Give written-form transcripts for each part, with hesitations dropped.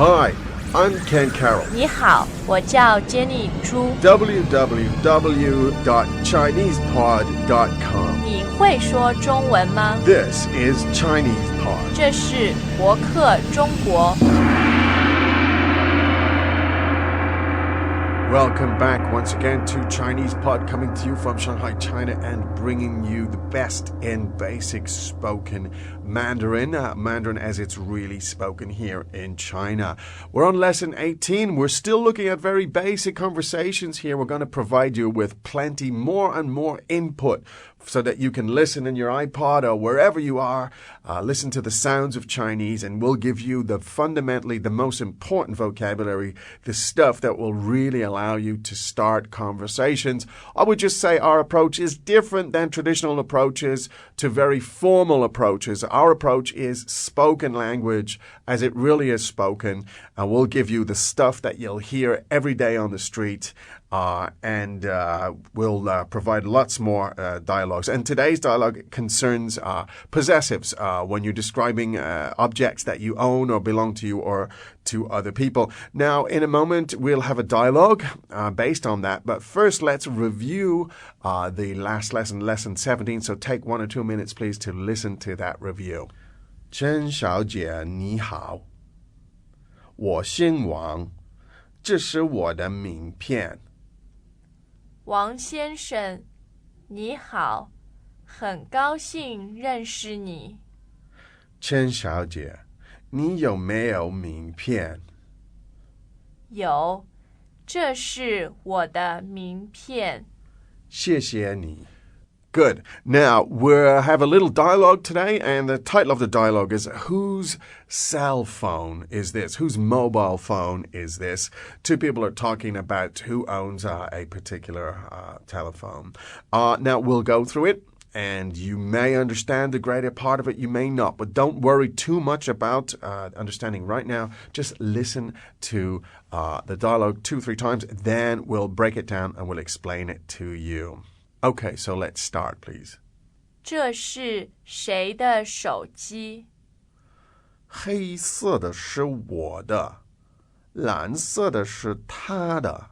Hi, I'm Ken Carroll. 你好，我叫 Jenny 朱。www.chinesepod.com. 你会说中文吗？ This is Chinese Pod. 这是博客中国。Welcome back once again to Chinese Pod, coming to you from Shanghai, China, and bringing you the best in basic spoken Mandarin, Mandarin as it's really spoken here in China. We're on lesson 18. We're still looking at very basic conversations here. We're going to provide you with plenty more and more input so that you can listen in your iPod or wherever you are, listen to the sounds of Chinese, and we'll give you fundamentally the most important vocabulary, the stuff that will really allow you to start conversations. I would just say our approach is different than traditional approaches to very formal approaches. Our approach is spoken language as it really is spoken, and we'll give you the stuff that you'll hear every day on the street. And we'll provide lots more dialogues. And today's dialogue concerns possessives, when you're describing objects that you own or belong to you or to other people. Now, in a moment, we'll have a dialogue based on that. But first, let's review the last lesson, lesson 17. So take 1 or 2 minutes, please, to listen to that review. 甄小姐你好，我姓王，这是我的名片。王先生，你好，很高兴认识你。甄小姐，你有没有名片？有，这是我的名片。谢谢你。Good. Now, we have a little dialogue today, and the title of the dialogue is Whose cell phone is this? Whose mobile phone is this? Two people are talking about who owns a particular telephone. Now, we'll go through it, and you may understand the greater part of it, you may not, but don't worry too much about understanding right now. Just listen to the dialogue 2-3 times, then we'll break it down and we'll explain it to you. Okay, so let's start, please. 这是谁的手机？黑色的是我的，蓝色的是他的。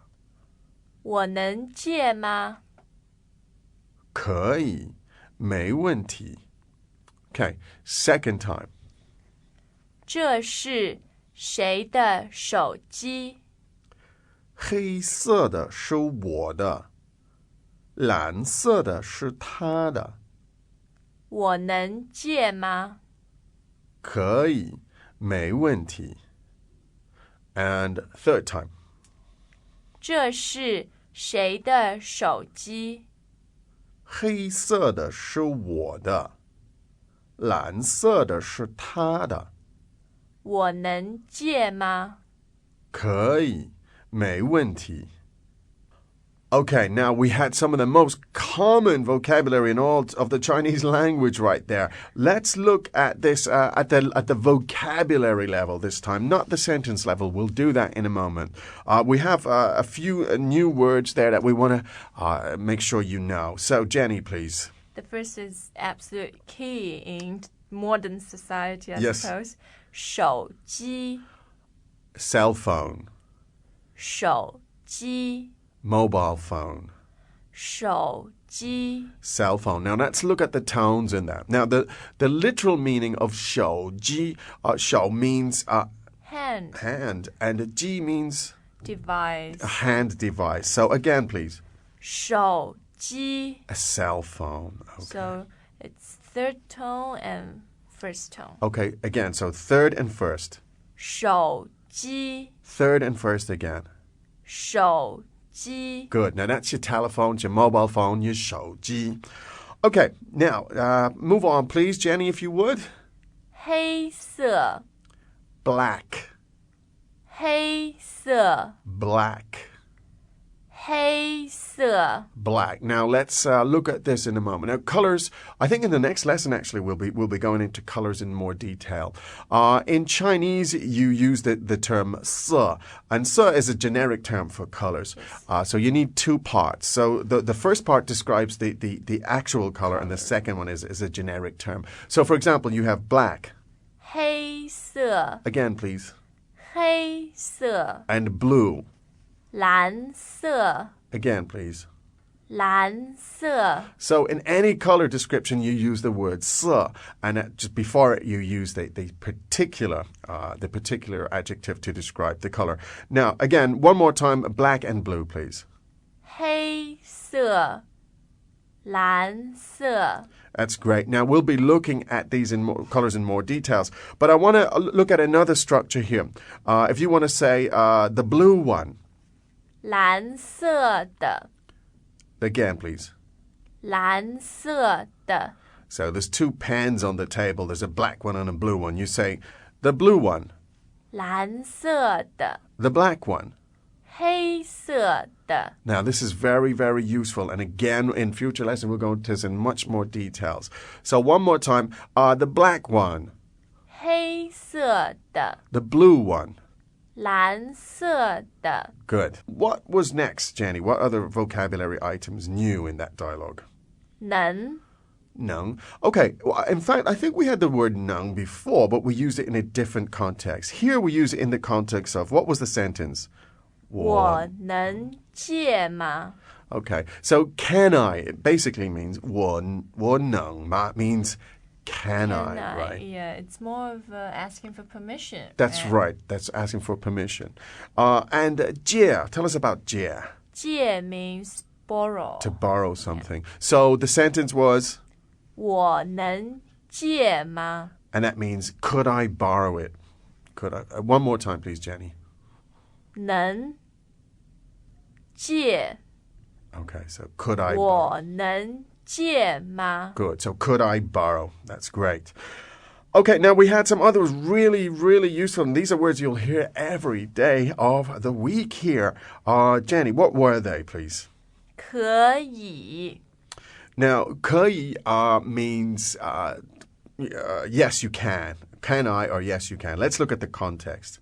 我能借吗？可以，没问题。Okay, second time. 这是谁的手机？黑色的是我的，蓝色的是他的。我能借吗？可以，没问题。And third time. 这是谁的手机？黑色的是我的，蓝色的是他的。我能借吗？可以，没问题。Okay, now we had some of the most common vocabulary in all of the Chinese language right there. Let's look at this at the vocabulary level this time, not the sentence level. We'll do that in a moment. We have a few new words there that we want to make sure you know. So, Jenny, please. The first is absolute key in modern society, I suppose. 手机 Cell phone. 手机 Mobile phone. 手机 Cell phone. Now let's look at the tones in that. Now the literal meaning of 手机, 手 means hand, and 机 means device. A hand device. So again, please. 手机 A cell phone. Okay. So it's third tone and first tone. Okay, again, so third and first. 手机 Third and first again. 手机 Good. Now that's your telephone, your mobile phone, your 手机. Okay, now move on, please, Jenny, if you would. 黑色 Black. 黑色 Black. 黑色 Black. Now let's look at this in a moment. Now colors, I think in the next lesson actually we'll be going into colors in more detail. In Chinese you use the term 色, and 色 is a generic term for colors. So you need two parts. So the first part describes the actual color, and the second one is a generic term. So for example, you have black. 黑色 Again, please. 黑色 And blue. 蓝色 Again, please. 蓝色 So in any color description, you use the word 色, and just before it, you use the particular adjective to describe the color. Now, again, one more time, black and blue, please. 黑色蓝色 That's great. Now, we'll be looking at these colors in more details, but I want to look at another structure here. If you want to say the blue one. 蓝色的 Again, please. 蓝色的 So there's two pens on the table. There's a black one and a blue one. You say the blue one. 蓝色的 The black one. 黑色的 Now, this is very, very useful. And again, in future lessons, we'll go into this in much more details. So one more time. The black one. 黑色的 The blue one. 蓝色的 Good. What was next, Jenny? What other vocabulary items new in that dialogue? 能 Nung. Okay, well, in fact, I think we had the word nung before, but we used it in a different context. Here we use it in the context of, what was the sentence? 我能借吗 Okay, so can I? It basically means 我能吗 means can I, right? Yeah, it's more of asking for permission. That's right. That's asking for permission. And 借, tell us about 借. 借 means borrow. To borrow something. So the sentence was? 我能借吗 And that means, could I borrow it? Could I? One more time, please, Jenny. 能借 Okay, so could I borrow? 我能借吗 Good. So could I borrow? That's great. Okay, now we had some others really, really useful. And these are words you'll hear every day of the week here. Jenny, what were they, please? 可以 Now, 可以 means yes, you can. Can I or yes, you can. Let's look at the context.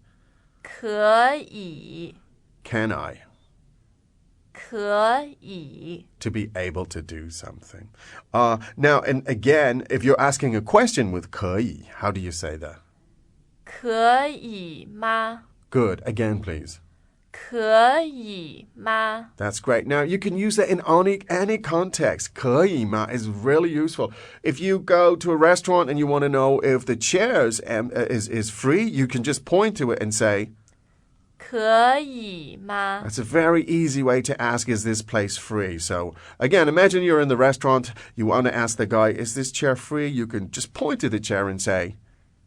可以 Can I? 可以 To be able to do something. Now, and again, if you're asking a question with 可以, how do you say that? 可以吗 Good. Again, please. 可以吗 That's great. Now, you can use that in any context. 可以吗 is really useful. If you go to a restaurant and you want to know if the chairs is free, you can just point to it and say, 可以吗 That's a very easy way to ask, is this place free? So, again, imagine you're in the restaurant. You want to ask the guy, is this chair free? You can just point to the chair and say,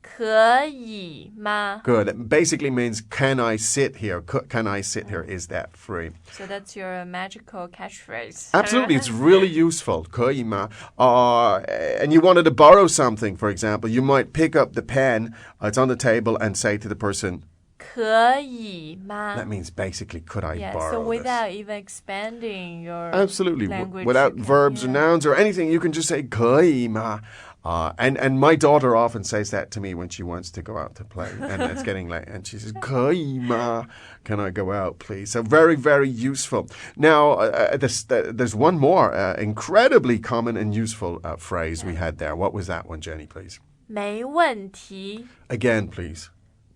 可以吗 Good. It basically means, can I sit here? Can I sit here? Is that free? So that's your magical catchphrase. Absolutely. It's really useful. 可以吗? And you wanted to borrow something, for example. You might pick up the pen. It's on the table and say to the person, 可以吗 that means basically, could I Yeah, borrow so this? without even expanding your Absolutely. language, Without you can, verbs or yeah. nouns or anything, you can just say 可以吗? And my daughter often says that to me when she wants to go out to play and it's getting late. And she says, 可以吗? Can I go out, please? So very, very useful. Now, there's one more incredibly common and useful phrase we had there. What was that one, Jenny, please? 没问题 Again, please.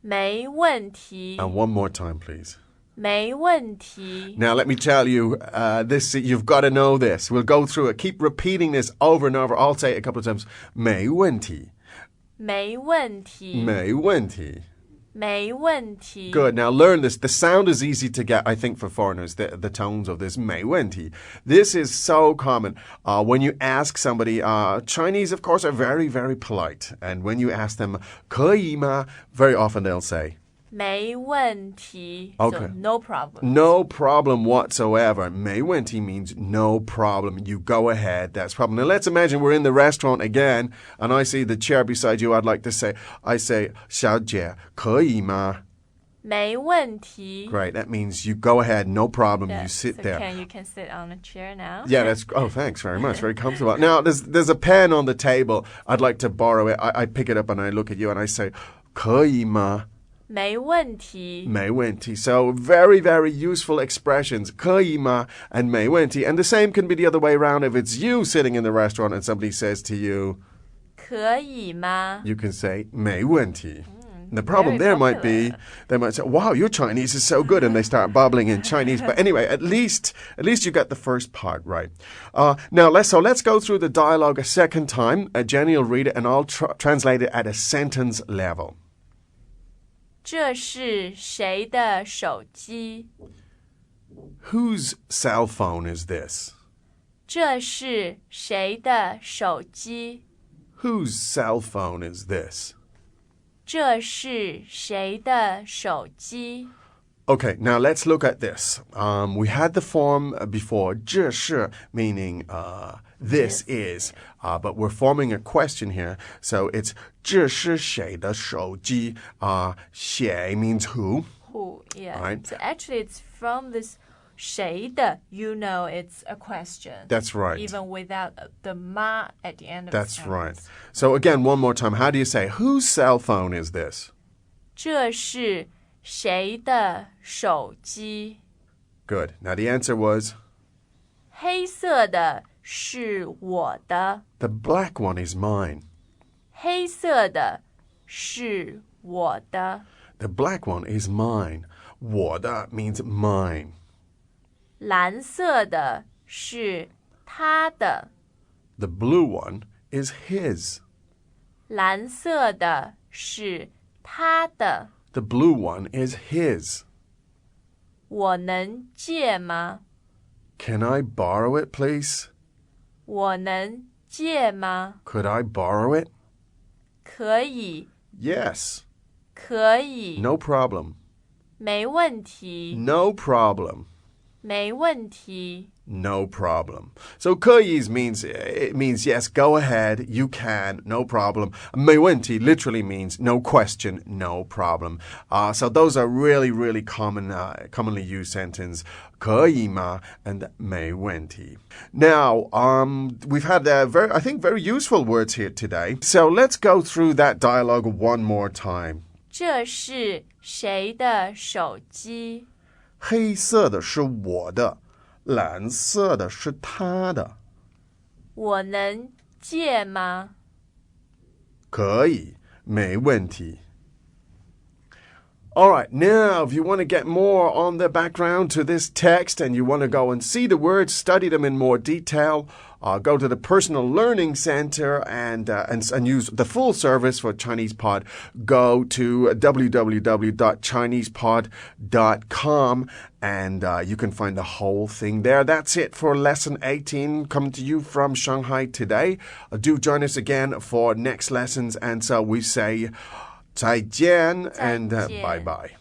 没问题 And one more time, please. 没问题 Now, let me tell you, this you've got to know this. We'll go through it. Keep repeating this over and over. I'll say it a couple of times. 没问题.没问题没问题.没问题 Good. Now learn this. The sound is easy to get, I think, for foreigners, the tones of this 没问题. This is so common. When you ask somebody, Chinese, of course, are very, very polite. And when you ask them, 可以吗? Very often they'll say, 没问题 Okay. So no problem no problem whatsoever. 没问题 means no problem. You go ahead. That's problem. Now let's imagine we're in the restaurant again, and I see the chair beside you. I say, 小姐,可以吗? 没问题 Great. That means you go ahead. No problem. Yeah, You sit so there. you can sit on a chair now Yeah, that's. Oh, thanks very much. Very comfortable. Now, there's a pen on the table. I'd like to borrow it. I pick it up and I look at you and I say, 可以吗? 没问题没问题. So very, very useful expressions. 可以吗 and 没问题. And the same can be the other way around. If it's you sitting in the restaurant and somebody says to you, 可以吗 you can say 没问题. And the problem Very there might be, popular. they might say, wow, your Chinese is so good, and they start babbling in Chinese. But anyway, at least you got the first part right. Now, let's go through the dialogue a second time. Jenny will read it, and I'll translate it at a sentence level. 这是谁的手机？ Whose cell phone is this? 这是谁的手机？ Whose cell phone is this? 这是谁的手机？ Okay, now let's look at this. We had the form before, 这是 meaning this is, but we're forming a question here. So it's 这是谁的手机? 谁 means who. Who? Yeah. Right. So actually, it's from this 谁的, you know it's a question. That's right. Even without the ma at the end of That's the right. sentence. So again, one more time. How do you say, whose cell phone is this? 这是谁的手机？ Good. Now the answer was? 黑色的是我的。 The black one is mine. 黑色的是我的。 The black one is mine. 我的 means mine. 蓝色的是他的。 The blue one is his. 蓝色的是他的。 The blue one is his. 我能借吗？ Can I borrow it, please? 我能借吗？ Could I borrow it? 可以， Yes. 可以， No problem. 没问题， No problem. 没问题。 No problem. So 可以 it means yes, go ahead, you can, no problem. 没问题 literally means no question, no problem. So those are really, really commonly used sentences. 可以吗 and 没问题. Now, we've had very useful words here today. So let's go through that dialogue one more time. 这是谁的手机？黑色的是我的，蓝色的是他的。我能借吗？可以，没问题。All right, now if you want to get more on the background to this text and you want to go and see the words, study them in more detail, go to the Personal Learning Center and use the full service for Chinese Pod. Go to www.chinesepod.com and you can find the whole thing there. That's it for Lesson 18 coming to you from Shanghai today. Do join us again for next lessons. And so we say 再见 and bye-bye.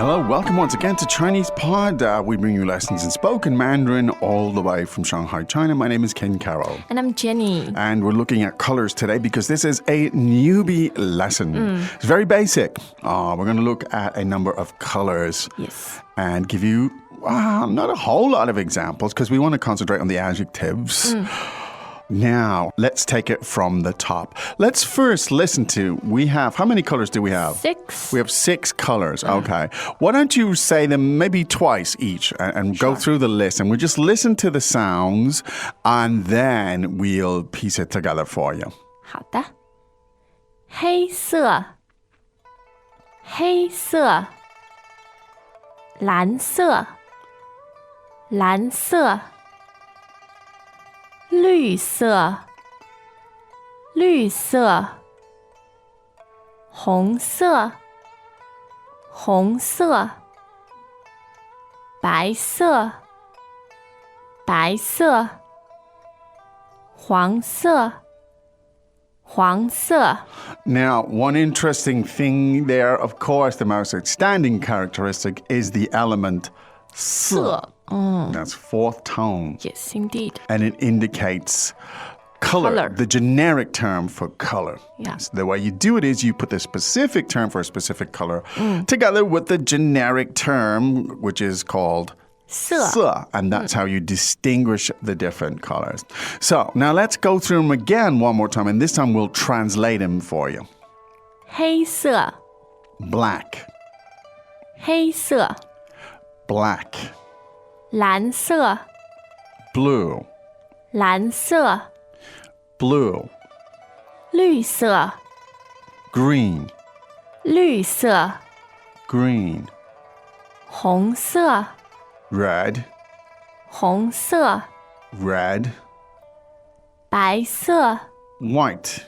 Hello, welcome once again to Chinese Pod. We bring you lessons in spoken Mandarin all the way from Shanghai, China. My name is Ken Carroll. And I'm Jenny. And we're looking at colors today because this is a newbie lesson. It's very basic. We're going to look at a number of colors. Yes. And give you not a whole lot of examples because we want to concentrate on the adjectives. Now, let's take it from the top. Let's first listen to, how many colors do we have? 6. We have 6 colors. Okay. Why don't you say them maybe twice each and go through the list and we'll just listen to the sounds and then we'll piece it together for you. 好的。黑色，黑色，蓝色，蓝色。绿色，绿色，红色，红色，白色，白色，黄色，黄色。 Now, one interesting thing there, of course, the most outstanding characteristic is the element 色. That's 4th tone. Yes, indeed. And it indicates color, the generic term for color. Yeah. So the way you do it is you put the specific term for a specific color together with the generic term, which is called 色. And that's how you distinguish the different colors. So now let's go through them again one more time, and this time we'll translate them for you. 黑色 Black, 黑色 black, 蓝色 blue, 蓝色 blue, 绿色 green, 绿色 green, 红色 red, 红色 red, 白色 white,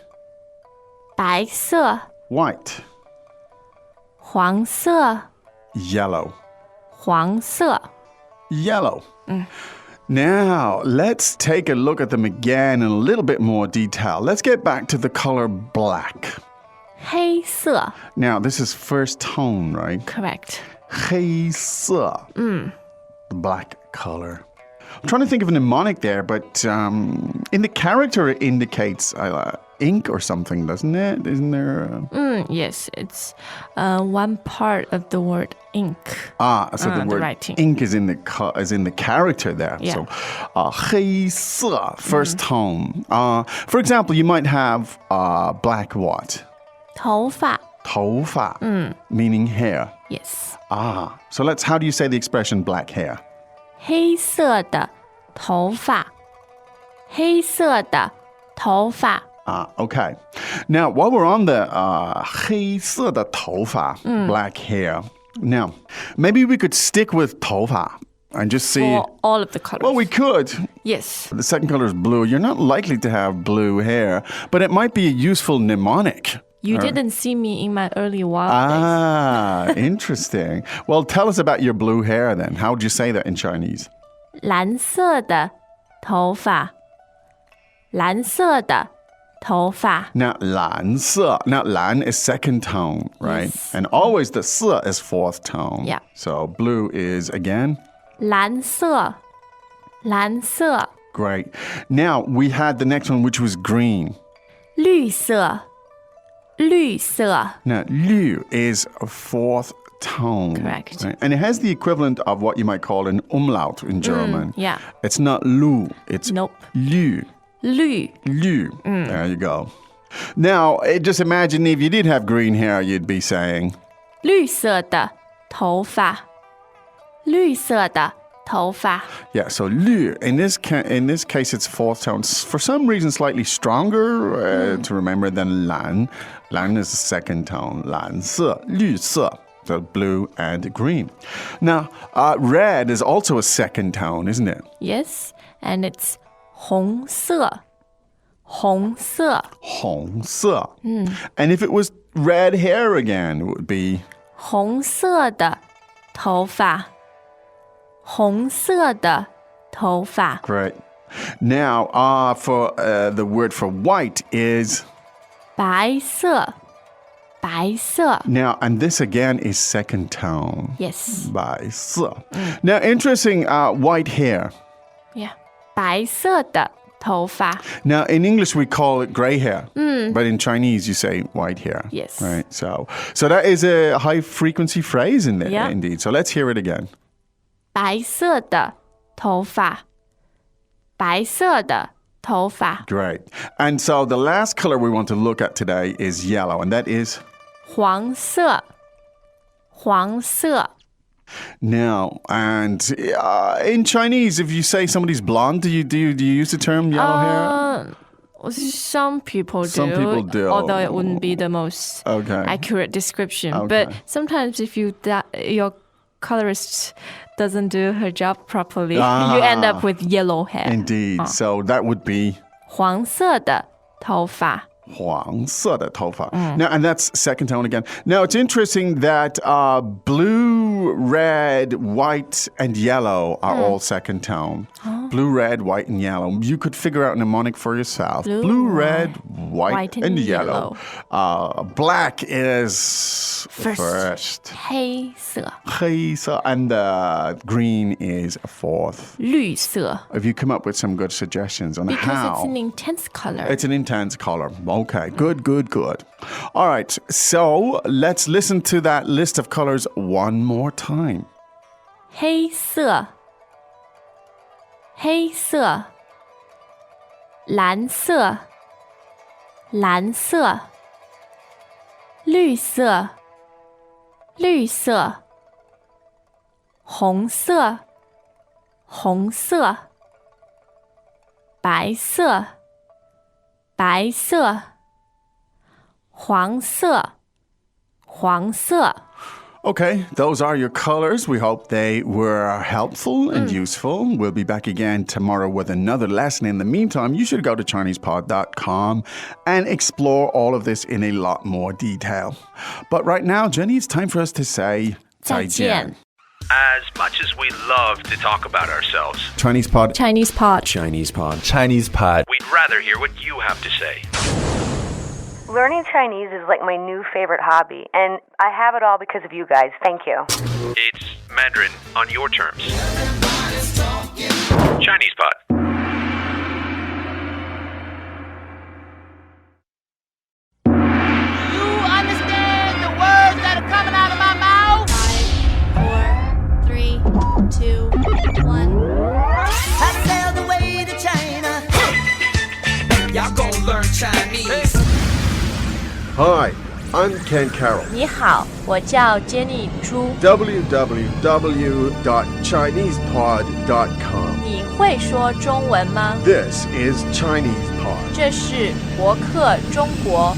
白色 white, 黄色 yellow, 黄色 yellow. Now, let's take a look at them again in a little bit more detail. Let's get back to the color black. 黑色 Now, this is first tone, right? Correct. 黑色. The black color. I'm trying to think of a mnemonic there, but in the character it indicates ink or something, doesn't it? Isn't there? Yes, it's one part of the word ink. So the word writing. ink is in the character there. Yeah. So 黑色, first tone. For example, you might have black what? 头发头发, meaning hair. Yes. So how do you say the expression black hair? 黑色的头发黑色的头发 Okay. Now, while we're on the 黑色的头发, black hair, now, maybe we could stick with 头发 and just see. For all of the colors. Well, we could. Yes. The second color is blue. You're not likely to have blue hair, but it might be a useful mnemonic. You didn't see me in my early wild days. Interesting. Well, tell us about your blue hair then. How would you say that in Chinese? 蓝色的头发蓝色的头发 Now, 蓝色. Now, 蓝 is second tone, right? Yes. And always the 色 is fourth tone. Yeah. So blue is again? 蓝色蓝色 Great. Now, we had the next one, which was green. 绿色绿色 Now, 绿 is a fourth tone. Correct. Right? And it has the equivalent of what you might call an umlaut in German. yeah. It's not lu, it's Nope. 绿. 绿 Liu. There you go. Now, just imagine if you did have green hair, you'd be saying, 绿色的头发绿色的头发 yeah, so Liu, in this case, it's fourth tone. For some reason, slightly stronger to remember than Lan. Lan is the second tone. 蓝色, 绿色. So blue and green. Now, red is also a second tone, isn't it? Yes, and it's 红色红色红色. And if it was red hair again, it would be 红色的头发红色的头发 great. Now, for the word for white is 白色白色 now, and this again is second tone. Yes. 白色. Now, interesting, white hair. Yeah. 白色的头发 Now, in English, we call it gray hair, but in Chinese, you say white hair. Yes. Right. So that is a high frequency phrase in there, Yeah. indeed. So let's hear it again. 白色的头发白色的头发 Great. And so the last color we want to look at today is yellow, and that is 黄色黄色 now. And in Chinese, if you say somebody's blonde, do you use the term yellow hair? Some people do. Some people do. Although it wouldn't be the most accurate description. Okay. But sometimes if your colorist doesn't do her job properly, you end up with yellow hair. Indeed. So that would be 黄色的头发黄色的头发. Now, and that's second tone again. Now, it's interesting that blue, red, white, and yellow are all second tone. Blue, red, white, and yellow. You could figure out a mnemonic for yourself. Blue, red, white, and yellow. Black is first. 黑色黑色, and green is fourth. 绿色 If you come up with some good suggestions on because how. it's an intense color. It's an intense color. Okay, good. All right, so let's listen to that list of colors one more time. 黑色黑色，蓝色，蓝色，绿色，绿色，红色，红色，白色，白色，黄色，黄色。Okay, those are your colors. We hope they were helpful and useful. We'll be back again tomorrow with another lesson. In the meantime, you should go to ChinesePod.com and explore all of this in a lot more detail. But right now, Jenny, it's time for us to say 再见. As much as we love to talk about ourselves, Chinese Pod. Chinese Pod. Chinese Pod. Chinese Pod. we'd rather hear what you have to say. Learning Chinese is like my new favorite hobby, and I have it all because of you guys. Thank you. It's Mandarin on your terms. Chinese Pod. You understand the words that are coming out of my mouth? 5, 4, 3, 2, 1. I sailed away to China. Y'all gonna learn Chinese. Hi, I'm Ken Carroll. 你好，我叫 Jenny 朱。 www.chinesepod.com. 你会说中文吗？ This is Chinese Pod. 这是博客中国。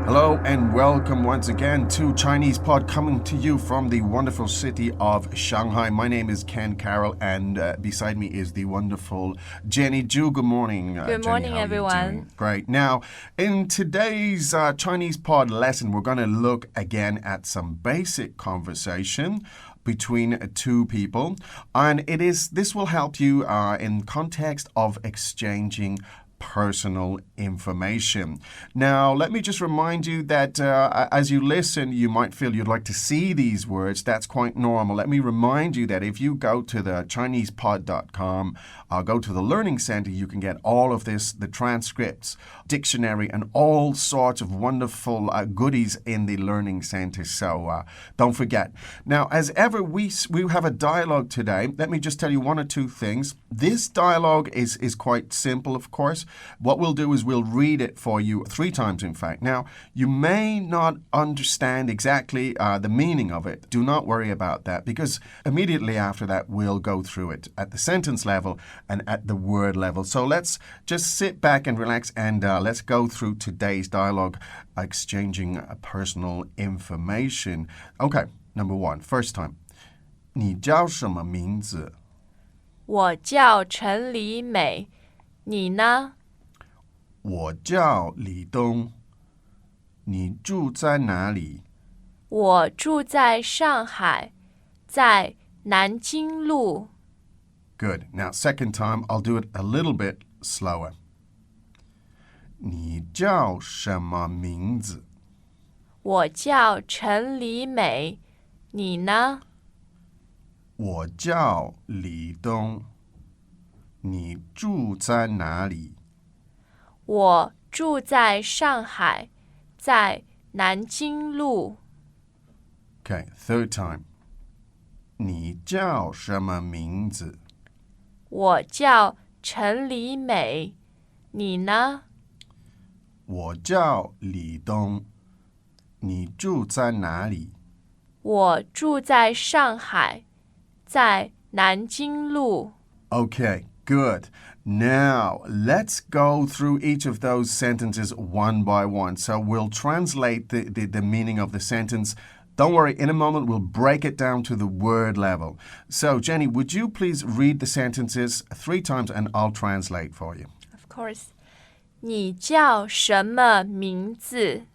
Hello and welcome once again to Chinese Pod, coming to you from the wonderful city of Shanghai. My name is Ken Carroll, and beside me is the wonderful Jenny Zhu. Good morning. Good Jenny, morning, how are you everyone. doing? Great. Now, in today's Chinese Pod lesson, we're going to look again at some basic conversation between two people, and this will help you in context of exchanging personal information. Now, let me just remind you that as you listen, you might feel you'd like to see these words. That's quite normal. Let me remind you that if you go to the ChinesePod.com, go to the Learning Center, you can get all of this, the transcripts, dictionary, and all sorts of wonderful goodies in the Learning Center. So don't forget. Now, as ever, we have a dialogue today. Let me just tell you one or two things. This dialogue is quite simple, of course. What we'll do is we'll read it for you 3 times, in fact. Now, you may not understand exactly the meaning of it. Do not worry about that, because immediately after that, we'll go through it at the sentence level and at the word level. So let's just sit back and relax, and let's go through today's dialogue, exchanging personal information. Okay, number 1, first time. 你叫什么名字？我叫陈黎美，你呢？我叫李东。你住在哪里？我住在上海，在南京路。 Good. Now, second time, I'll do it a little bit slower. 你叫什么名字？我叫陈黎美，你呢？我叫李东。你住在哪里？我住在上海，在南京路。 Okay, third time. 你叫什么名字？我叫陈黎美，你呢？我叫李东。你住在哪里？我住在上海，在南京路。 Okay, good. Now, let's go through each of those sentences one by one. So we'll translate the meaning of the sentence. Don't worry, in a moment we'll break it down to the word level. So, Jenny, would you please read the sentences 3 times and I'll translate for you. Of course. 你叫什么名字？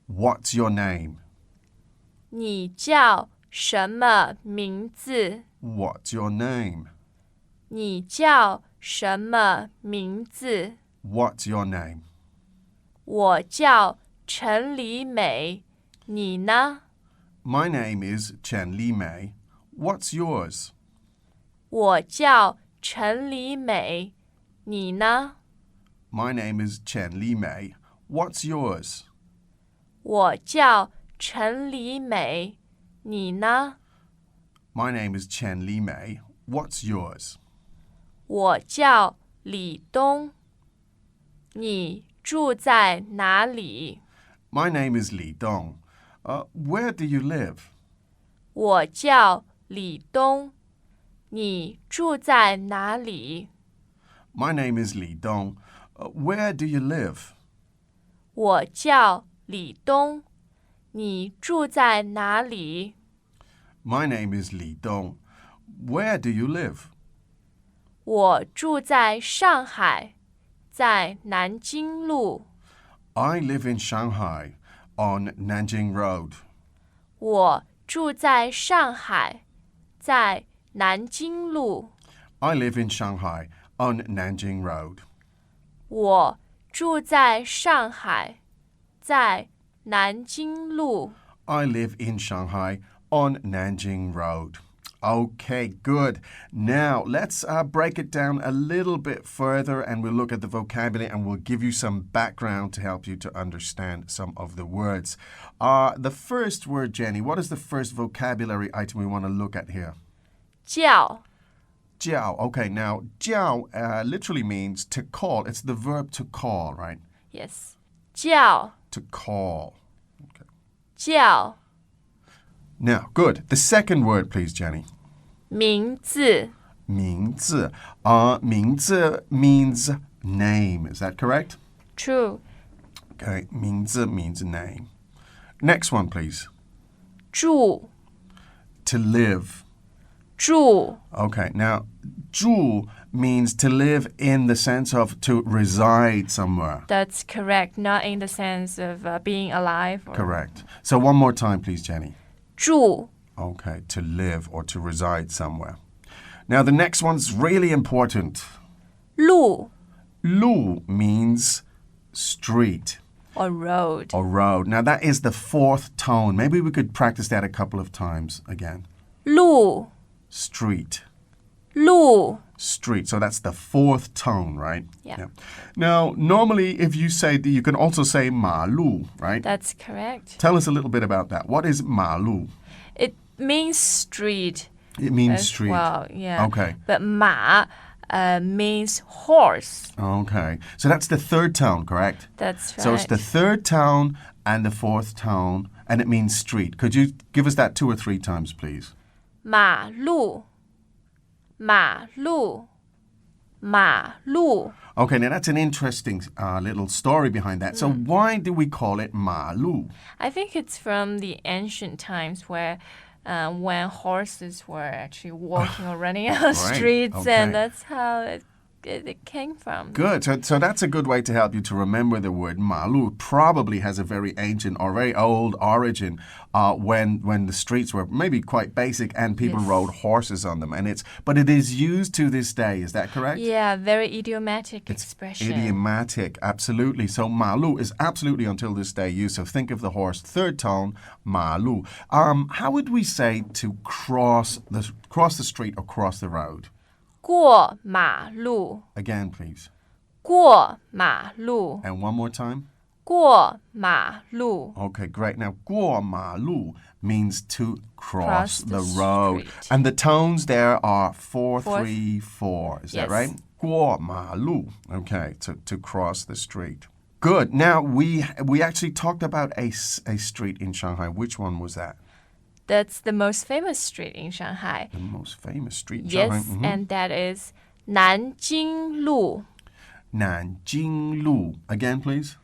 What's your name? 你叫什么名字？ What's your name? 你叫什么名字？ What's your name? 我叫陈黎美，你呢？ My name is Chen Li Mei. What's yours? 我叫陈黎美，你呢？ My name is Chen Li Mei. What's yours? 我叫陈黎美，你呢？ My name is Chen Li Mei. What's yours? 我叫李东。你住在哪里？ My name is Li Dong. Where do you live? 我叫李东。你住在哪里？ My name is Li Dong. Where do you live? 我叫李东。你住在哪里？ My name is Li Dong. Where do you live? 我住在上海，在南京路。 I live in Shanghai on Nanjing Road. 我住在上海，在南京路。 I live in Shanghai on Nanjing Road. 我住在上海，在南京路。 I live in Shanghai on Nanjing Road. Okay, good. Now, let's break it down a little bit further and we'll look at the vocabulary and we'll give you some background to help you to understand some of the words. The first word, Jenny, what is the first vocabulary item we want to look at here? 叫 Jiao. Okay, now, jiao literally means to call. It's the verb to call, right? Yes. 叫 To call. 叫 Now, good. The second word, please, Jenny. 名字 名字. 名字 means name. Is that correct? True. Okay, 名字 means name. Next one, please. 住 To live. 住 Okay, now, 住 means to live in the sense of to reside somewhere. That's correct. Not in the sense of being alive. Or... Correct. So one more time, please, Jenny. 住 Okay, to live or to reside somewhere. Now, the next one's really important. 路 Lu means street or road. or road. Now, that is the fourth tone. Maybe we could practice that a couple of times again. 路 Street. 路 Street. So that's the fourth tone, right? Yeah. Now, normally, if you say, you can also say 马路, right? That's correct. Tell us a little bit about that. What is 马路? It means street. It means as street. Well, yeah. Okay. But 马 means horse. Okay. So that's the third tone, correct? That's right. So it's the third tone and the fourth tone, and it means street. Could you give us that 2 or 3 times, please? 马路马路马路 Okay, now that's an interesting little story behind that. So why do we call it 马路? I think it's from the ancient times where when horses were actually walking or running on Right, streets, okay. and that's how it came from. Good. So that's a good way to help you to remember the word. 马路 probably has a very ancient or very old origin when the streets were maybe quite basic and people Yes. rode horses on them. But it is used to this day. Is that correct? Yeah, very idiomatic expression. Idiomatic, absolutely. So 马路 is absolutely until this day used. So think of the horse, third tone, 马路. How would we say to cross the street or cross the road? 过马路 Again, please. 过马路 And one more time. 过马路 Okay, great. Now, 过马路 means to cross Cross the the road. street. And the tones there are 4, Fourth. 3, 4. Is that Yes. right? 过马路. Okay, to cross the street. Good. Now, we actually talked about a street in Shanghai. Which one was that? That's the most famous street in Shanghai. The most famous street in Yes, Shanghai. Mhm. and that is Nanjing Lu. Nanjing Lu. Again, please.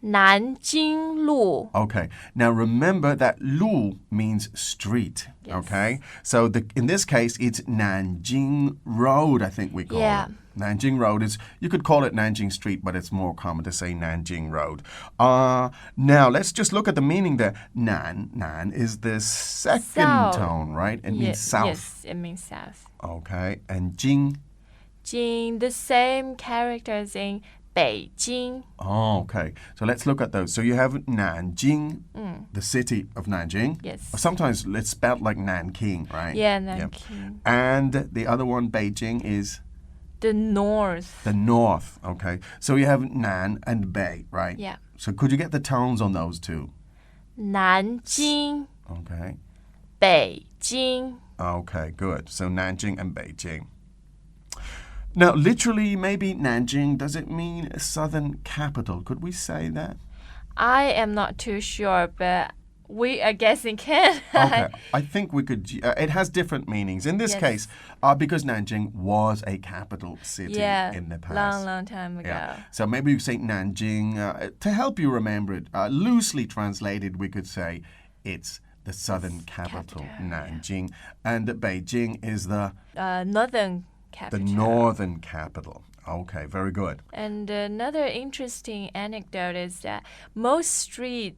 Nanjing Lu. Okay. Now remember that Lu means street. Yes. Okay. So in this case, it's Nanjing Road, I think we call Yeah. it. Nanjing Road you could call it Nanjing Street, but it's more common to say Nanjing Road. Now let's just look at the meaning there. Nan is the second South. tone, right? It means south. Yes, it means south. Okay. And Jing. Jing, the same character as in Beijing. Oh, okay. So let's look at those. So you have Nanjing, the city of Nanjing. Yes. Or sometimes it's spelled like Nanking, right? Yeah, Nanking. And the other one, Beijing, is The north. the north. Okay. So you have Nan and Bei, right? Yeah. So could you get the tones on those two? Nanjing, Okay. 北京. Okay, good. So Nanjing and Beijing. Now, literally, maybe Nanjing, does it mean southern capital? Could we say that? I am not too sure, but we are guessing can. Okay, I think we could. It has different meanings. In this case, because Nanjing was a capital city in the past. Long time ago. Yeah. So maybe you say Nanjing. To help you remember it, loosely translated, we could say it's the southern capital, Nanjing. And Beijing is the northern capital. The northern capital. Okay, very good. And another interesting anecdote is that most streets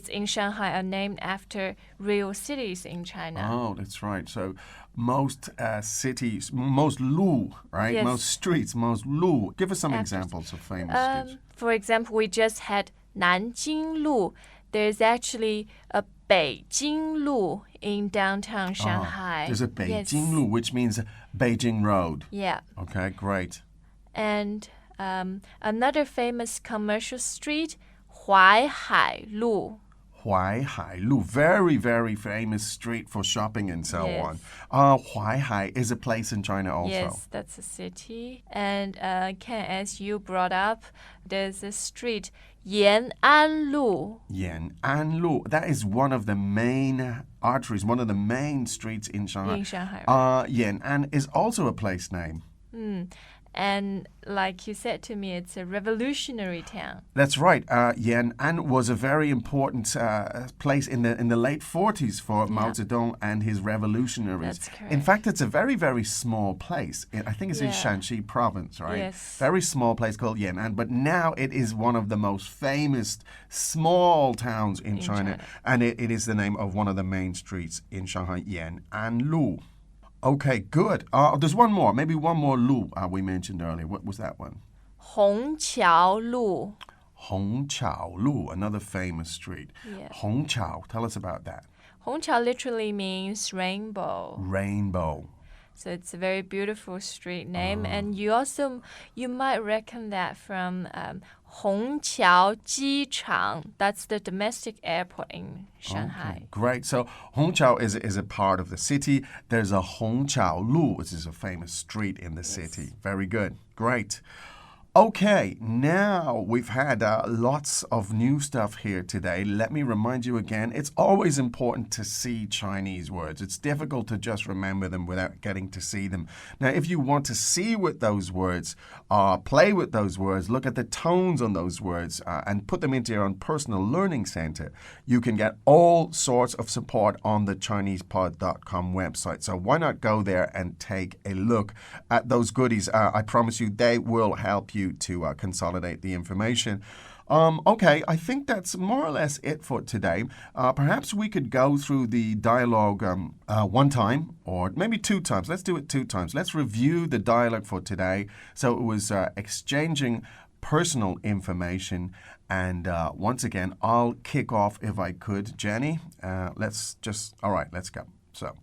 in Shanghai are named after real cities in China. Oh, that's right. So most cities, most lu, right? Yes. Most streets, most lu. Give us some examples of famous streets. For example, we just had Nanjing Lu. There's actually a Beijing Lu in downtown Shanghai. There's a Beijing Lu, which means Beijing Road. Yeah. Okay, great. And another famous commercial street, Huaihai Lu. Huaihai Lu, very, very famous street for shopping and so on. Huaihai is a place in China also. Yes, that's a city. And Ken, as you brought up, there's a street, Yan'an Lu. Yan'an Lu, that is one of the main arteries, one of the main streets in Shanghai. In Shanghai. Yan'an is also a place name. And like you said to me, it's a revolutionary town. That's right. Yan'an was a very important place in the late 40s for Mao Zedong and his revolutionaries. That's correct. In fact, it's a very, very small place. I think it's in Shanxi province, right? Yes. Very small place called Yan'an. But now it is one of the most famous small towns in China. And it is the name of one of the main streets in Shanghai, Yan'an Lu. Okay, good. There's one more. Maybe one more Lu we mentioned earlier. What was that one? Hongqiao Lu. Hongqiao Lu, another famous street. Yeah. Hongqiao, tell us about that. Hongqiao literally means rainbow. Rainbow. So it's a very beautiful street name. And you might reckon that from Hongqiao Jichang. That's the domestic airport in Shanghai. Okay, great. So Hongqiao is a part of the city. There's a Hongqiao Lu, which is a famous street in the city. Very good. Great. Okay, now we've had lots of new stuff here today. Let me remind you again, it's always important to see Chinese words. It's difficult to just remember them without getting to see them. Now, if you want to see with those words, play with those words, look at the tones on those words, and put them into your own personal learning center, you can get all sorts of support on the ChinesePod.com website. So why not go there and take a look at those goodies? I promise you they will help you to consolidate the information. Okay, I think that's more or less it for today. Perhaps we could go through the dialogue one time or maybe two times. Let's do it two times. Let's review the dialogue for today. So it was exchanging personal information. And once again, I'll kick off if I could. Jenny, all right, let's go. So,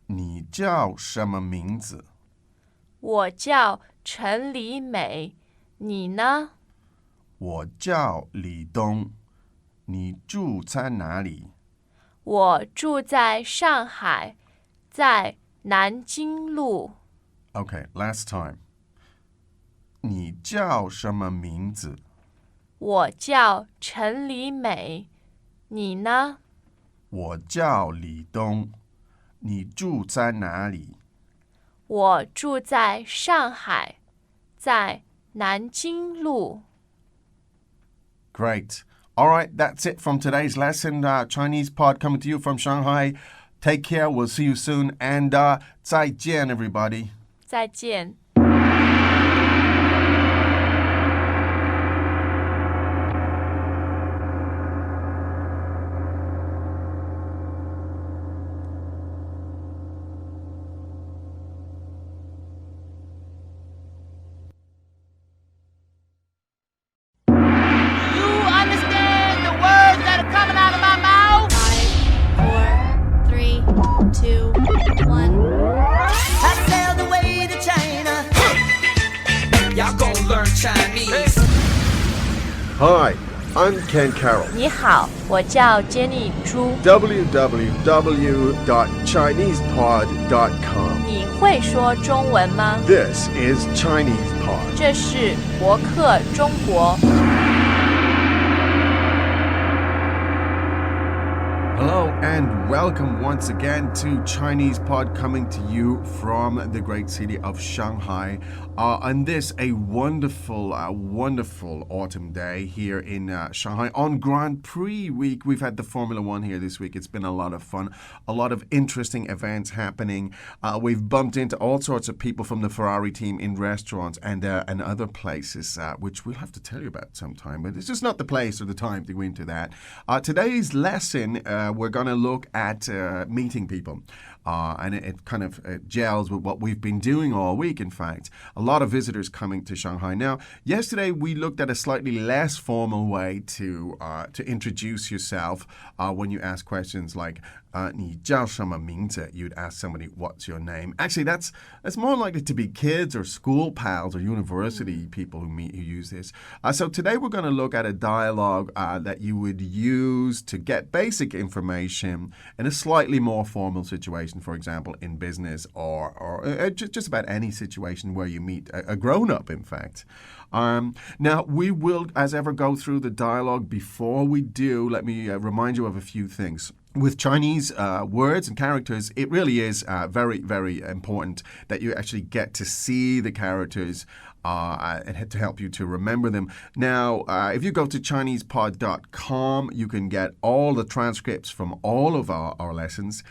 你叫什么名字？我叫陈李美，你呢？我叫李东，你住在哪里？我住在上海，在南京路。Okay, last time. 你叫什么名字？我叫陈李美，你呢？我叫李东，你住在哪里？我住在上海，在南京路。Great. All right, that's it from today's lesson. Chinese Pod coming to you from Shanghai. Take care. We'll see you soon. And 再见, everybody. 再见。Y'all gonna learn Chinese. Hi, I'm Ken Carroll. 你好，我叫 Jenny 朱。www.chinesepod.com. 你会说中文吗？ This is Chinese Pod. 这是博客中国。Hello and welcome once again to Chinese Pod, coming to you from the great city of Shanghai. On this, a wonderful autumn day here in Shanghai on Grand Prix week. We've had the Formula One here this week. It's been a lot of fun, a lot of interesting events happening. We've bumped into all sorts of people from the Ferrari team in restaurants and other places, which we'll have to tell you about sometime. But it's just not the place or the time to go into that. Today's lesson, we're going to look at meeting people. And it kind of gels with what we've been doing all week, in fact. A lot of visitors coming to Shanghai. Now, yesterday we looked at a slightly less formal way to introduce yourself when you ask questions like 你叫什么名字? You'd ask somebody, what's your name? Actually, that's more likely to be kids or school pals or university people who use this. So today we're going to look at a dialogue that you would use to get basic information in a slightly more formal situation, for example, in business or just about any situation where you meet a grown-up, in fact. Now, we will, as ever, go through the dialogue. Before we do, let me remind you of a few things. With Chinese words and characters, it really is very, very important that you actually get to see the characters and to help you to remember them. Now, if you go to ChinesePod.com, you can get all the transcripts from all of our lessons,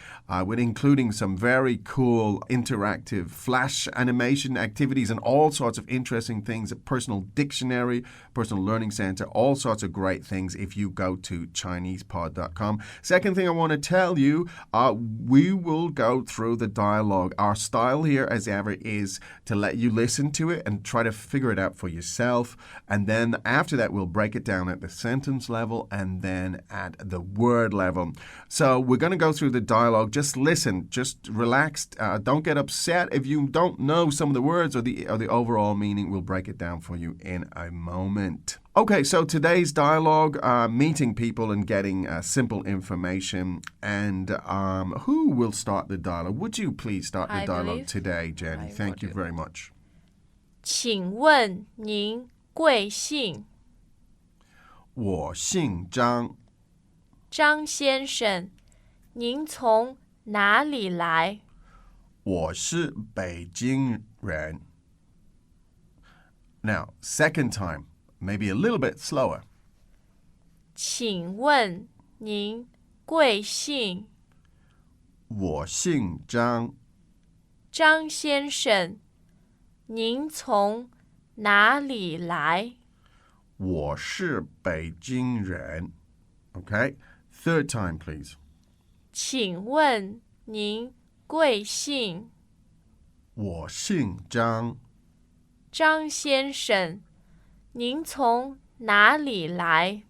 with including some very cool interactive flash animation activities and all sorts of interesting things, a personal dictionary, personal learning center, all sorts of great things if you go to ChinesePod.com. Second thing I want to tell you, we will go through the dialogue. Our style here, as ever, is to let you listen to it and try to figure it out for yourself. And then after that, we'll break it down at the sentence level and then at the word level. So we're going to go through the dialogue. Just listen, just relax. Don't get upset if you don't know some of the words or the overall meaning. We'll break it down for you in a moment. Okay, so today's dialogue, meeting people and getting simple information. And who will start the dialogue? Would you please start the dialogue today, Jenny? Thank you very much. 请问您贵姓？我姓张。张先生，您从哪里来？我是北京人。Now, second time, maybe a little bit slower. 请问您贵姓？我姓张。张先生，您从哪里来？我是北京人。Okay, third time, please. 请问您贵姓？我姓张。张先生，您从哪里来？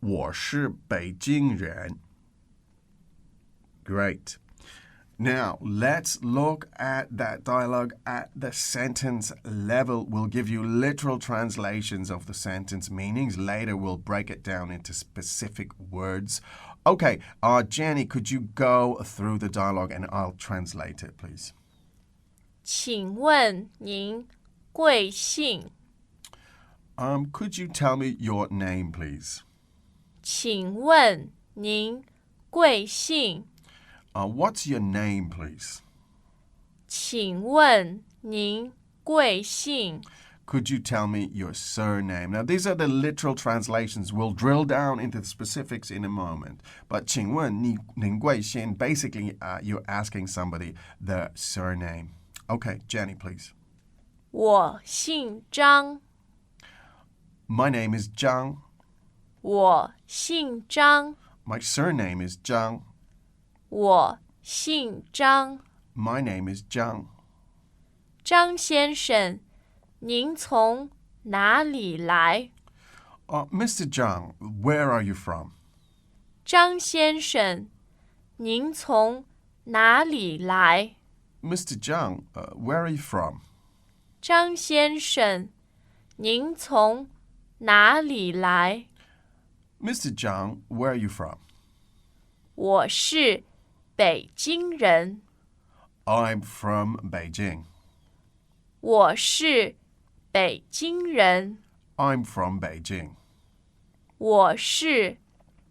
我是北京人。Great. Now, let's look at that dialogue at the sentence level. We'll give you literal translations of the sentence meanings. Later, we'll break it down into specific words. Okay, Jenny, could you go through the dialogue and I'll translate it, please? 请问您贵姓？ Could you tell me your name, please? 请问您贵姓？ What's your name, please? 请问您贵姓？ Could you tell me your surname? Now, these are the literal translations. We'll drill down into the specifics in a moment. But 请问您贵姓? Basically, you're asking somebody the surname. Okay, Jenny, please. 我姓张。 My name is Zhang. 我姓张。 My surname is Zhang. 我姓张。 My name is Zhang. 张先生，您从哪里来？ Mr. Zhang, where are you from? 张先生，您从哪里来？ Mr. Zhang, where are you from? 张先生，您从哪里来？ Mr. Zhang, where are you from? 我是北京人。 I'm from Beijing. 我是北京人。 I'm from Beijing. 我是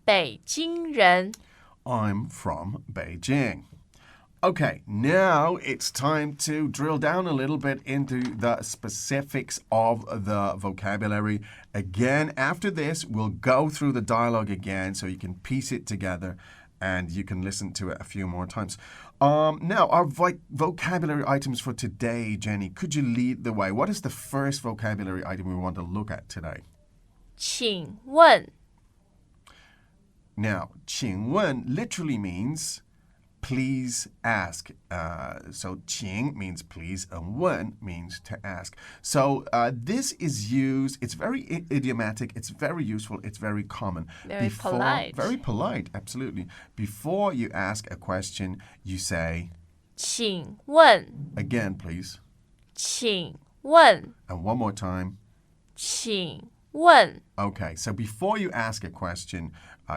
北京人。 I'm from Beijing. Okay, now it's time to drill down a little bit into the specifics of the vocabulary. Again, after this, we'll go through the dialogue again so you can piece it together and you can listen to it a few more times. Now, our vocabulary items for today, Jenny, could you lead the way? What is the first vocabulary item we want to look at today? 请问 Now, 请问 literally means please ask. So 请 means please and 问 means to ask. So this is used, it's very idiomatic, it's very useful, it's very common. Very polite. Very polite, absolutely. Before you ask a question, you say, 请问 again, please. 请问 And one more time. 请问 Okay, so before you ask a question,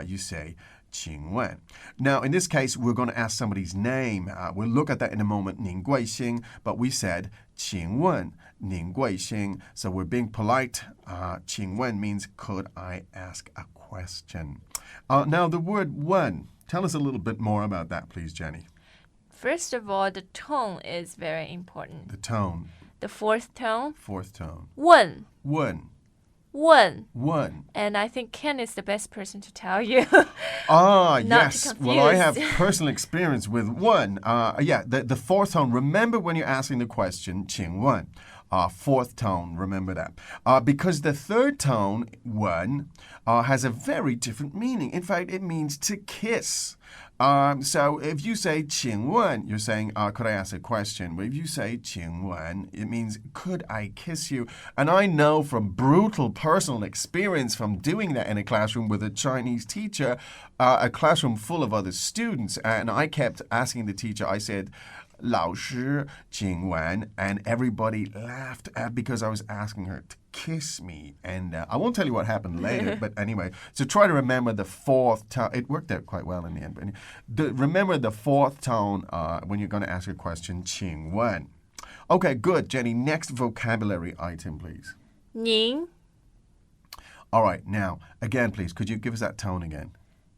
you say, 请问. Now, in this case, we're going to ask somebody's name. We'll look at that in a moment, 您贵姓, but we said, 请问,您贵姓. So we're being polite. 请问 means, could I ask a question? Now, the word 问, tell us a little bit more about that, please, Jenny. First of all, the tone is very important. The tone, The fourth tone, fourth tone. 问 问, 问 问. And I think Ken is the best person to tell you. Ah, Not yes. to Well, I have confuse. personal experience with 问. Yeah, the fourth tone. Remember when you're asking the question, 请问. Fourth tone, remember that. Because the third tone, 问, has a very different meaning. In fact, it means to kiss. So if you say 请问, you're saying, could I ask a question? But if you say 请问, it means, could I kiss you? And I know from brutal personal experience from doing that in a classroom with a Chinese teacher, a classroom full of other students, and I kept asking the teacher, I said, 老师请问, and everybody laughed because I was asking her to kiss me. And I won't tell you what happened later, but anyway, so try to remember the fourth tone. It worked out quite well in the end. But remember the fourth tone when you're going to ask a question, 请问. Okay, good, Jenny. Next vocabulary item, please. 您 All right, now, again, please, could you give us that tone again?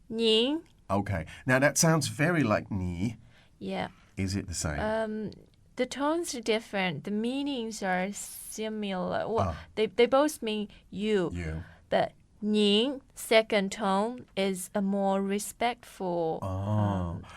您 Okay, now that sounds very like 你. Yeah. Is it the same? The tones are different. The meanings are similar. Well, they both mean you. You. But 您 second tone is a more respectful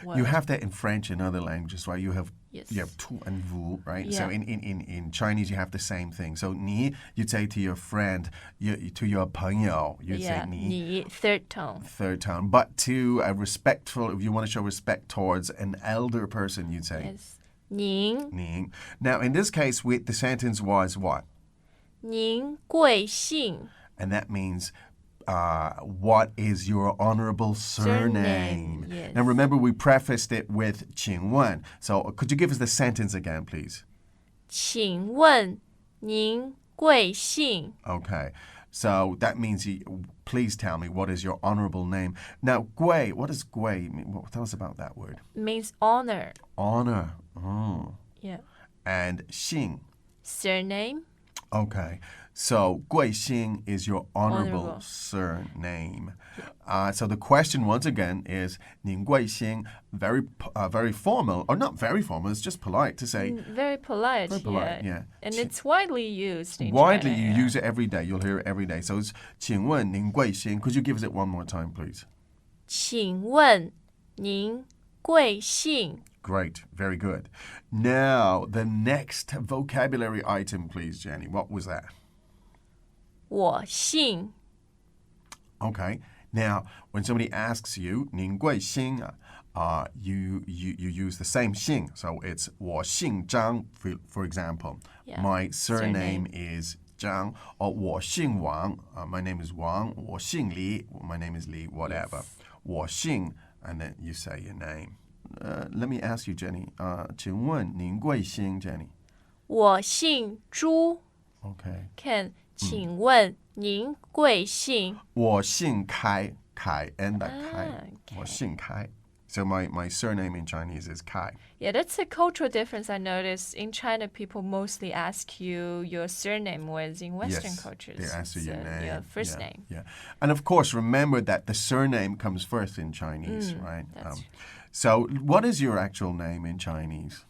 word. You have that in French and other languages, right? You have Yes. tu and vous, right? Yeah. So in Chinese, you have the same thing. So 你, you'd say to your friend, to your 朋友, you'd Yeah, say 你. 你 third tone. Third tone. But to a respectful, if you want to show respect towards an elder person, you'd say Yes. 您 你. Now, in this case, the sentence was what? 您贵姓 And that means, what is your honorable surname? Yes. Now, remember, we prefaced it with 请问. So, could you give us the sentence again, please? 请问您贵姓 Okay. So, that means, please tell me, what is your honorable name? Now, 贵, what does 贵mean? Well, tell us about that word. means honor. Honor. Oh. Yeah. And 姓. Surname. Okay. So, 贵姓 is your honorable Honorable. surname. So the question once again is 您贵姓, very formal, or not very formal, it's just polite to say. Very polite. Very polite, yeah. And it's widely used in Widely, China, you yeah. use it every day. You'll hear it every day. So it's 请问您贵姓? Could you give us it one more time, please? 请问您贵姓 Great. Very good. Now, the next vocabulary item, please, Jenny. What was that? 我姓 Okay. Now, when somebody asks you, 您贵姓, you use the same 姓. So it's 我姓张, for example. Yeah. My surname is 张, or 我姓王, my name is Wang. 我姓李, my name is Li, whatever. 我姓, and then you say your name. Let me ask you, Jenny. 请问您贵姓, Jenny? 我姓朱 Okay. Ken 请问您贵姓？我姓Kai. Kai and that Kai. okay. 我姓Kai. So my surname in Chinese is Kai. Yeah, that's a cultural difference I noticed. In China, people mostly ask you your surname, whereas in Western Yes, cultures, they ask you your it's, name. your first yeah, name. Yeah. And of course, remember that the surname comes first in Chinese, right? That's So what is your actual name in Chinese?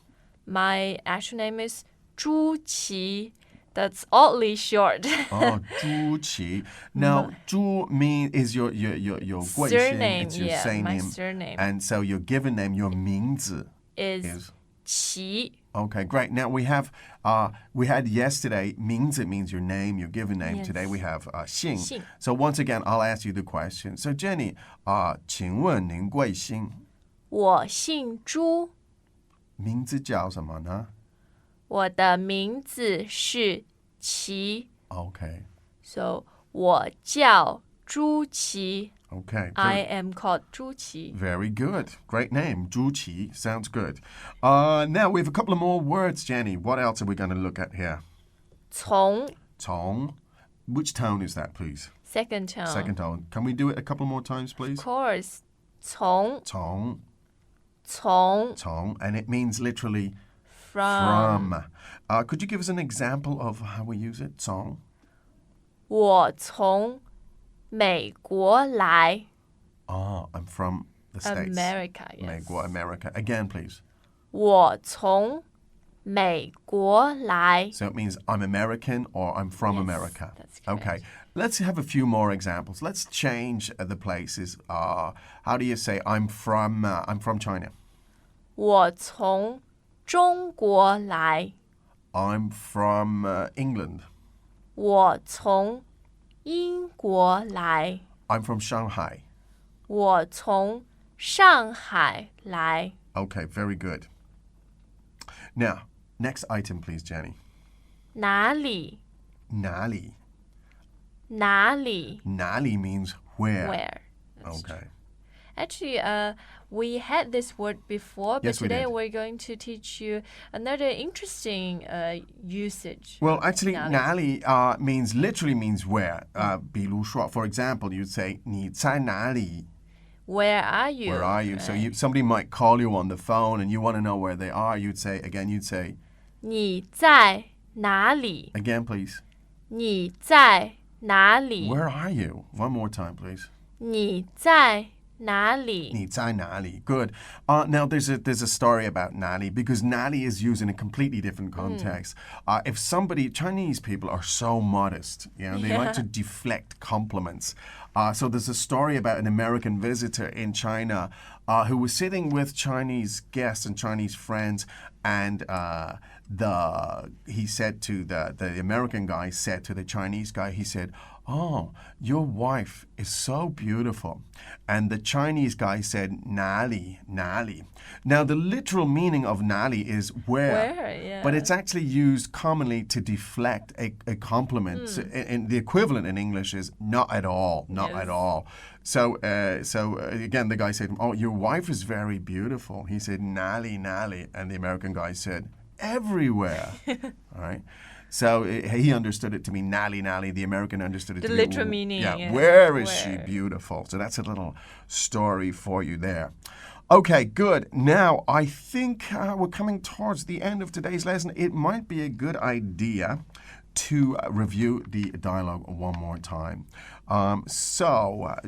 My actual name is 朱琪. That's oddly short. Oh, 朱琪. Now, 朱 is your 贵姓, Surname, it's your yeah, surname. my surname. And so your given name, your 名字 is 琪. Okay, great. Now we had yesterday 名字 means your name, your given name. Yes. Today we have 姓. 姓. So once again, I'll ask you the question. So Jenny, 请问您贵姓？我姓朱，名字叫什么呢？我的名字是琪。Okay. So 我叫朱琪。Okay. I am called 朱琪。 Very good. Great name. 朱琪 sounds good. Now we have a couple of more words, Jenny. What else are we going to look at here? 从 Tong. Which tone is that, please? second tone. Second tone. Can we do it a couple more times, please? Of course. 从 Tong. 从 Tong. And it means literally from. Could you give us an example of how we use it? Tong. 我从美国来。 Oh, I'm from the States. America, yes. 美国, America. Again, please. 我从美国来。 So it means I'm American or I'm from Yes, America. that's correct. Okay. Let's have a few more examples. Let's change the places. How do you say I'm from China? 我从中国来。 I'm from England. 我从英国来。 I'm from Shanghai. 我从上海来。 Okay, very good. Now, next item, please, Jenny. 哪里？哪里?哪里 哪里 means where. Where? That's Okay. Actually, we had this word before, but Yes, we today did. we're going to teach you another interesting usage. Well, actually, 哪里? 哪里 literally means where. 比如说, for example, you'd say 你在哪里? Where are you? Where are you? So Right. somebody might call you on the phone and you want to know where they are. You'd say, 你在哪里? again, please. 你在哪里? Where are you? One more time, please. 你在哪里? 你在哪里? Good. Now, there's a story about 哪里 because 哪里 is used in a completely different context. If Chinese people are so modest, they like to deflect compliments. So there's a story about an American visitor in China who was sitting with Chinese guests and Chinese friends, and he said to the American guy said to the Chinese guy, he said, "Oh, your wife is so beautiful." And the Chinese guy said, 哪里, 哪里. Now, the literal meaning of 哪里 is where. Where, yeah. But it's actually used commonly to deflect a compliment. So, and the equivalent in English is not at all, not Yes. at all. So again, the guy said, "Oh, your wife is very beautiful." He said, 哪里, 哪里. And the American guy said, "Everywhere." All right. So he understood it to mean 哪里, 哪里. The American understood it The to literal mean, meaning, yeah, yeah. where is she Where? beautiful? So that's a little story for you there. Okay, good. Now, I think we're coming towards the end of today's lesson. It might be a good idea to review the dialogue one more time.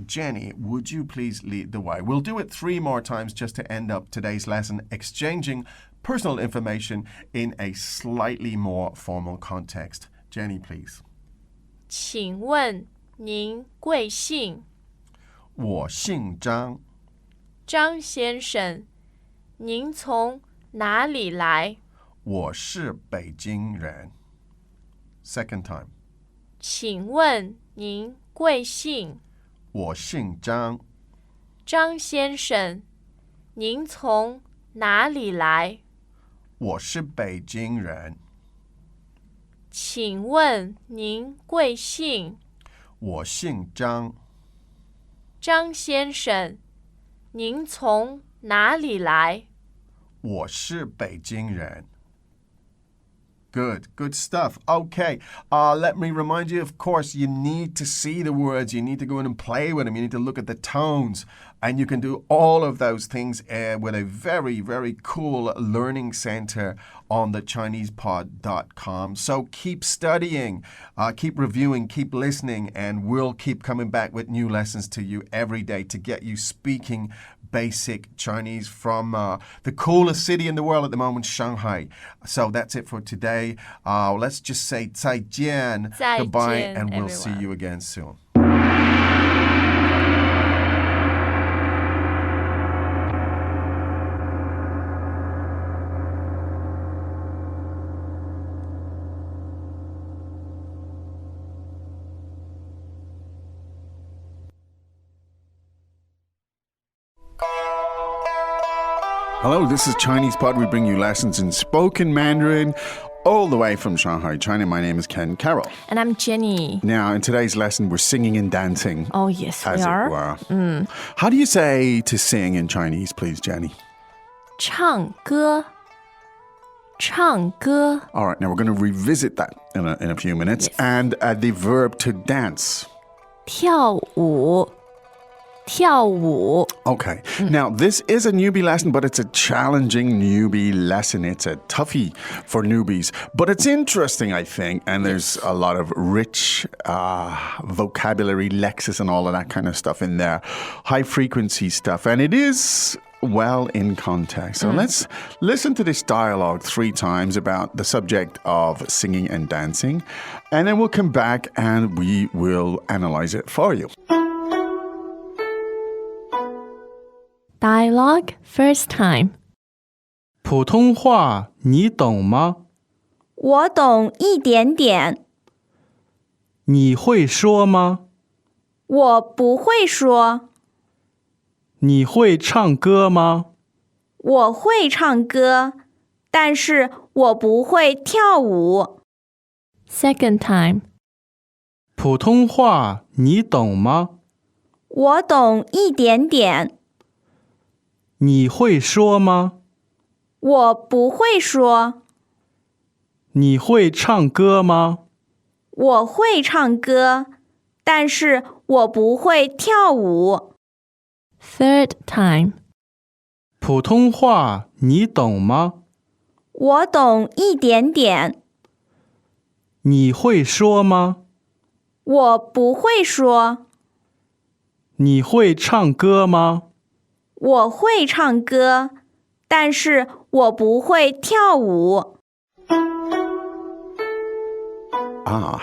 Jenny, would you please lead the way? We'll do it 3 more times just to end up today's lesson, exchanging personal information in a slightly more formal context. Jenny, please. 请问您贵姓？我姓张。张先生，您从哪里来？我是北京人。Second time. 请问您贵姓？我姓张。张先生，您从哪里来？我是北京人。请问您贵姓？我姓张。张先生，您从哪里来？我是北京人。Good stuff. Okay, let me remind you, of course, you need to see the words. You need to go in and play with them. You need to look at the tones. And you can do all of those things with a very, very cool learning center on the ChinesePod.com. So keep studying, keep reviewing, keep listening, and we'll keep coming back with new lessons to you every day to get you speaking basic Chinese from the coolest city in the world at the moment, Shanghai. So that's it for today. Let's just say 再见, goodbye, and we'll everyone. see you again soon. Hello, this is Chinese Pod. We bring you lessons in spoken Mandarin all the way from Shanghai, China. My name is Ken Carroll. And I'm Jenny. Now, in today's lesson, we're singing and dancing. Oh, yes, as we are. it were. How do you say to sing in Chinese, please, Jenny? 唱歌. 唱歌. All right, now we're going to revisit that in a few minutes. Yes. And the verb to dance. 跳舞. 跳舞. Okay. Now, this is a newbie lesson, but it's a challenging newbie lesson. It's a toughie for newbies. But it's interesting, I think. And there's a lot of rich vocabulary, lexis, and all of that kind of stuff in there. High frequency stuff. And it is well in context. So let's listen to this dialogue 3 times about the subject of singing and dancing. And then we'll come back and we will analyze it for you. Dialogue first time. 普通话你懂吗？我懂一点点，你会说吗？我不会说，你会唱歌吗？我会唱歌，但是我不会跳舞。Second time. 普通话你懂吗？我懂一点点，你会说吗？我不会说，你会唱歌吗？我会唱歌，但是我不会跳舞。Third time. 普通话你懂吗？我懂一点点，你会说吗？我不会说，你会唱歌吗？我会唱歌，但是我不会跳舞。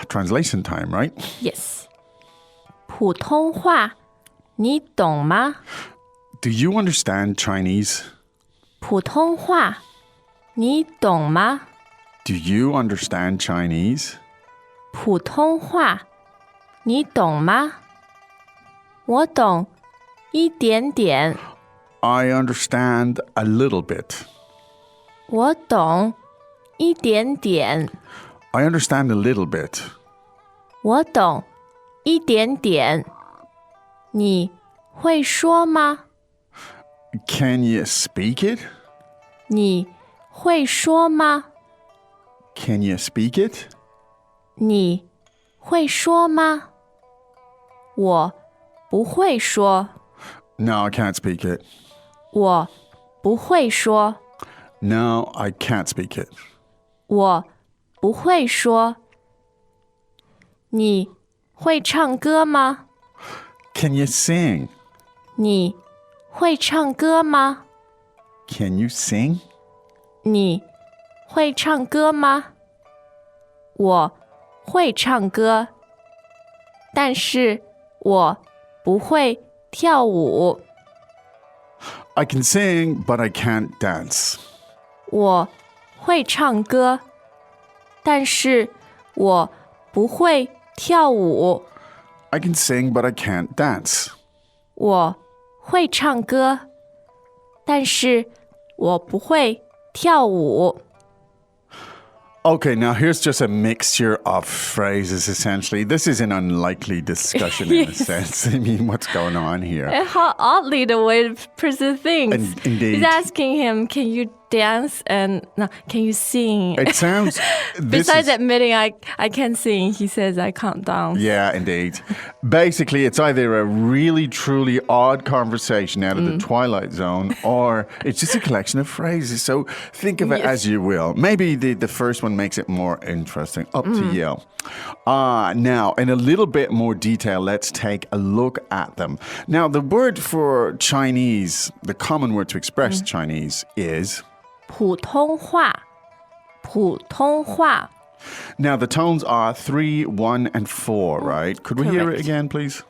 Translation time, right? Yes. 普通话你懂吗？ Do you understand Chinese? 普通话你懂吗？ Do you understand Chinese? 普通话你懂吗？我懂一点点。 I understand a little bit. 我懂一点点。 I understand a little bit. 我懂一点点。你会说吗？ Can you speak it? 你会说吗？ Can you speak it? 你会说吗？我不会说。 No, I can't speak it. 我不会说。 No, I can't speak it. 我不会说。你会唱歌吗？ Can you sing? 你会唱歌吗？ Can you sing? 你会唱歌吗？我会唱歌，但是我不会跳舞。 I can sing, but I can't dance. 我会唱歌，但是我不会跳舞。 I can sing, but I can't dance. 我会唱歌，但是我不会跳舞。 Okay, now here's just a mixture of phrases, essentially. This is an unlikely discussion in a sense. I mean, what's going on here? And how oddly the way the person thinks. Indeed. He's asking him, can you dance and no, can you sing? It sounds... Besides admitting I can sing, he says I can't dance. Yeah, indeed. Basically, it's either a really, truly odd conversation out of the Twilight Zone, or it's just a collection of phrases. So think of it as you will. Maybe the first one makes it more interesting. Up to you. Now, in a little bit more detail, let's take a look at them. Now, the word for Chinese, the common word to express Chinese is... 普通话普通话 Now, the tones are 3, 1, and 4, right? Could we hear it Correct. again, please?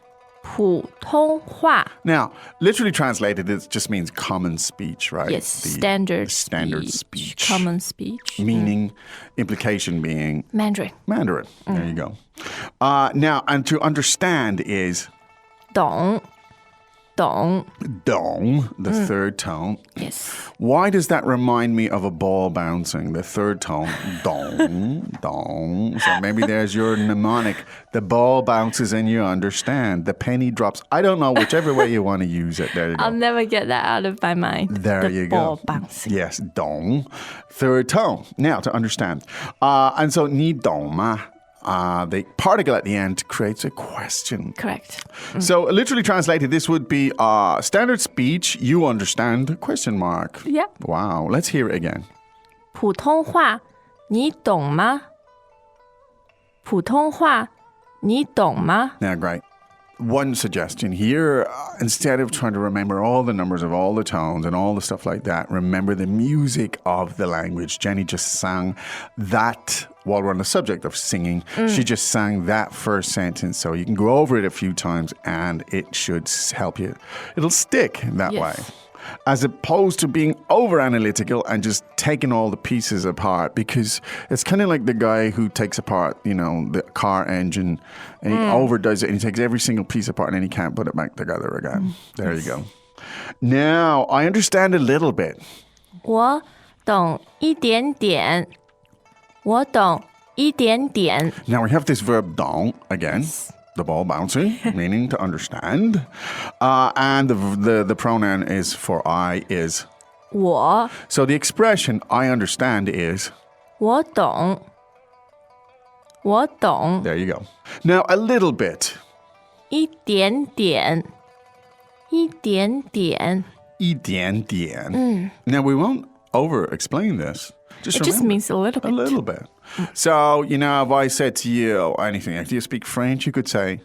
普通话 Now, literally translated, it just means common speech, right? Yes, The standard speech. Common speech. Meaning, implication being Mandarin. Mandarin. There you go. Now, and to understand is 懂 dong, the third tone. Yes. Why does that remind me of a ball bouncing? The third tone, dong, dong. So maybe there's your mnemonic. The ball bounces and you understand. The penny drops. I don't know, whichever way you want to use it. There you go. I'll never get that out of my mind. There the you ball go. bouncing. Yes, dong. Third tone. Now, to understand. And so, ni dong ma. The particle at the end creates a question. Correct. So, literally translated, this would be standard speech, you understand, question mark. Yep. Wow. Let's hear it again. 普通话你懂吗普通话你懂吗 Now, great. One suggestion here, instead of trying to remember all the numbers of all the tones and all the stuff like that, remember the music of the language. Jenny just sang that while we're on the subject of singing. She just sang that first sentence. So you can go over it a few times and it should help you. It'll stick that Yes. way. As opposed to being over analytical and just taking all the pieces apart, because it's kind of like the guy who takes apart, the car engine and he overdoes it and he takes every single piece apart and then he can't put it back together again. There you go. Now, I understand a little bit. 我懂一点点我懂一点点 Now we have this verb dong again. The ball bouncing, meaning to understand. And the pronoun is for I is. 我 So the expression I understand is. 我懂我懂 There you go. Now a little bit. 一点点一点点 一点点. Now we won't over explain this. It just remember, means a little bit. A little bit. So, if I said to you anything, if you speak French, you could say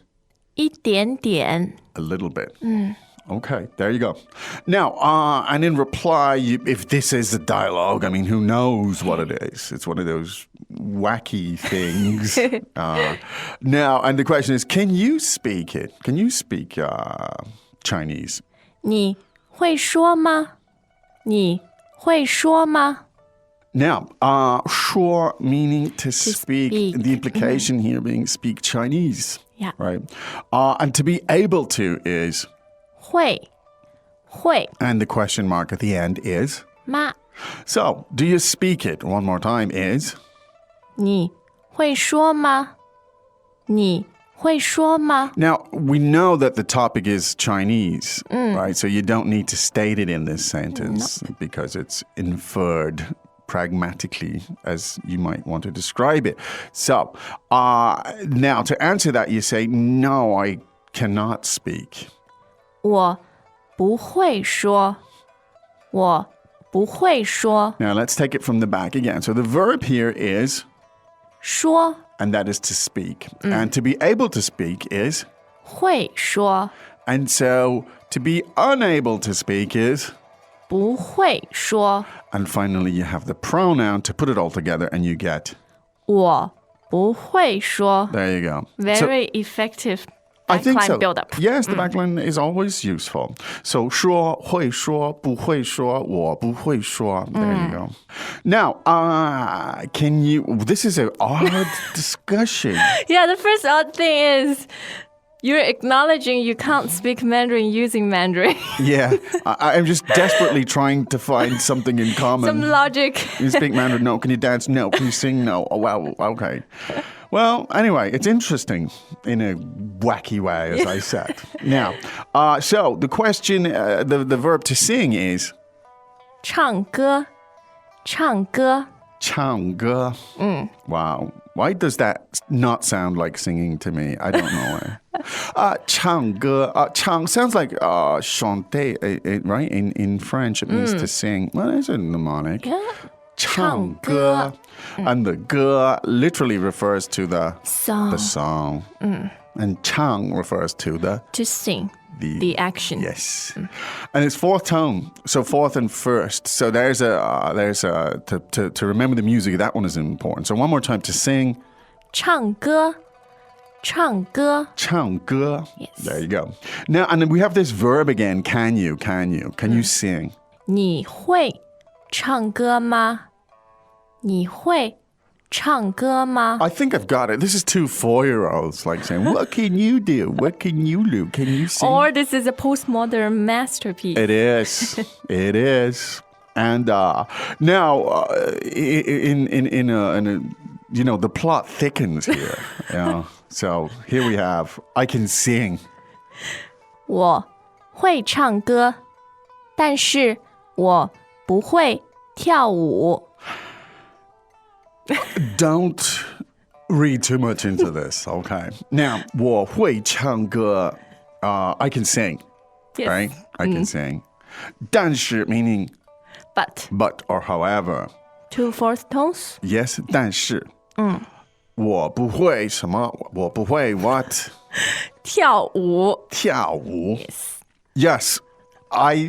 一点点 a little bit. Okay, there you go. Now, and in reply, if this is a dialogue, I mean, who knows what it is? It's one of those wacky things. Now, and the question is, can you speak it? Can you speak Chinese? 你会说吗你会说吗 Now, 说 meaning to speak. speak. The implication here being speak Chinese. Yeah. Right. And to be able to is. 会 And the question mark at the end is. 吗 So, do you speak it? One more time is. 你会说吗你会说吗 Now, we know that the topic is Chinese, right? So you don't need to state it in this sentence because it's inferred pragmatically as you might want to describe it. So, now to answer that, you say, no, I cannot speak. 我不会说我不会说 Now, let's take it from the back again. So the verb here is, 说 and that is to speak. And to be able to speak is, 会说 and so to be unable to speak is, 不会说 and finally you have the pronoun to put it all together and you get, 我不会说 there you go. Very effective I think backline so. build-up. Yes, the backline is always useful. So 说会说不会说我不会说 There you go. Now, can you? This is an odd discussion. Yeah, the first odd thing is you're acknowledging you can't speak Mandarin using Mandarin. Yeah, I'm just desperately trying to find something in common. Some logic. Can you speak Mandarin? No. Can you dance? No. Can you sing? No. Oh, wow. Okay. Well, anyway, it's interesting in a wacky way, as I said. Now, so the question, the verb to sing is, 唱歌唱歌唱歌. Wow. Why does that not sound like singing to me? I don't know why. 唱歌. 唱 sounds like chanter, right? In French, it means to sing. Well, it's a mnemonic. 唱歌. And the 歌 literally refers to the song. And 唱 refers to to sing. The action. Yes. And it's fourth tone. So fourth and first. So there's to remember the music, that one is important. So one more time to sing. 唱歌唱歌 唱歌. Yes. There you go. Now, and then we have this verb again. Can you sing? 你会唱歌吗你会唱歌吗 I think I've got it. This is 2 4-year-olds like saying, what can you do? What can you do? Can you sing? Or this is a postmodern masterpiece. It is. It is. And now, in a you know, the plot thickens here. Yeah. So here we have, I can sing. 我会唱歌但是我不会跳舞 Don't read too much into this, okay? Now, 我会唱歌, I can sing, Yes. right? I can sing. 但是 meaning But or however. 2 fourth tones? Yes, 但是. 我不会什么? 我不会 what? 跳舞跳舞. Yes. Yes.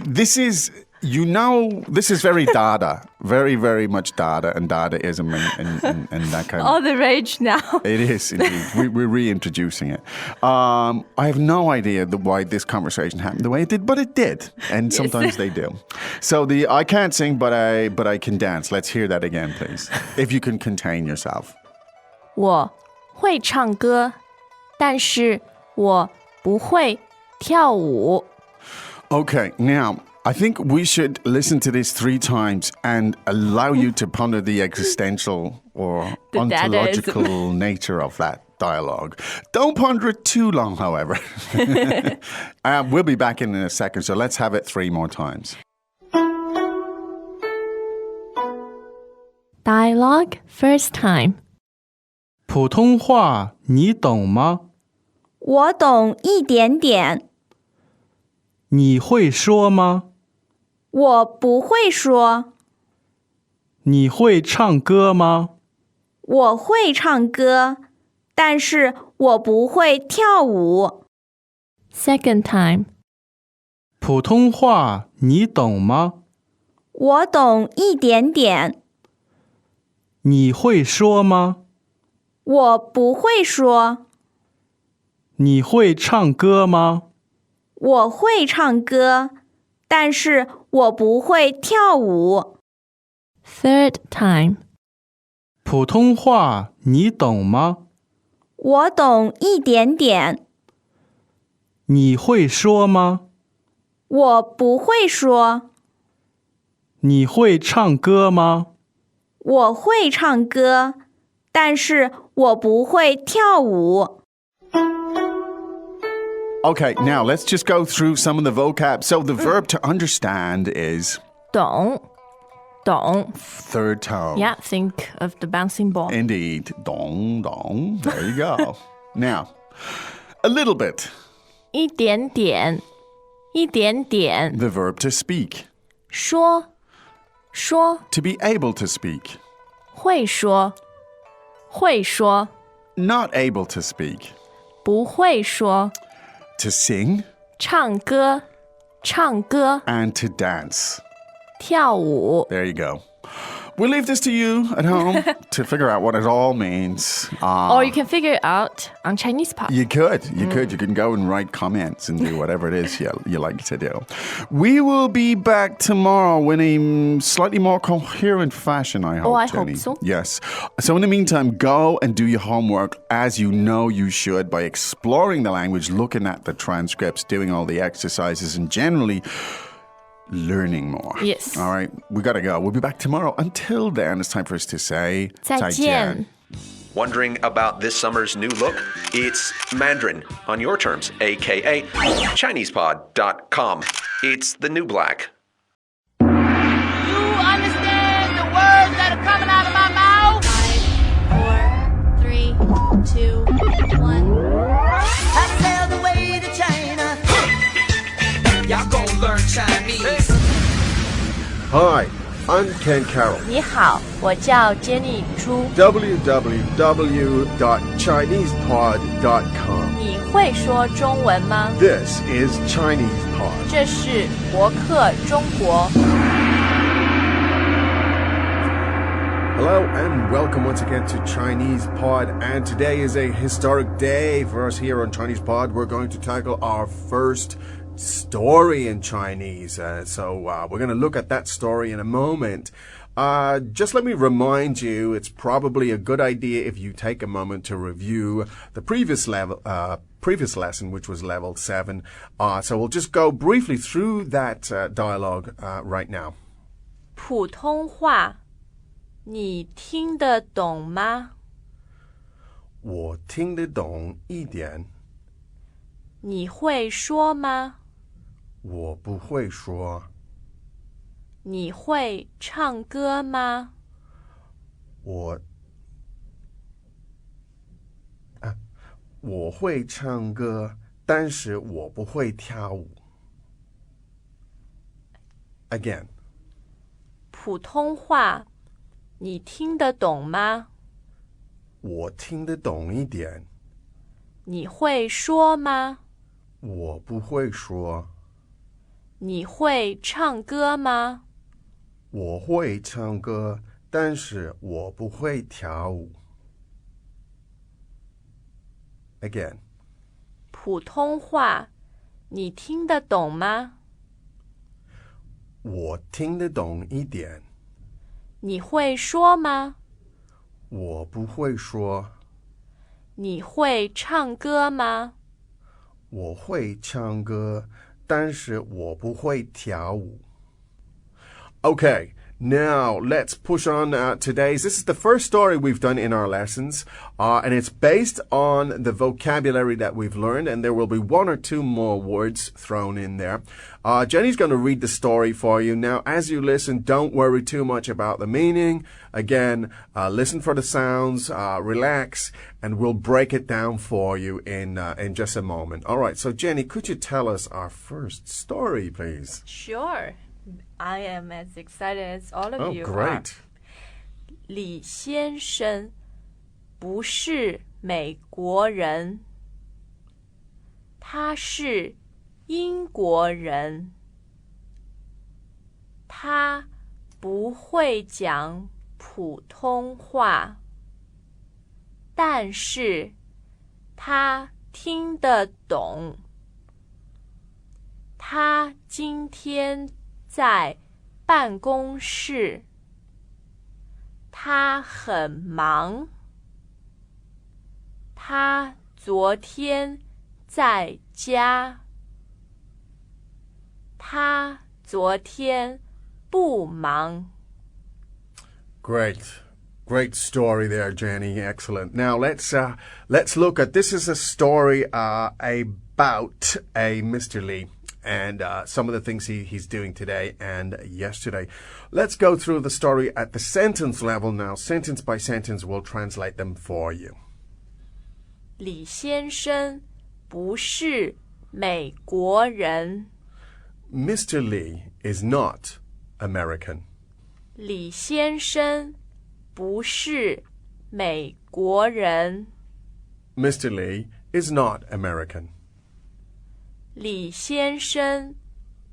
This is, you know, this is very Dada. Very, very much Dada and Dadaism and that kind of... All the rage now. It is, indeed. We're reintroducing it. I have no idea why this conversation happened the way it did, but it did. And sometimes they do. So I can't sing, but I can dance. Let's hear that again, please. If you can contain yourself. 我会唱歌但是我不会跳舞 Okay, now, I think we should listen to this 3 times and allow you to ponder the existential or The ontological nature of that dialogue. Don't ponder it too long, however. We'll be back in a second, so let's have it 3 more times. Dialogue first time 普通话你懂吗我懂一点点。你会说吗我不会说。你会唱歌吗我会唱歌，但是我不会跳舞。Second time 普通话你懂吗我懂一点点。你会说吗我不会说。你会唱歌吗我会唱歌，但是我不会跳舞。Third time 普通话你懂吗我懂一点点。你会说吗我不会说。你会唱歌吗我会唱歌，但是我不会跳舞。Okay, now let's just go through some of the vocab. So the verb to understand is 懂 third tone. Yeah, think of the bouncing ball. Indeed. Dong, dong. There you go. Now, a little bit. 一点点 The verb to speak. 说 To be able to speak. 会说 Not able to speak. 不会说 To sing. 唱歌 And to dance. 跳舞 There you go. We'll leave this to you at home to figure out what it all means. Or you can figure it out on Chinese Pod. You could. You can go and write comments and do whatever it is you like to do. We will be back tomorrow in a slightly more coherent fashion, I hope, I Jenny. hope so. Yes. So in the meantime, go and do your homework as you know you should by exploring the language, looking at the transcripts, doing all the exercises, and generally learning more. Yes. All right. We got to go. We'll be back tomorrow. Until then, it's time for us to say 再见 Wondering about this summer's new look? It's Mandarin on your terms, aka ChinesePod.com. It's the new black. You understand the word? 2, 1. I sailed away to China. Y'all gonna learn Chinese. Hi, I'm Ken Carroll. 你好，我叫 Jenny 朱。www.chinesepod.com. 你会说中文吗？ This is Chinese Pod. 这是博客中国。Hello and welcome once again to Chinese Pod. And today is a historic day for us here on Chinese Pod. We're going to tackle our first story in Chinese. So we're going to look at that story in a moment. Just let me remind you, it's probably a good idea if you take a moment to review the previous lesson, which was level 7. So we'll just go briefly through that dialogue right now. 普通话，你听得懂吗？我听得懂一点。你会说吗？我不会说。你会唱歌吗？我会唱歌，但是我不会跳舞。Again. 普通话，你听得懂吗？我听得懂一点。你会说吗？我不会说。你会唱歌吗？我会唱歌，但是我不会跳舞。Again. 普通话，你听得懂吗？我听得懂一点。你会说吗？我不会说。你会唱歌吗？我会唱歌，但是我不会跳舞。Okay, now let's push on today's. This is the first story we've done in our lessons, and it's based on the vocabulary that we've learned, and there will be 1 or 2 more words thrown in there. Jenny's going to read the story for you. Now, as you listen, don't worry too much about the meaning. Again, listen for the sounds, relax, and we'll break it down for you in just a moment. All right, so Jenny, could you tell us our first story, please? Sure. I am as excited as all of you great. are. 李先生不是美国人，他是英国人。他不会讲普通话，但是他听得懂。他今天在办公室，他很忙。他昨天在家，他昨天不忙。Great story there, Jenny. Excellent. Now let's look at this. Is a story about a Mr. Lee. And some of the things he's doing today and yesterday. Let's go through the story at the sentence level now. Sentence by sentence, we'll translate them for you. 李先生不是美国人。Mr. Lee is not American. 李先生不是美国人。Mr. Lee is not American. 李先生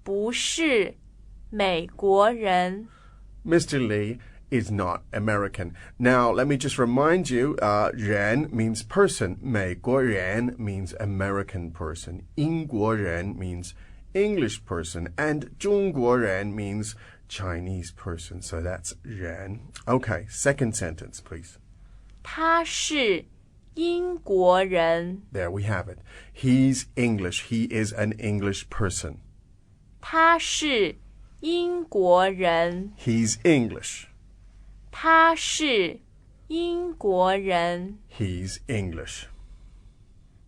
不是美国人。Mr. Lee is not American. Now, let me just remind you, 人 means person. 美国人 means American person. 英国人 means English person. And 中国人 means Chinese person. So that's 人. Okay, second sentence, please. 他是英国人。 There we have it. He's English. He is an English person. 他是英国人。 He's English. 他是英国人。 He's English.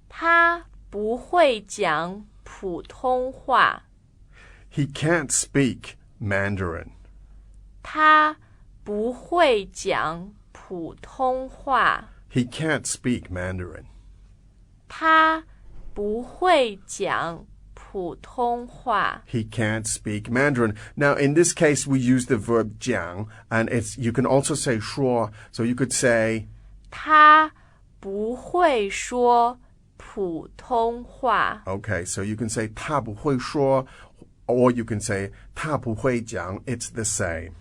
他不会讲普通话。 He can't speak Mandarin. 他不会讲普通话。He can't speak Mandarin. 他不会讲普通话。 He can't speak Mandarin. Now, in this case, we use the verb 讲, and you can also say 说. So you could say, 他不会说普通话。 okay, so you can say 他不会说, or you can say 他不会讲. It's the same.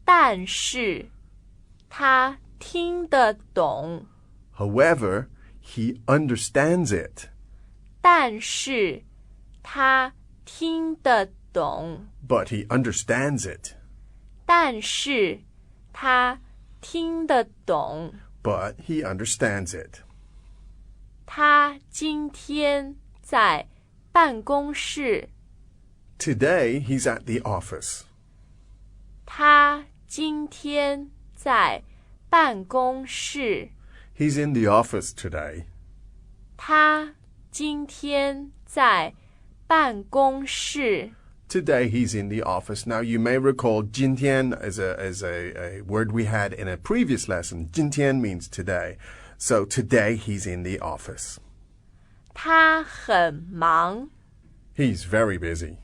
但是他听得懂。 However, he understands it. 但是他听得懂。 But he understands it. 但是他听得懂。 But he understands it. 他今天在办公室。 Today, he's at the office. 他今天在办公室。 He's in the office today. 他今天在办公室。 Today, he's in the office. Now, you may recall 今天 is a word we had in a previous lesson. 今天 means today. So today, he's in the office. 他很忙。 He's very busy.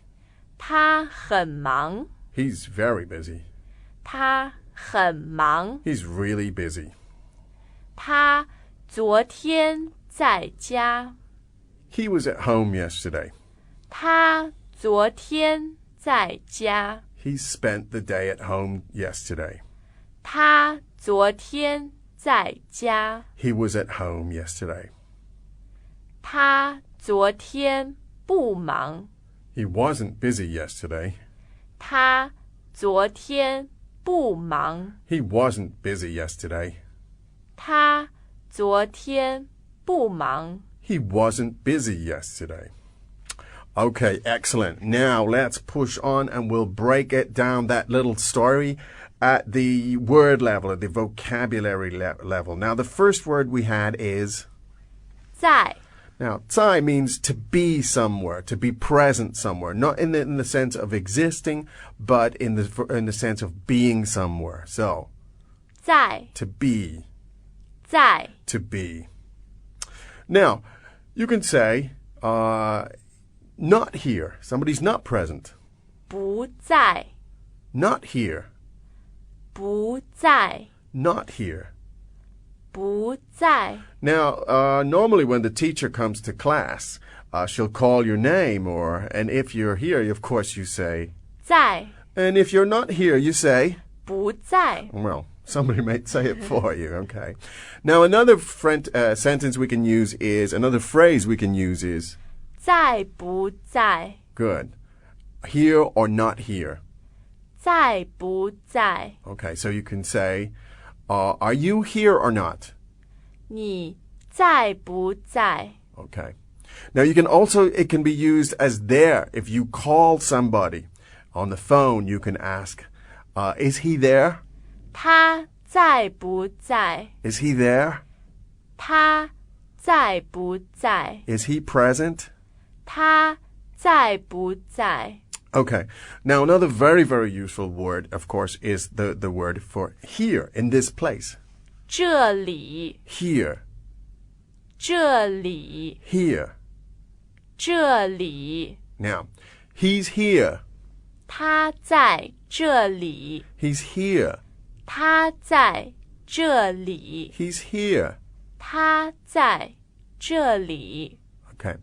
他很忙。 He's very busy. 他很忙。 He's really busy. 他昨天在家。 He was at home yesterday. 他昨天在家。 He spent the day at home yesterday. 他昨天在家。 He was at home yesterday. 他昨天不忙。 He wasn't busy yesterday. 他昨天不忙。 He wasn't busy yesterday. 他昨天不忙。 He wasn't busy yesterday. Okay, excellent. Now let's push on and we'll break it down, that little story, at the word level, at the vocabulary level. Now, the first word we had is 在。 Now, 在 means to be somewhere, to be present somewhere, not in the sense of existing, but in the sense of being somewhere. So, 在。 to be, 在。 to be. Now, you can say, not here. Somebody's not present. 不在。 Not here. 不在。 Not here. 不在。 Now, normally when the teacher comes to class, she'll call your name, and if you're here, of course, you say, 在。 and if you're not here, you say, 不在。 well, somebody might say it for you, okay? Now, another sentence we can use is, another phrase we can use is, 在不在。 good, here or not here. 在不在。 Okay, so you can say, are you here or not? 你在不在？ Okay. Now you can also, it can be used as there. If you call somebody on the phone, you can ask, is he there? 他在不在？ Is he there? 他在不在？ Is he present? 他在不在？ Okay. Now another very, very useful word, of course, is the word for here, in this place. 这里， Here. 这里， Here. 这里。 Now, he's here. 他在这里， He's here. 他在这里， He's here. 他在这里。 Okay.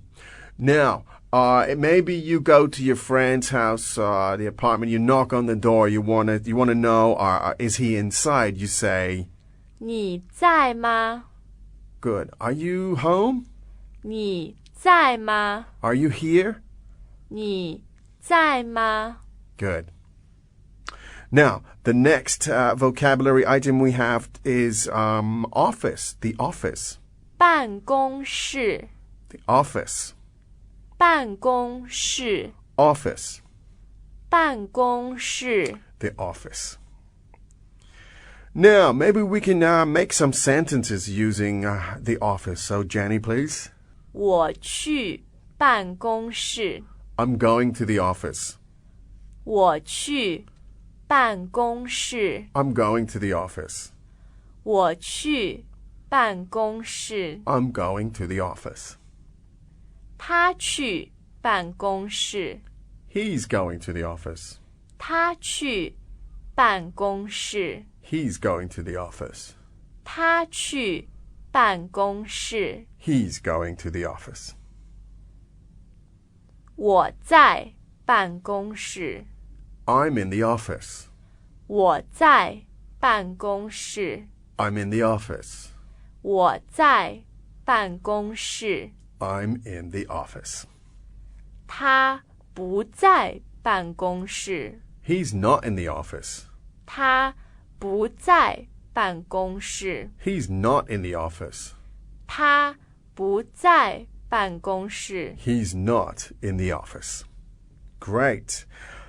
Now, maybe you go to your friend's house, the apartment, you knock on the door, you wanna know, is he inside? You say, 你在吗？ good. Are you home? 你在吗？ Are you here? 你在吗？ Good. Now, the next vocabulary item we have is office, the office. 办公室， The office. 办公室， Office. 办公室。 The office. Now, maybe we can make some sentences using the office. So, Jenny, please. 我去办公室。 I'm going to the office. 我去办公室。 I'm going to the office. 我去办公室。 I'm going to the office. 他去办公室。 He's going to the office. 他去办公室。 He's going to the office. 他去办公室。 He's going to the office. 我在办公室。 I'm in the office. 我在办公室。 I'm in the office. 我在办公室。 I'm in the office. 他不在办公室。 He's not in the office. 他不在办公室。 He's not in the office. 他不在办公室。 He's not in the office. Great.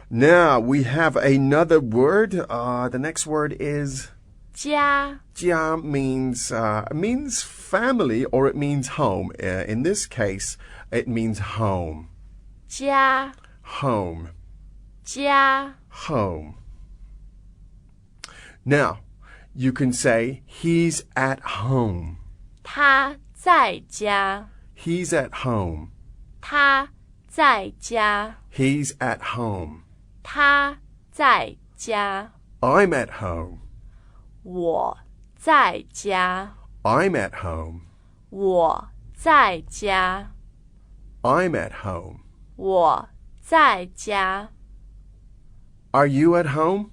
Now we have another word. The next word is 家。 jia means family or it means home. In this case, it means home. 家。 Home. 家。 Home. Now, you can say he's at home. 他在家。 He's at home. 他在家。 He's at home. 他在家。 I'm at home. 我在家。 I'm at home. 我在家。 I'm at home. 我在家。 Are you at home?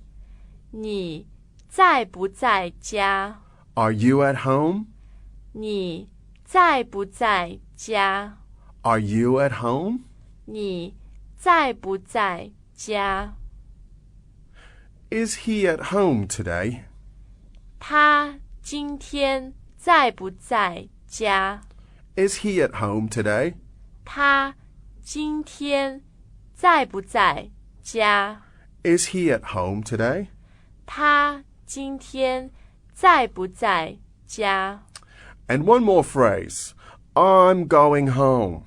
你在不在家？ Are you at home? 你在不在家？ Are you at home? 你在不在家？ Is he at home today? 他今天在不在家？ Is he at home today? 他今天在不在家？ Is he at home today? 他今天在不在家？ And one more phrase. I'm going home.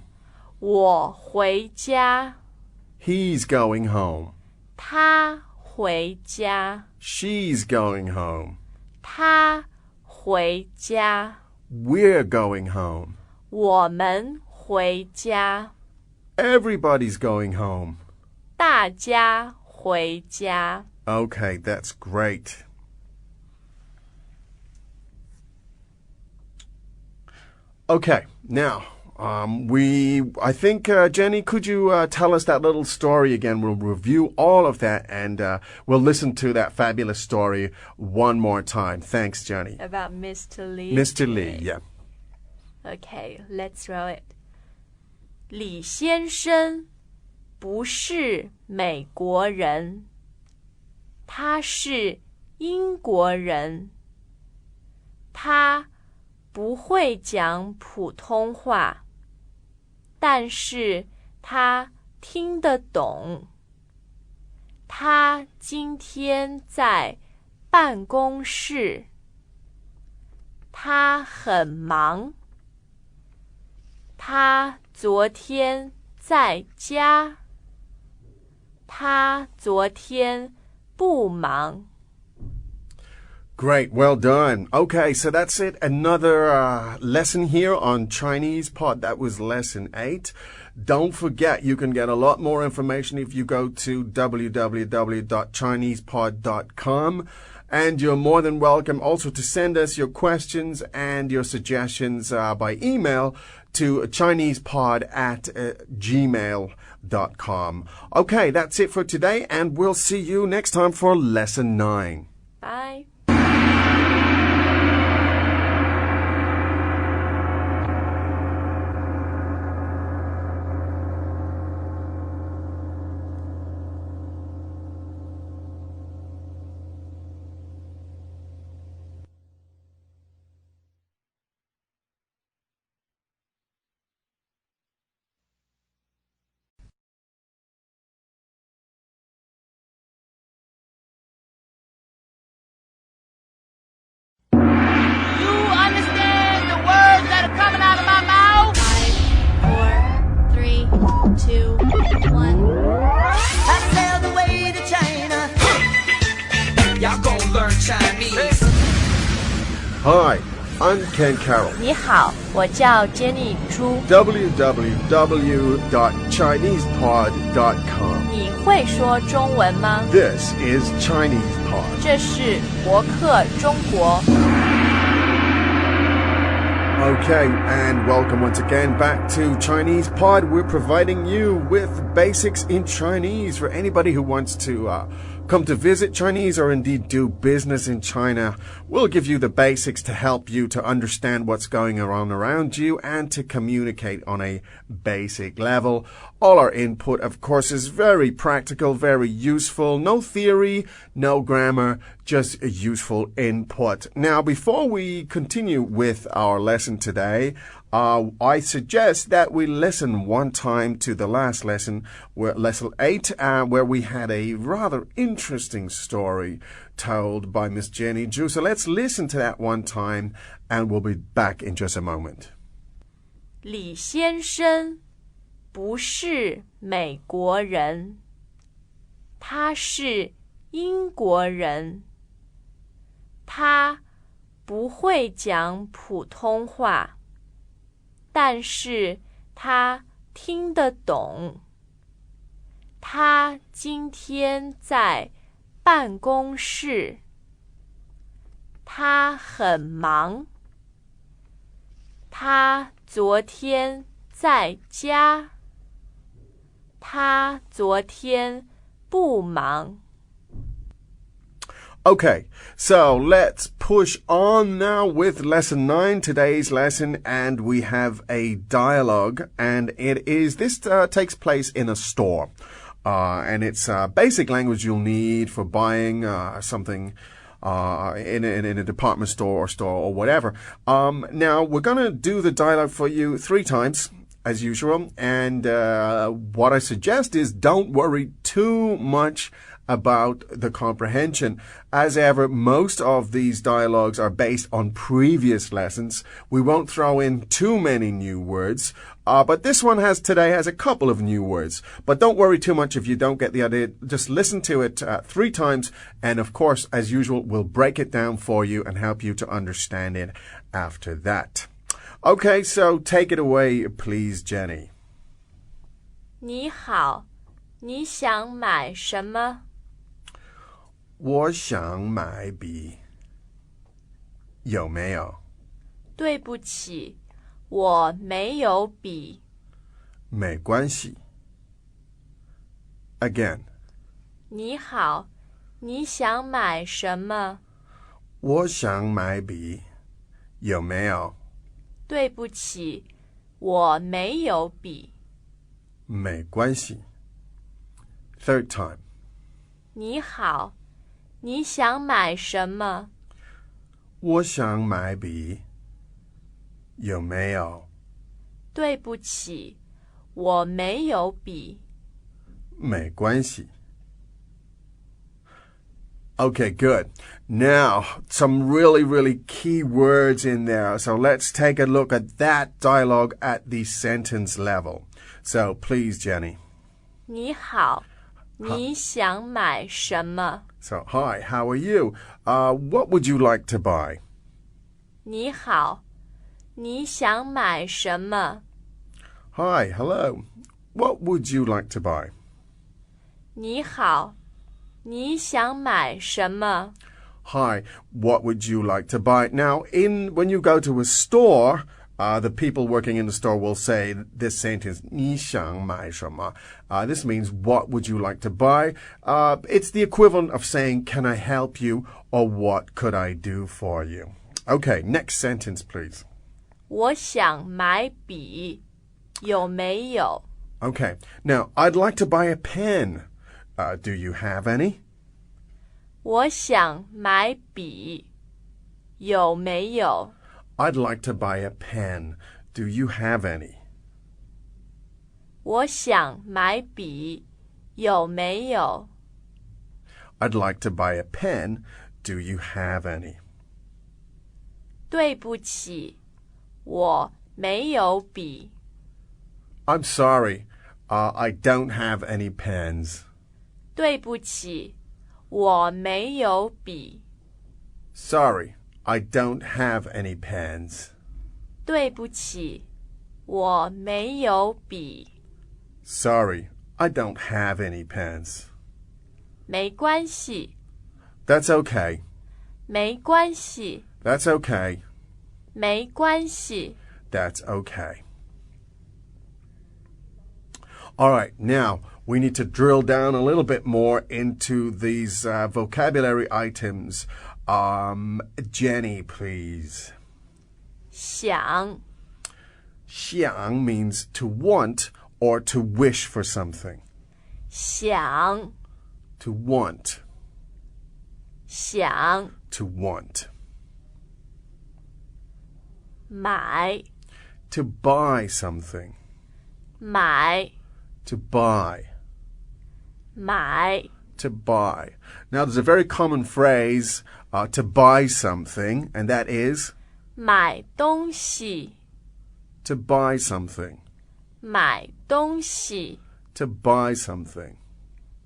我回家。 He's going home. 他回家。 She's going home. 他回家。 We're going home. 我们回家。 Everybody's going home. 大家回家。 Okay, that's great. Okay, now, I think, Jenny, could you tell us that little story again? We'll review all of that and we'll listen to that fabulous story one more time. Thanks, Jenny. About Mr. Lee. Mr. Lee, yeah. Okay, let's roll it. 李先生不是美国人，他是英国人。他不会讲普通话，但是他听得懂。他今天在办公室，他很忙。他昨天在家，他昨天不忙。Great, well done. Okay, so that's it. Another lesson here on Chinese Pod. That was lesson 8. Don't forget, you can get a lot more information if you go to www.chinesepod.com. And you're more than welcome also to send us your questions and your suggestions by email to chinesepod@gmail.com. Okay, that's it for today, and we'll see you next time for lesson 9. Bye. I'm Ken Carroll. 你好，我叫 Jenny 朱。www.chinesepod.com. 你会说中文吗？ This is Chinese Pod. 这是博客中国。Okay, and welcome once again back to Chinese Pod. We're providing you with basics in Chinese for anybody who wants to come to visit Chinese or indeed do business in China. We'll give you the basics to help you to understand what's going on around you and to communicate on a basic level. All our input, of course, is very practical, very useful. No theory, no grammar, just a useful input. Now, before we continue with our lesson today, I suggest that we listen one time to the last lesson, lesson 8, where we had a rather interesting story told by Miss Jenny Zhu. So let's listen to that one time, and we'll be back in just a moment. 李先生不是美国人，他是英国人。他不会讲普通话，但是他听得懂。他今天在办公室，他很忙。他昨天在家，他昨天不忙。Okay, so let's push on now with lesson 9, today's lesson, and we have a dialogue, and this takes place in a store, and it's basic language you'll need for buying something in a department store or whatever. Now, we're going to do the dialogue for you 3 times, as usual, and what I suggest is don't worry too much about the comprehension. As ever, most of these dialogues are based on previous lessons. We won't throw in too many new words, but this one today has a couple of new words. But don't worry too much if you don't get the idea. Just listen to it 3 times, and of course, as usual, we'll break it down for you and help you to understand it after that. Okay, so take it away, please, Jenny. 你好，你想买什么？我想买笔，有没有？对不起，我没有笔。没关系。Again. 你好，你想买什么？我想买笔，有没有？对不起，我没有笔。没关系。Third time. 你好，你想买什么？我想买笔，有没有？对不起，我没有笔。没关系。Okay, good. Now, some really, really key words in there. So let's take a look at that dialogue at the sentence level. So please, Jenny. 你好，你想买什么？ So, hi, how are you? What would you like to buy? 你好，你想买什么？ Hi, hello. What would you like to buy? 你好，你想买什么？ Hi, what would you like to buy? Now, when you go to a store, the people working in the store will say this sentence, 你想买什么? This means, what would you like to buy? It's the equivalent of saying, can I help you? Or what could I do for you? Okay, next sentence, please. 我想买笔，有没有？ Okay, now, I'd like to buy a pen. Do you have any? 我想买笔，有没有？ I'd like to buy a pen. Do you have any? 我想买笔，有没有？ I'd like to buy a pen. Do you have any? 对不起，我没有笔。 I'm sorry. I don't have any pens. 对不起，我没有笔。 Sorry. I don't have any pens. 对不起，我没有笔。 Sorry, I don't have any pens. 没关系， That's okay. 没关系， That's okay. 没关系。 That's okay. All right, now we need to drill down a little bit more into these vocabulary items. Jenny, please. 想 Xiang means to want or to wish for something. 想 To want. 想 To want. 买 To buy something. 买 To buy. 买 To buy. Now, there's a very common phrase to buy something, and that is 买东西 to buy something. 买东西 To buy something.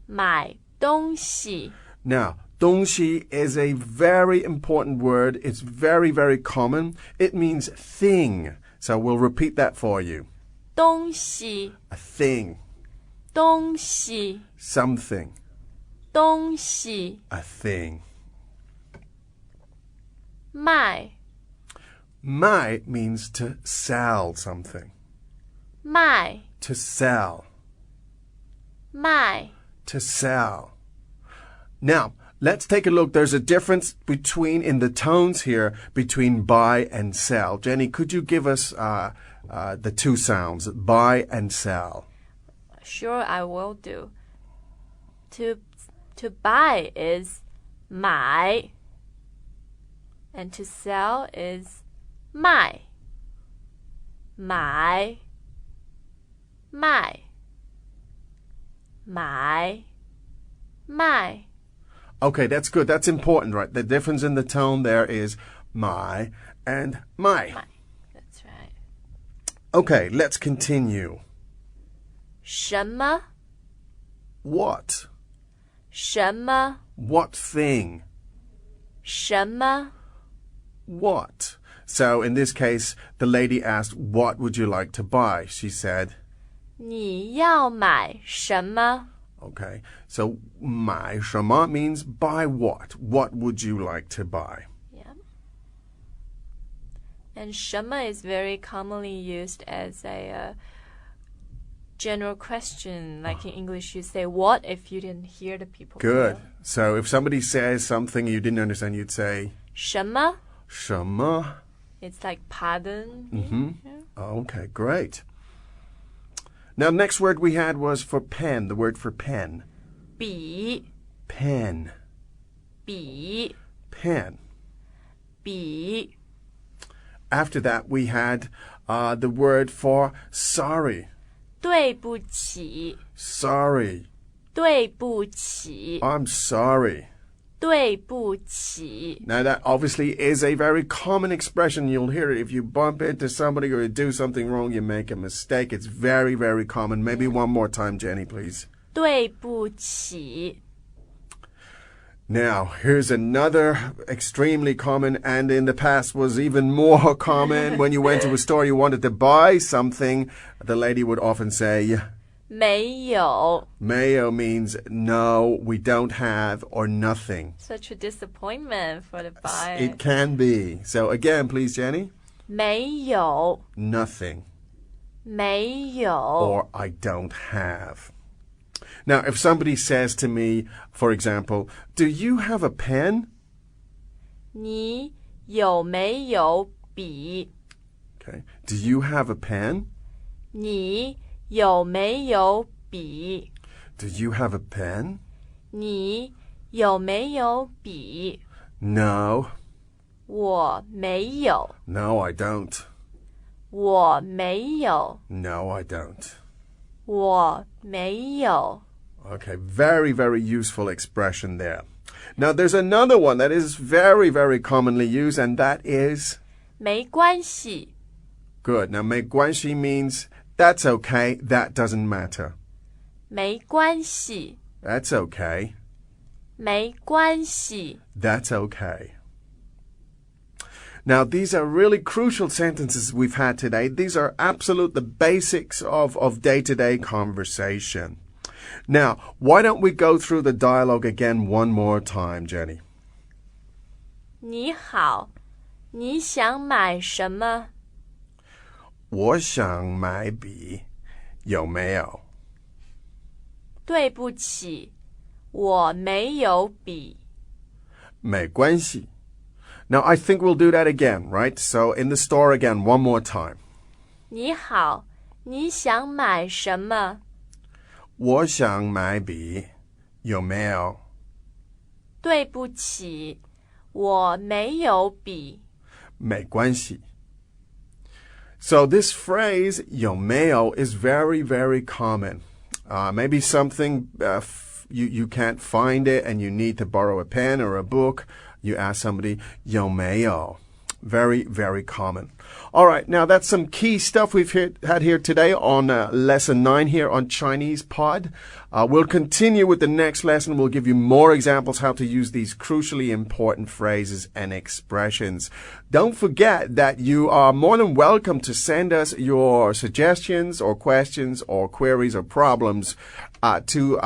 买东西 Now, 东西 is a very important word. It's very, very common. It means thing. So we'll repeat that for you. 东西 A thing. 东西 Something. 东西 A thing. 卖 Mai means to sell something. 卖 To sell. 卖 To sell. Now, let's take a look. There's a difference in the tones here between buy and sell. Jenny, could you give us the two sounds, buy and sell? Sure, I will do. To buy is 买 and to sell is 卖买卖买卖 Okay, that's good. That's important, right? The difference in the tone there is my and my. That's right. Okay, let's continue. 什么 What? 什么 What thing? 什么 What? So in this case, the lady asked, what would you like to buy? She said, 你要买什么 okay. So 买什么 means buy what? What would you like to buy? Yeah. And 什么 is very commonly used as a general question. Like in English, you say what if you didn't hear the people. Good. well. So if somebody says something you didn't understand, you'd say 什么 什么? It's like pardon. Mm-hmm. Yeah. Okay, great. Now, next word we had was for pen, the word for pen. 笔 Pen. 笔 Pen. 笔 After that, we had the word for sorry. 对不起 Sorry. 对不起 I'm sorry. 对不起 Now, that obviously is a very common expression. You'll hear it if you bump into somebody or you do something wrong, you make a mistake. It's very, very common. Maybe one more time, Jenny, please. 对不起 Now, here's another extremely common, and in the past was even more common. When you went to a store, you wanted to buy something, the lady would often say, 没有 Mayo means no, we don't have, or nothing. Such a disappointment for the buyer. It can be. So again, please, Jenny. 没有 Nothing. 没有 Or I don't have. Now, if somebody says to me, for example, do you have a pen? 你有没有笔 Okay. Do you have a pen? 你有没有笔 Do you have a pen? 你有没有笔 No. 我没有 No, I don't. 我没有 No, I don't. 我没有 Okay, very, very useful expression there. Now, there's another one that is very, very commonly used, and that is 没关系 good. Now, 没关系 means that's okay, that doesn't matter. 没关系 That's okay. 没关系 That's okay. Now, these are really crucial sentences we've had today. These are absolute the basics of day-to-day conversation. Now, why don't we go through the dialogue again one more time, Jenny? 你好，你想买什么？我想买笔，有没有？对不起，我没有笔。没关系。Now, I think we'll do that again, right? So, in the store again, one more time. 你好，你想买什么？我想买笔，有没有？对不起，我没有笔。没关系。So, this phrase, 有没有, is very, very common. Maybe something you can't find it and you need to borrow a pen or a book. You ask somebody, 有没有? Very, very common. All right, now that's some key stuff we've had here today on Lesson 9 here on Chinese Pod. We'll continue with the next lesson. We'll give you more examples how to use these crucially important phrases and expressions. Don't forget that you are more than welcome to send us your suggestions or questions or queries or problems to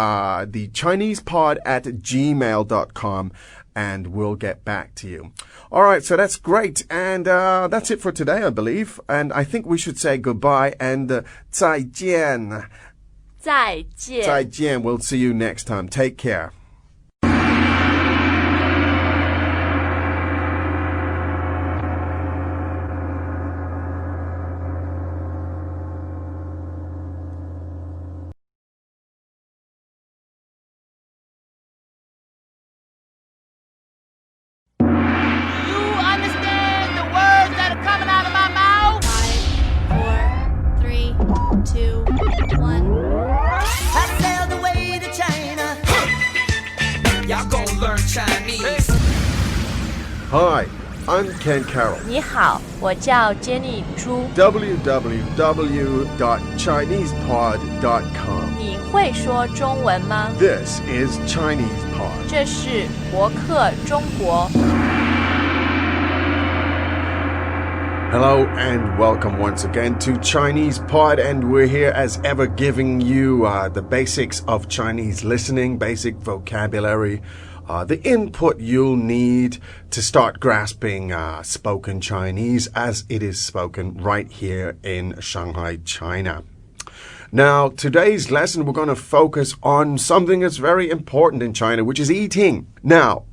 the ChinesePod@gmail.com. And we'll get back to you. All right, so that's great. And that's it for today, I believe. And I think we should say goodbye and 再见. 再见。再见. We'll see you next time. Take care. Hi, I'm Ken Carroll. 你好，我叫 Jenny 朱。www.chinesepod.com. 你会说中文吗？ This is Chinese Pod. 这是博客中国。Hello and welcome once again to Chinese Pod, and we're here as ever giving you the basics of Chinese listening, basic vocabulary, the input you'll need to start grasping spoken Chinese as it is spoken right here in Shanghai, China. Now, today's lesson, we're going to focus on something that's very important in China, which is eating. Now,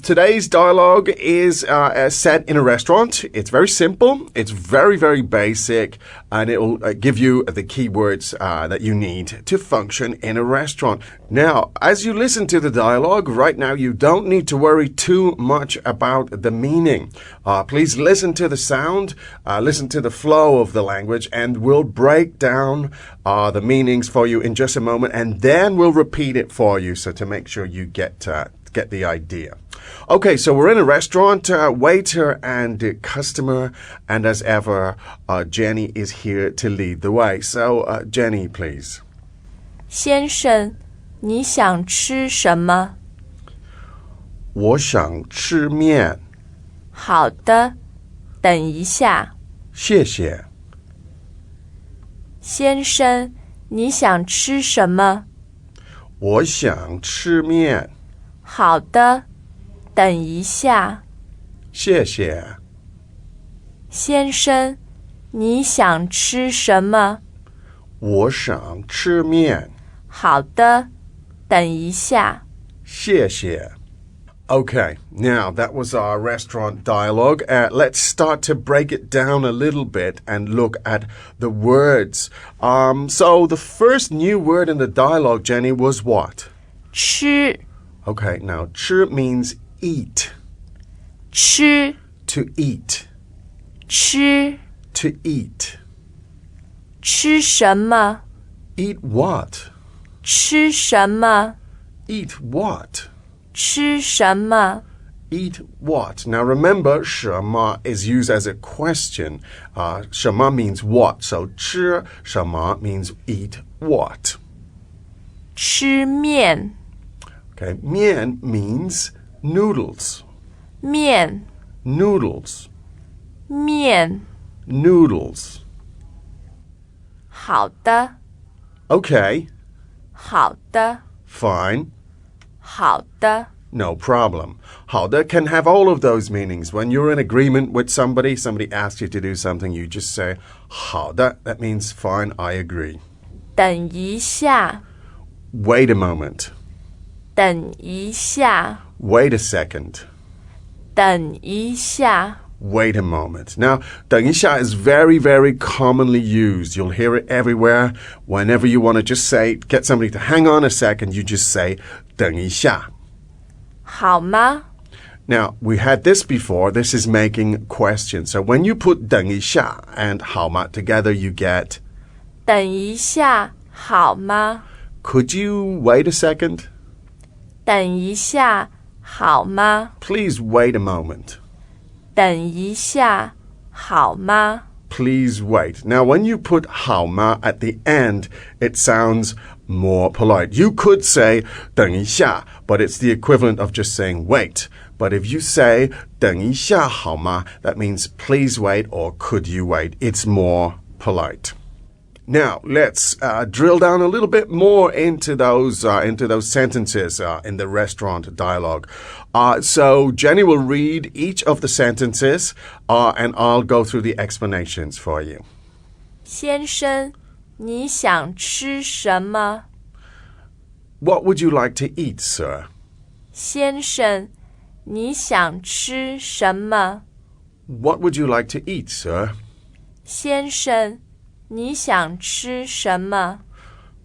today's dialogue is set in a restaurant. It's very simple. It's very, very basic, and it will give you the keywords that you need to function in a restaurant. Now, as you listen to the dialogue right now, you don't need to worry too much about the meaning. Please listen to the sound, listen to the flow of the language, and we'll break down the meanings for you in just a moment, and then we'll repeat it for you, so to make sure you get the idea. Okay, so we're in a restaurant, waiter and customer, and as ever, Jenny is here to lead the way. So, Jenny, please. 先生，你想吃什么？我想吃面。好的，等一下。谢谢。先生，你想吃什么？我想吃面。好的，等一下。谢谢。先生，你想吃什么？我想吃面。好的，等一下。谢谢。Okay, now that was our restaurant dialogue. Let's start to break it down a little bit and look at the words. So the first new word in the dialogue, Jenny, was what? 吃。 Okay, now 吃 means eat. 吃。 To eat. 吃。 To eat. 吃什么？ Eat what? 吃什么？ Eat what? 吃什么？ Eat what? Now remember, 什么 is used as a question. 什么 means what. So 吃什么 means eat what. 吃面。 Okay, 面 means noodles. 面。 Noodles. 面 Noodles. 好的 Okay, 好的 fine. 好的 No problem. 好的 can have all of those meanings. When you're in agreement with somebody, somebody asks you to do something, you just say 好的. That means fine, I agree. 等一下 Wait a moment. 等一下 Wait a second. 等一下 Wait a moment. Now, 等一下 is very, very commonly used. You'll hear it everywhere. Whenever you want to just say, get somebody to hang on a second, you just say 等一下.好吗 Now, we had this before. This is making questions. So when you put 等一下 and 好吗 together, you get 等一下好吗 Could you wait a second? 等一下好吗 Please wait a moment. 等一下好吗 Please wait. Now, when you put 好吗 at the end, it sounds more polite. You could say 等一下, but it's the equivalent of just saying wait. But if you say 等一下好吗, that means please wait or could you wait. It's more polite. Now, let's drill down a little bit more into those sentences in the restaurant dialogue. So Jenny will read each of the sentences, and I'll go through the explanations for you. 先生你想吃什么 What would you like to eat, sir? 先生你想吃什么 What would you like to eat, sir? 先生你想吃什么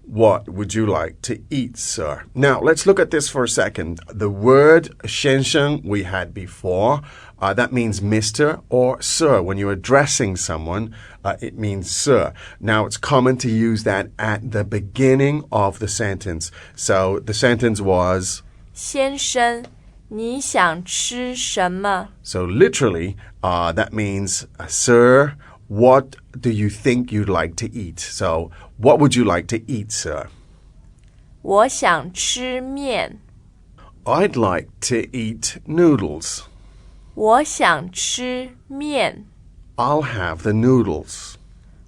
What would you like to eat, sir? Now, let's look at this for a second. The word 先生 we had before. That means Mr. or Sir. When you're addressing someone, it means Sir. Now, it's common to use that at the beginning of the sentence. So the sentence was 先生你想吃什么 So literally, that means, Sir, what do you think you'd like to eat? So, what would you like to eat, sir? 我想吃面 I'd like to eat noodles. 我想吃面 I'll have the noodles.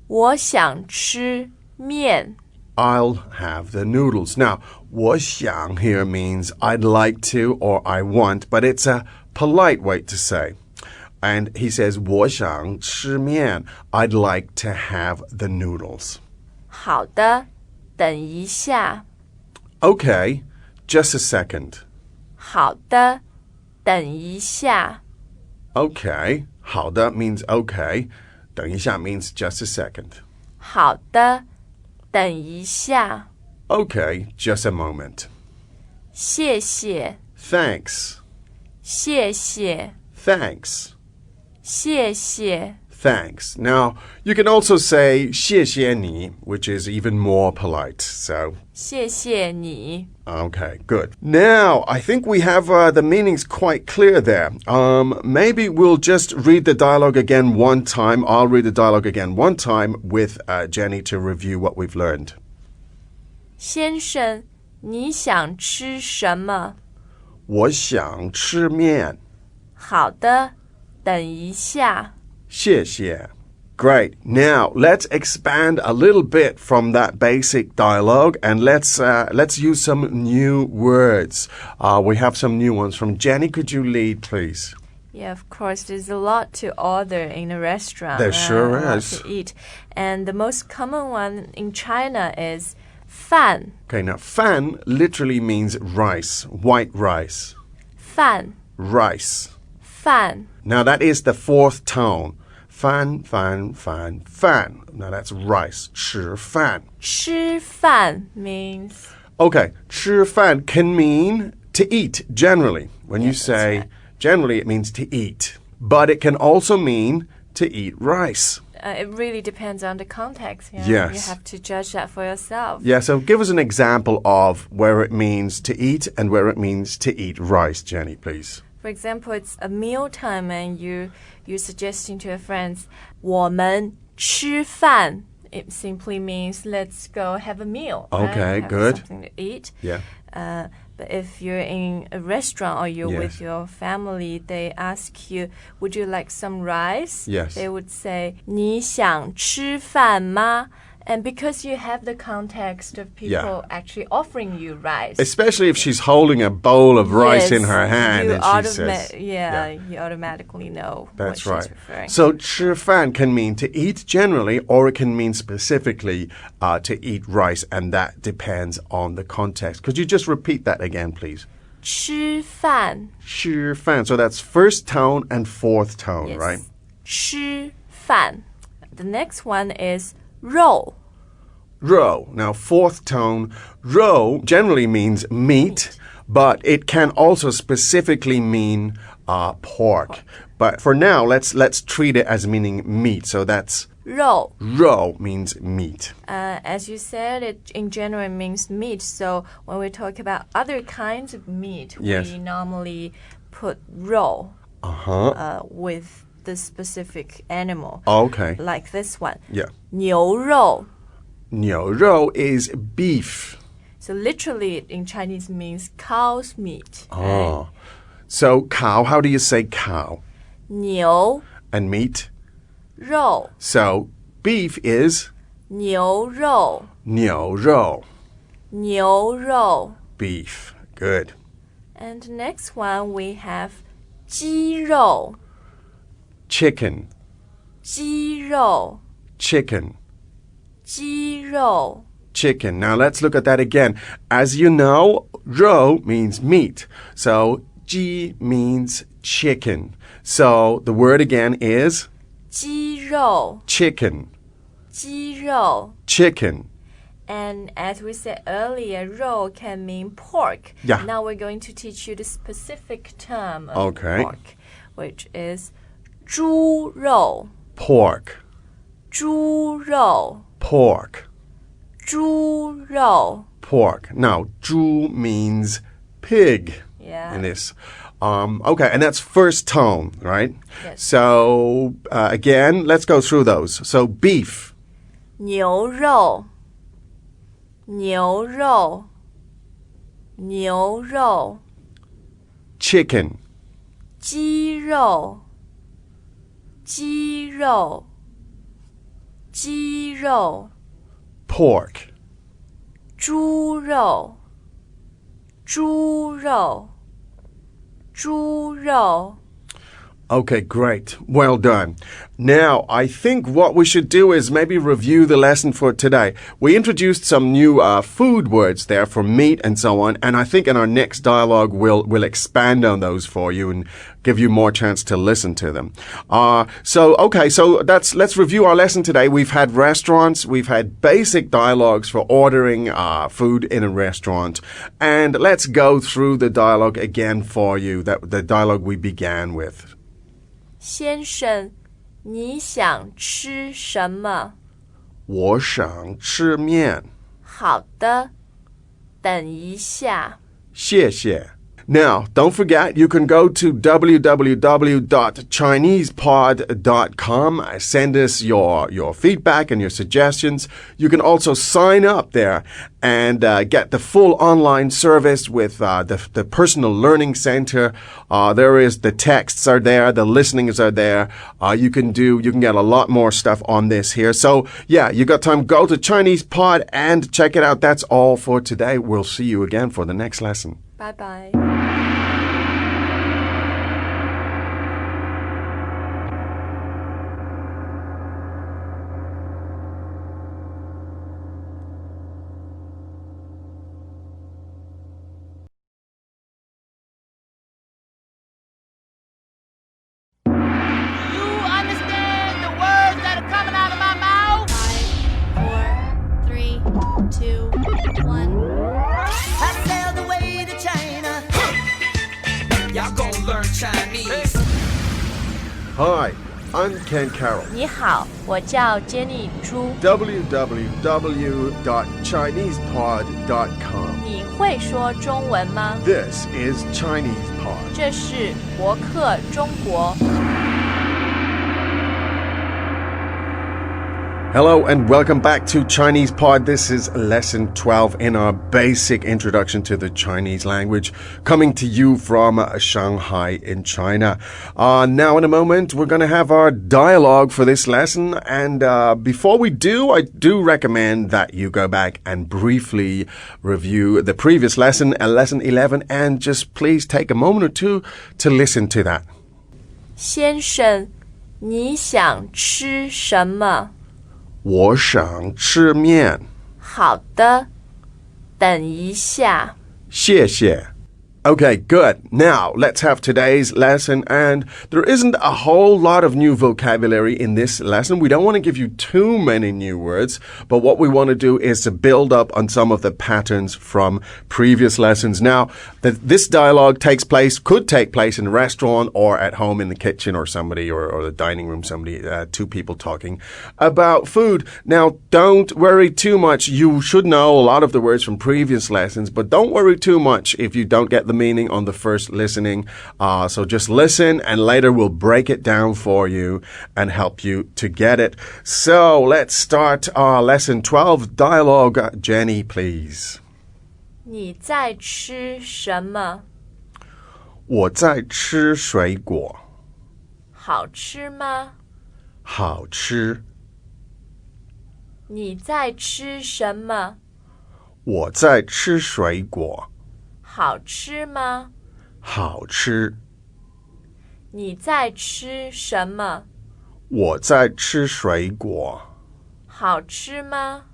我想吃面 I'll have the noodles. Now, 我想 here means I'd like to or I want, but it's a polite way to say. And he says, 我想吃面. I'd like to have the noodles. 好的等一下 Okay, just a second. 好的等一下 Okay, 好的 means okay. 等一下 means just a second. 好的等一下 Okay, just a moment. 谢谢 Thanks. 谢谢 Thanks. 谢谢 Thanks. Now, you can also say 谢谢你, which is even more polite. So, 谢谢你 okay, good. Now, I think we have the meanings quite clear there. Maybe we'll just read the dialogue again one time. I'll read the dialogue again one time with Jenny to review what we've learned. 先生你想吃什么我想吃面。好的等一下谢谢. Great. Now, let's expand a little bit from that basic dialogue and let's use some new words. We have some new ones from Jenny. Could you lead, please? Yeah, of course, there's a lot to order in a restaurant. There sure a lot is. to eat. And the most common one in China is 饭 Okay, now, fan literally means rice, white rice. 饭 Rice. 饭 Now, that is the fourth tone. Fan, fan, fan, fan. Now, that's rice. 吃饭. 吃饭 means Okay, 吃饭 can mean to eat, generally. When you say, generally, it means to eat. But it can also mean to eat rice. it really depends on the context. Yeah? Yes. You have to judge that for yourself. Yeah, so give us an example of where it means to eat and where it means to eat rice, Jenny, please. For example, it's a meal time and you're suggesting to your friends, 我们吃饭. It simply means let's go have a meal. Okay, have good. Something to eat. Yeah. But if you're in a restaurant or you're Yes. with your family, they ask you, would you like some rice? Yes. They would say, 你想吃饭吗? And because you have the context of people actually offering you rice. Especially if she's holding a bowl of rice in Yes, her hand you and she says... you automatically know That's what right. she's referring. So 吃饭 can mean to eat generally, or it can mean specifically to eat rice, and that depends on the context. Could you just repeat that again, please? 吃饭. 吃饭. So that's first tone and fourth tone, Yes. right? 吃饭. The next one is 肉. Ro. Now, fourth tone. Ro generally means meat, but it can also specifically mean pork. But for now, let's treat it as meaning meat. So that's 肉. ro means meat. As you said, it in general means meat. So when we talk about other kinds of meat, Yes. we normally put 肉 with the specific animal. Okay. Like this one. Yeah. 牛肉. 牛肉 is beef. So literally in Chinese means cow's meat. Oh. So cow, how do you say cow? 牛 And meat? 肉. So beef is 牛肉. 牛肉. 牛肉. Beef. Good. And next one we have 鸡肉. Chicken. 鸡肉. Chicken. 鸡肉. Chicken. Now let's look at that again. As you know, ro means meat. So ji means chicken. So the word again is 鸡肉. chicken. 鸡肉. Chicken. And as we said earlier, 肉 can mean pork. Yeah. Now we're going to teach you the specific term of Okay. pork, which is 猪肉. Pork. 猪肉. Pork. 猪肉. Pork. Now, 猪 means pig Yeah. in this. Okay, and that's first tone, right? Yes. So, again, let's go through those. So, beef. 牛肉. 牛肉. 牛肉. Chicken. 鸡肉. 鸡肉. 鸡肉. Pork. 猪肉. 猪肉. 猪肉. Okay, great. Well done. Now, I think what we should do is maybe review the lesson for today. We introduced some new food words there for meat and so on, and I think in our next dialogue we'll expand on those for you and give you more chance to listen to them. So let's review our lesson today. We've had restaurants, we've had basic dialogues for ordering food in a restaurant, and let's go through the dialogue again for you, the dialogue we began with. 先生，你想吃什么？我想吃面。好的，等一下。谢谢。Now, don't forget, you can go to www.chinesepod.com. Send us your feedback and your suggestions. You can also sign up there and get the full online service with the personal learning center. The texts are there, the listenings are there. You can get a lot more stuff on this here. So, yeah, you got time. Go to ChinesePod and check it out. That's all for today. We'll see you again for the next lesson. Bye bye. Hi, I'm Ken Carroll. 你好，我叫 Jenny 朱。 www.chinesepod.com. 你会说中文吗？ This is ChinesePod. 这是博客 中国。Hello and welcome back to Chinese Pod. This is lesson 12 in our basic introduction to the Chinese language, coming to you from Shanghai in China. Now in a moment, we're going to have our dialogue for this lesson. And before we do, I do recommend that you go back and briefly review the previous lesson, lesson 11, and just please take a moment or two to listen to that. 先生，你想吃什么？我想吃面。好的，等一下。谢谢。Okay, good. Now, let's have today's lesson. And there isn't a whole lot of new vocabulary in this lesson. We don't want to give you too many new words, but what we want to do is to build up on some of the patterns from previous lessons. Now, this dialogue could take place in a restaurant or at home in the kitchen or somebody or the dining room, two people talking about food. Now, don't worry too much. You should know a lot of the words from previous lessons, but don't worry too much if you don't get the meaning on the first listening. So just listen and later we'll break it down for you and help you to get it. So let's start our lesson 12 dialogue. Jenny, please. 你在吃什么？我在吃水果。好吃吗？好吃。你在吃什么？我在吃水果。好吃吗？好吃。你在吃什么？我在吃水果。好吃吗？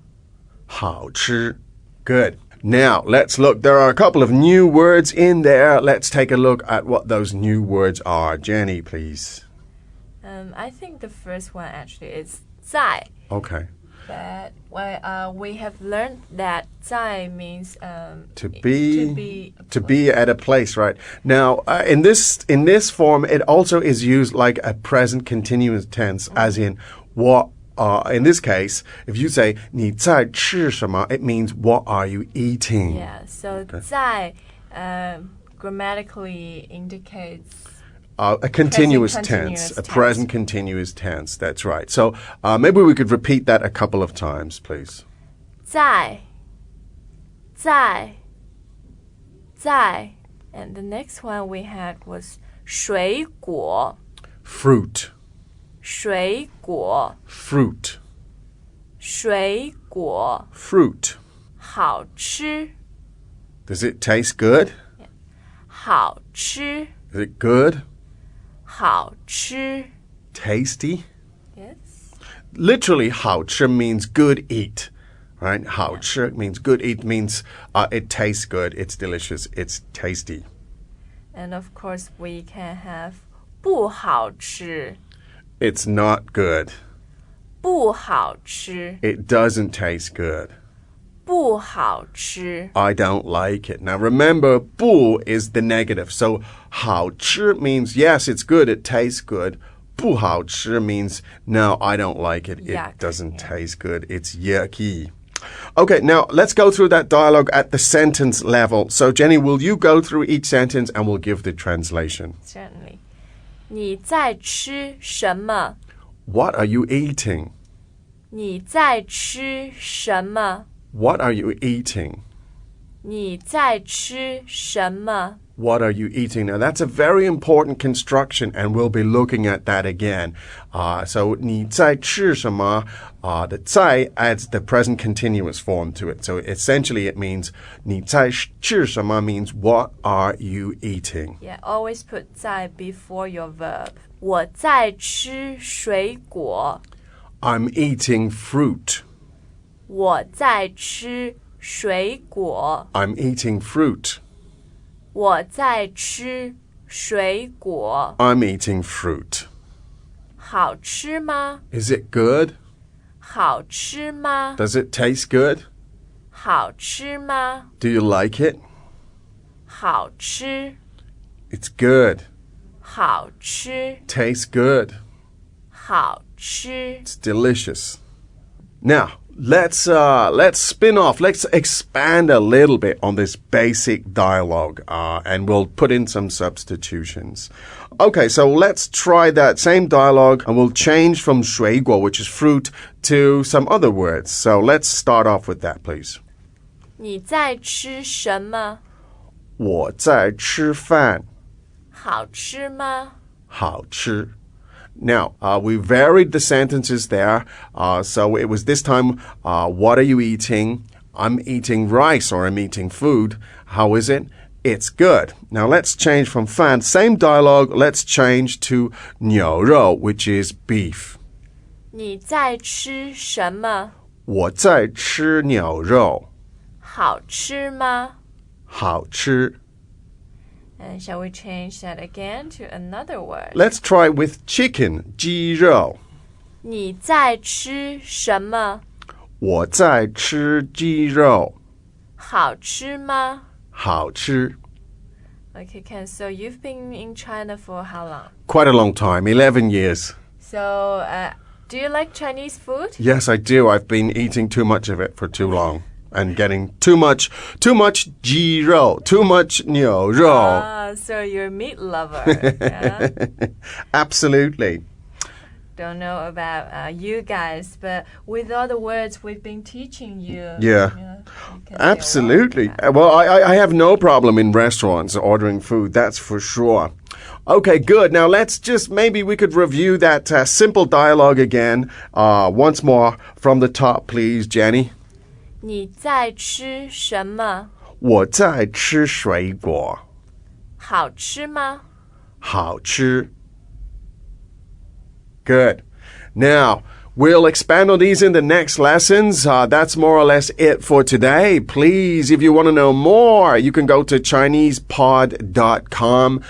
好吃。Good. Now, let's look. There are a couple of new words in there. Let's take a look at what those new words are. Jenny, please. I think the first one actually is 在. Okay. But we have learned that 在 means to be at a place, right? Now, in this form, it also is used like a present continuous tense, as in what. In this case, if you say 你在吃什么, it means what are you eating? Yeah. So 在 grammatically indicates. A continuous tense, a present continuous tense. That's right. So maybe we could repeat that a couple of times, please. 在 And the next one we had was 水果 Fruit. 水果 Fruit. 水果 Fruit. 好吃 Does it taste good? 好吃 Is it good? 好吃 Tasty? Yes. Literally, 好吃 means good eat, right? 好吃 means good eat, means it tastes good, it's delicious, it's tasty. And of course, we can have 不好吃 It's not good. 不好吃 It doesn't taste good. 不好吃 I don't like it. Now remember, 不 is the negative. So 好吃 means yes, it's good, it tastes good. 不好吃 means no, I don't like it. It Yuck, doesn't taste good. It's yucky. Okay, now let's go through that dialogue at the sentence level. So Jenny, will you go through each sentence and we'll give the translation? Certainly. 你在吃什么？ What are you eating? 你在吃什么？ What are you eating? 你在吃什么？ What are you eating? Now, that's a very important construction, and we'll be looking at that again. So, 你在吃什么? The 在 adds the present continuous form to it. So, essentially, it means 你在吃什么 means what are you eating? Yeah, always put 在 before your verb. 我在吃水果。 I'm eating fruit. 我在吃水果。 I'm eating fruit. 我在吃水果。 I'm eating fruit. 好吃吗？ Is it good? 好吃吗？ Does it taste good? 好吃吗？ Do you like it? 好吃。 It's good. 好吃。 Tastes good. 好吃。 It's delicious. Now, let's spin off. Let's expand a little bit on this basic dialogue, and we'll put in some substitutions. Okay, so let's try that same dialogue and we'll change from 水果, which is fruit, to some other words. So let's start off with that, please. 你在吃什么？我在吃饭。好吃吗？好吃。Now, we varied the sentences there. So it was this time, what are you eating? I'm eating rice or I'm eating food. How is it? It's good. Now let's change from 饭, same dialogue, let's change to 牛肉, which is beef. 你在吃什么？我在吃牛肉。好吃吗？好吃。And shall we change that again to another word? Let's try with chicken, 鸡肉。你在吃什么？我在吃鸡肉。好吃吗？好吃。Okay, Ken, so you've been in China for how long? Quite a long time, 11 years. So, do you like Chinese food? Yes, I do. I've been eating too much of it for too long. And getting too much 鸡肉, too much 牛肉. So you're a meat lover. Yeah? Absolutely. Don't know about you guys, but with all the words we've been teaching you. Yeah. You can Absolutely. say a lot about Well, I have no problem in restaurants ordering food, that's for sure. Okay, good. Now maybe we could review that simple dialogue again. Once more from the top, please, Jenny. 你在吃什么？我在吃水果。好吃吗？好吃。Good. Now, we'll expand on these in the next lessons. That's more or less it for today. Please, if you want to know more, you can go to ChinesePod.com.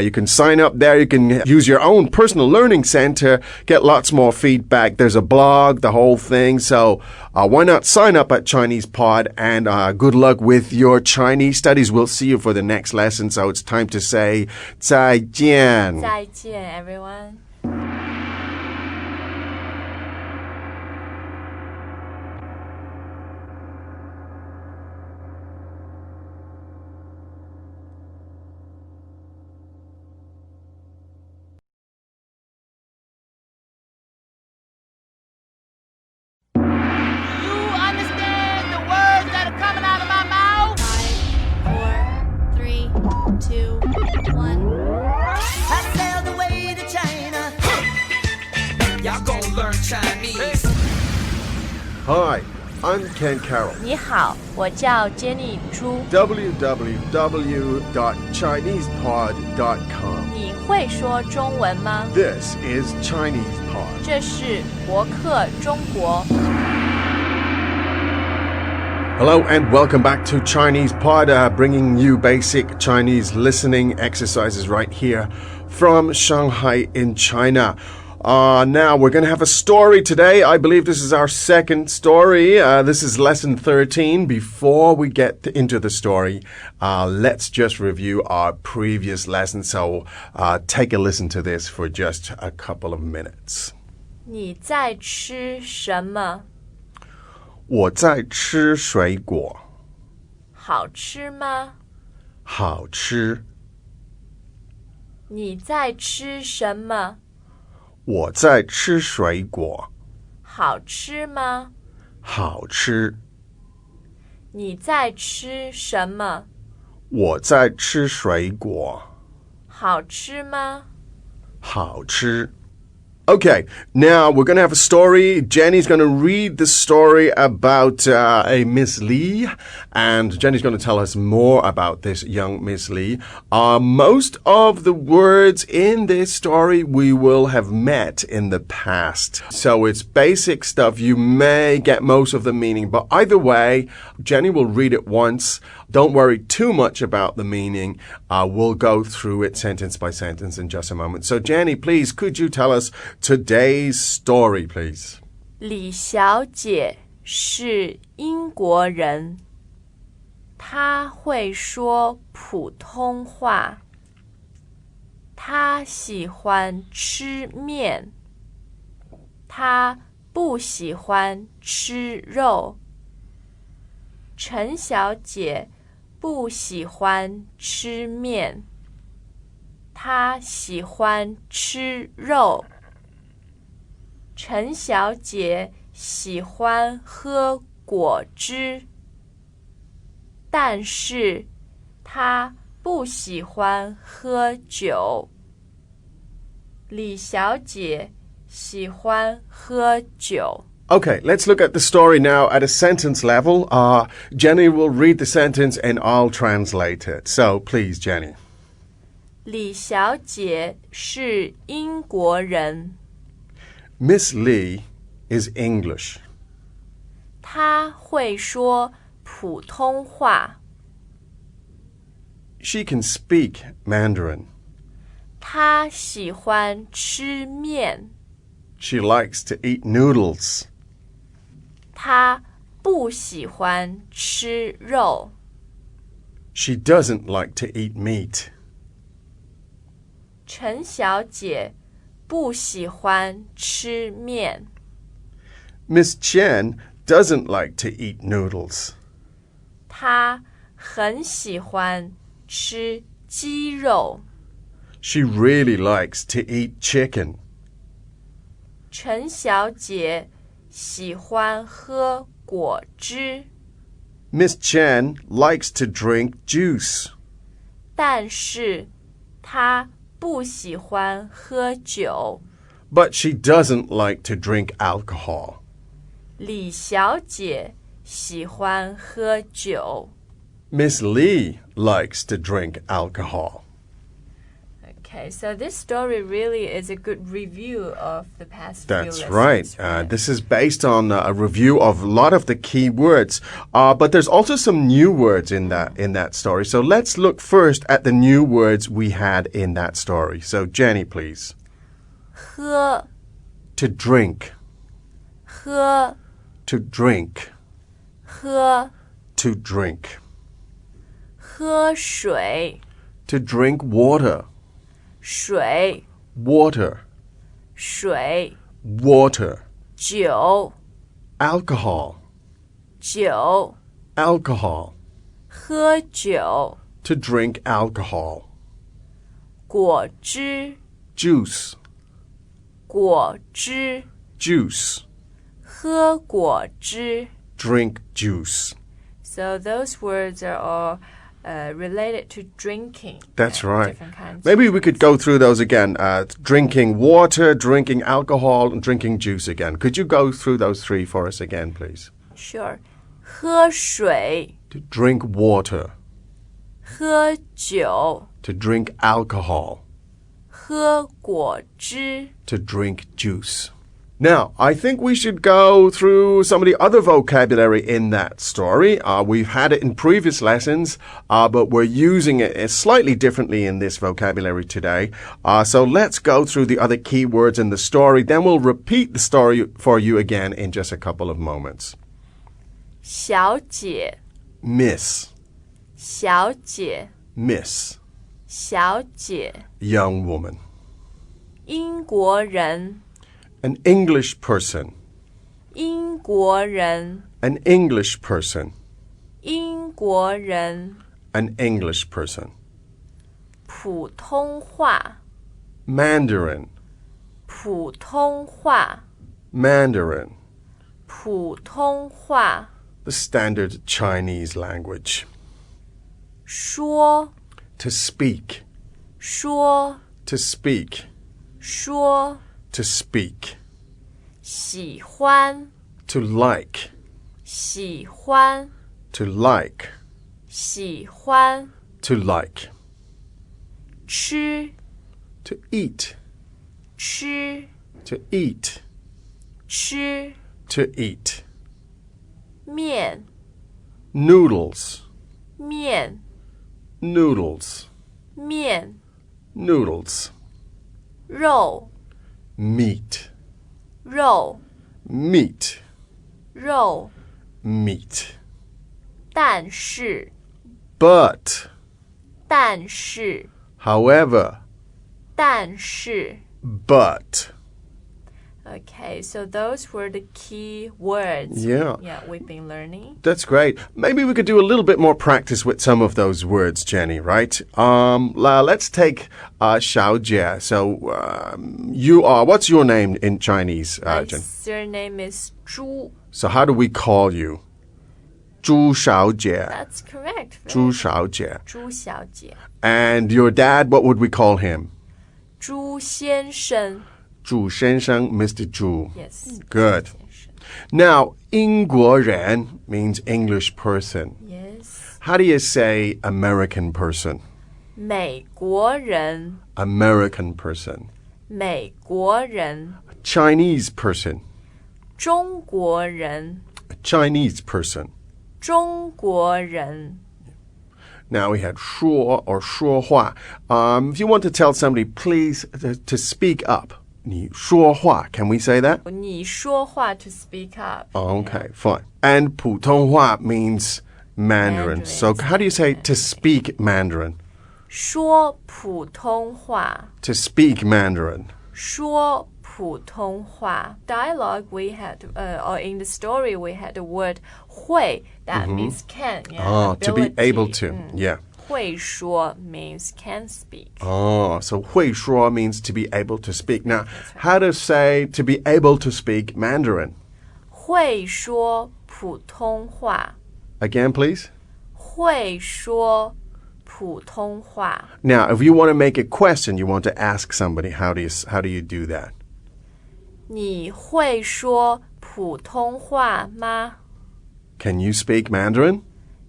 You can sign up there. You can use your own personal learning center, get lots more feedback. There's a blog, the whole thing. So why not sign up at ChinesePod, and good luck with your Chinese studies. We'll see you for the next lesson. So it's time to say 再见. 再见, everyone. Hi, I'm Ken Carroll. 你好，我叫 Jenny 朱。www.chinesepod.com. 你会说中文吗？ This is Chinese Pod. 这是博客中国。Hello and welcome back to Chinese Pod, bringing you basic Chinese listening exercises right here from Shanghai in China. Now we're going to have a story today. I believe this is our second story. This is lesson 13. Before we get into the story, let's just review our previous lesson. So take a listen to this for just a couple of minutes. 你在吃什么？我在吃水果。好吃吗？好吃。你在吃什么？我在吃水果。好吃吗？好吃。你在吃什么？我在吃水果。好吃吗？好吃。Okay, now we're going to have a story. Jenny's going to read the story about a Miss Lee, and Jenny's going to tell us more about this young Miss Lee. Most of the words in this story we will have met in the past. So it's basic stuff. You may get most of the meaning, but either way, Jenny will read it once. Don't worry too much about the meaning. We'll go through it sentence by sentence in just a moment. So Jenny, please, could you tell us today's story, please? 李小姐是英国人，她会说普通话，她喜欢吃面，她不喜欢吃肉。陈小姐不喜欢吃面，她喜欢吃肉。陈小姐喜欢喝果汁，但是她不喜欢喝酒。李小姐喜欢喝酒。Okay, let's look at the story now at a sentence level. Jenny will read the sentence and I'll translate it. So, please, Jenny. 李小姐是英国人。Miss Lee is English. 她会说普通话。She can speak Mandarin. 她喜欢吃面。She likes to eat noodles. 她不喜欢吃肉。She doesn't like to eat meat. 陈小姐不喜欢吃面。Miss Chen doesn't like to eat noodles. 她很喜欢吃鸡肉。She really likes to eat chicken. 陈小姐喜欢喝果汁。Miss Chen likes to drink juice. 但是她不喜欢喝酒。But she doesn't like to drink alcohol. 李小姐喜欢喝酒。Miss Lee likes to drink alcohol. Okay, so this story really is a good review of the past few That's lessons. right. This is based on a review of a lot of the key words, but there's also some new words in that story. So let's look first at the new words we had in that story. So Jenny, please. 喝 To drink. 喝 To drink. 喝 To drink. 喝水 To drink water. 水 Water. 水 Water. 酒 Alcohol. 酒 Alcohol. 喝酒 To drink alcohol. 果汁 Juice. 果汁 Juice. 喝果汁 Drink juice. So those words are all related to drinking. That's right. Different kinds Maybe of we could go through those again. Drinking water, drinking alcohol, and drinking juice again. Could you go through those three for us again, please? Sure. 喝水 To drink water. 喝酒 To drink alcohol. 喝果汁 To drink juice. Now, I think we should go through some of the other vocabulary in that story. We've had it in previous lessons, but we're using it slightly differently in this vocabulary today. So let's go through the other key words in the story. Then we'll repeat the story for you again in just a couple of moments. 小姐 Miss. 小姐 Miss. 小姐 Young woman. 英国人 An English person. 英国人 An English person. 英国人 An English person. 普通话 Mandarin. 普通话 Mandarin. 普通话 The standard Chinese language. 说 To speak. 说 To speak. 说 To speak. 喜欢 To like. 喜欢 To like. 喜欢 To like. 吃 To eat. 吃 To eat. 吃 To eat. 面 Noodles. 面 Noodles. 面 Noodles. 肉 Meat. 肉 Meat. 肉 Meat. 但是 But. 但是 However. 但是 But. Okay, so those were the key words. Yeah. Yeah, we've been learning. That's great. Maybe we could do a little bit more practice with some of those words, Jenny, right? Let's take Xiao Jie. So what's your name in Chinese, My Jen? surname is Zhu. So how do we call you? 朱小姐. That's correct. 朱小姐. 朱小姐. And your dad, what would we call him? 朱先生. 朱先生, Mr. Zhu. Yes. Good. Now, 英国人 means English person. Yes. How do you say American person? 美国人. American person. 美国人. Chinese person. 中国人. Chinese person. 中国人. Now we had 说 or 说话. If you want to tell somebody, please, to speak up. 你说话, can we say that? 你说话 to speak up. Okay, fine. And 普通话 means Mandarin. So how do you say to speak Mandarin? 说普通话. To speak Mandarin. 说普通话. Dialogue we had, or in the story we had the word 会, that means can. Yeah, to be ability. able to. Yeah. 会说 means can speak. Oh, so 会说 means to be able to speak. Now, how to say to be able to speak Mandarin? 会说普通话. Again, please. 会说普通话. Now, if you want to make a question, you want to ask somebody, how do you do that? 你会说普通话吗? Can you speak Mandarin?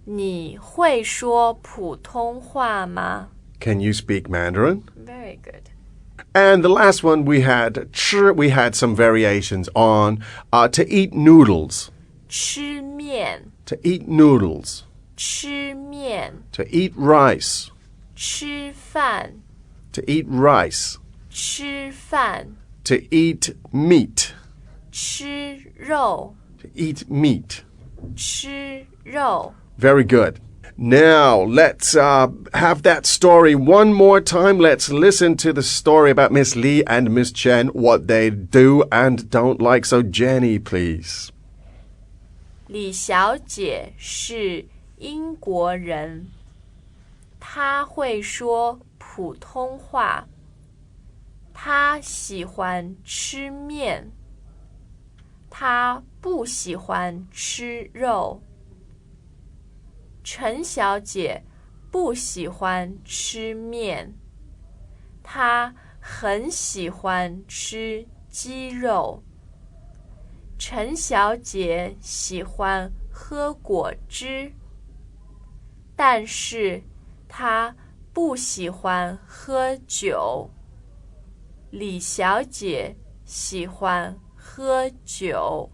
你会说普通话吗? Can you speak Mandarin? Very good. And the last one we had some variations on to eat noodles. 吃面. To eat noodles. 吃面. To eat rice. 吃饭. To eat rice. 吃饭. To eat meat. 吃肉. To eat meat. 吃肉. Very good. Now, let's have that story one more time. Let's listen to the story about Miss Lee and Miss Chen, what they do and don't like. So, Jenny, please. 李小姐是英国人，她会说普通话，她喜欢吃面，她不喜欢吃肉。陈小姐不喜欢吃面，她很喜欢吃鸡肉。陈小姐喜欢喝果汁，但是她不喜欢喝酒。李小姐喜欢喝酒。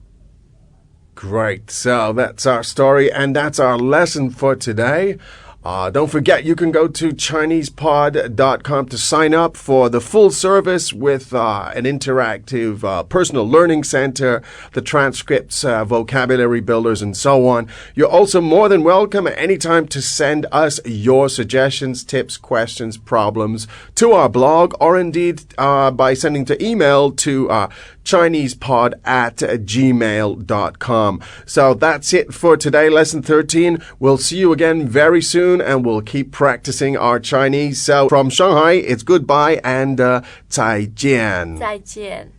Great. So that's our story and that's our lesson for today. Don't forget, you can go to ChinesePod.com to sign up for the full service with an interactive personal learning center, the transcripts, vocabulary builders, and so on. You're also more than welcome at any time to send us your suggestions, tips, questions, problems to our blog, or indeed by sending to email to ChinesePod@gmail.com. So that's it for today, lesson 13. We'll see you again very soon, and we'll keep practicing our Chinese. So from Shanghai, it's goodbye and 再见. 再见。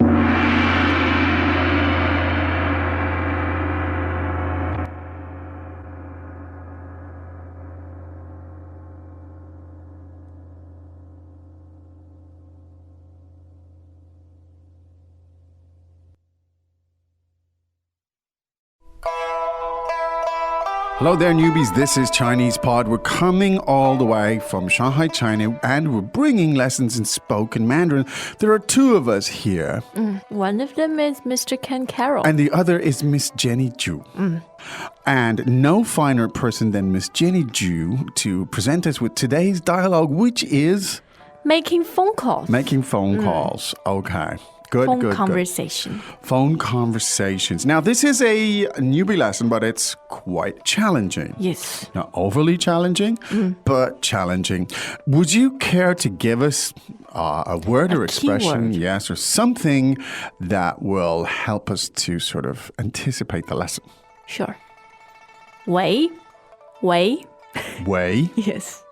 Hello there, newbies. This is Chinese Pod. We're coming all the way from Shanghai, China, and we're bringing lessons in spoken Mandarin. There are two of us here. One of them is Mr. Ken Carroll. And the other is Miss Jenny Ju. And no finer person than Miss Jenny Ju to present us with today's dialogue, which is... Making phone calls. Making phone calls. Okay. Good, Phone good, conversation. good. Phone conversations. Now, this is a newbie lesson, but it's quite challenging. Yes. Not overly challenging, but challenging. Would you care to give us a word or expression, keyword. yes, or something that will help us to sort of anticipate the lesson? Sure. 喂 喂 Way. Yes.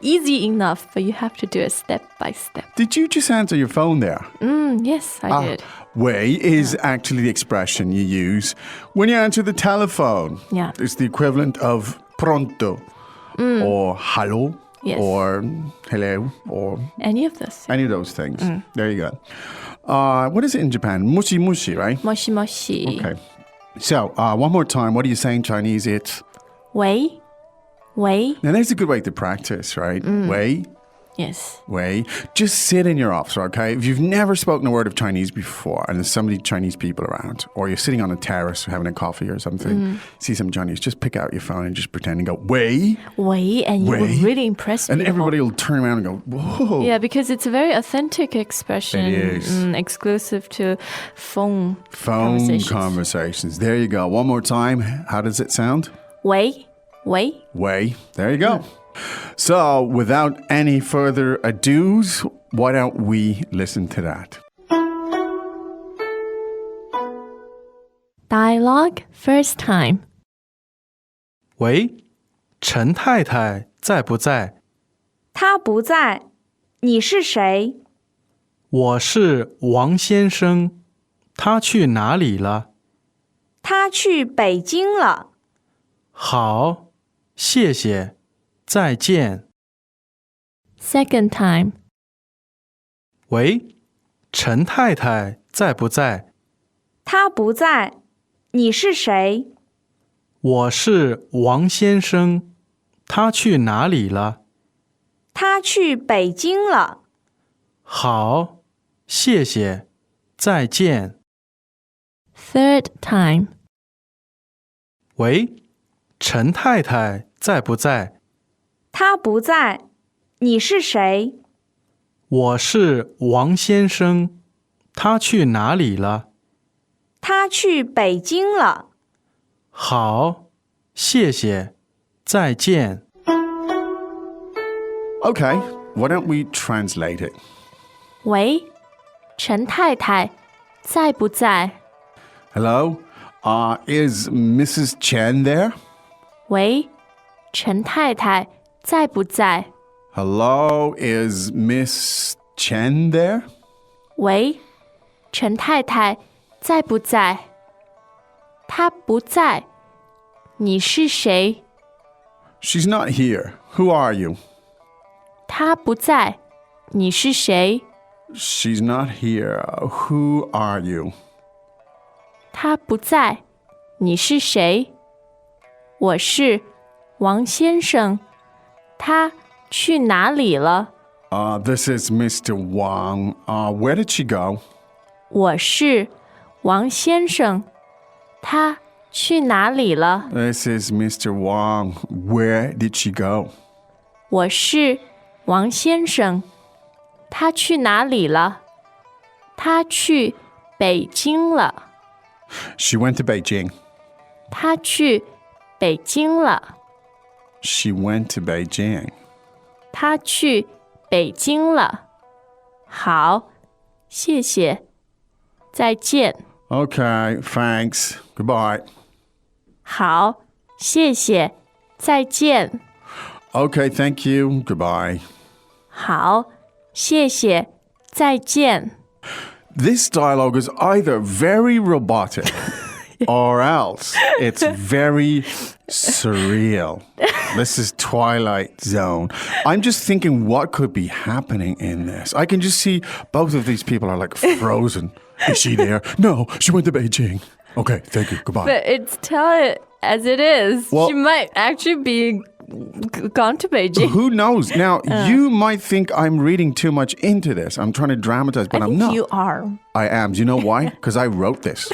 Easy enough, but you have to do it step by step. Did you just answer your phone there? Yes, I did. Way is actually the expression you use when you answer the telephone. Yeah. It's the equivalent of pronto or hello Yes. or hello or Any of this. any of those things. There you go. What is it in Japan? Mushi mushi, right? Moshi moshi. Okay. So, one more time. What do you say in Chinese? It's 喂 喂 now there's a good way to practice, right? Way. Yes. Way. Just sit in your office, okay? If you've never spoken a word of Chinese before and there's so many Chinese people around, or you're sitting on a terrace having a coffee or something, see some Chinese, just pick out your phone and just pretend and go, way. 喂 and you will Wei. really impress And people. everybody will turn around and go, whoa. Yeah, because it's a very authentic expression. It is. Exclusive to phone Phone conversations. There you go. One more time. How does it sound? 喂 喂 Way. There you go. So, without any further ados, why don't we listen to that? Dialogue first time. 喂，陈太太在不在？他不在，你是谁？我是王先生，他去哪里了？他去北京了。好，谢谢，再见。 Second time. 喂，陈太太在不在？他不在，你是谁？我是王先生，他去哪里了？他去北京了。好，谢谢，再见。 Third time. 喂，陈太太在不在？他不在，你是谁？我是王先生，他去哪里了？他去北京了。好，谢谢，再见。 Okay, why don't we translate it? 喂，陈太太在不在？ Hello? Is Mrs. Chen there? 喂，陈太太在不在？ Hello? Is Miss Chen there? 喂，陈太太在不在？她不在。你是谁？ She's not here. Who are you? 她不在。你是谁？ She's not here. Who are you? 她不在。你是谁？我是王先生。他去哪里了？ This is Mr. Wang. Where did she go? 我是王先生。他去哪里了？ This is Mr. Wang. Where did she go? 我是王先生。他去哪里了？他去北京了。 She went to Beijing. 他去北京了。 She went to Beijing. 他去北京了。好，谢谢，再见。 Okay, thanks. Goodbye. 好，谢谢，再见。 Okay, thank you. Goodbye. 好，谢谢，再见。 This dialogue is either very robotic or else it's very surreal. This is Twilight Zone. I'm just thinking what could be happening in this. I can just see both of these people are like frozen. Is she there? No, she went to Beijing. Okay, thank you. Goodbye. But it's tell it as it is. Well- she might actually be gone to Beijing. Who knows? Now, you might think I'm reading too much into this. I'm trying to dramatize, but I I'm think not. you are. I am. Do you know why? Because I wrote this.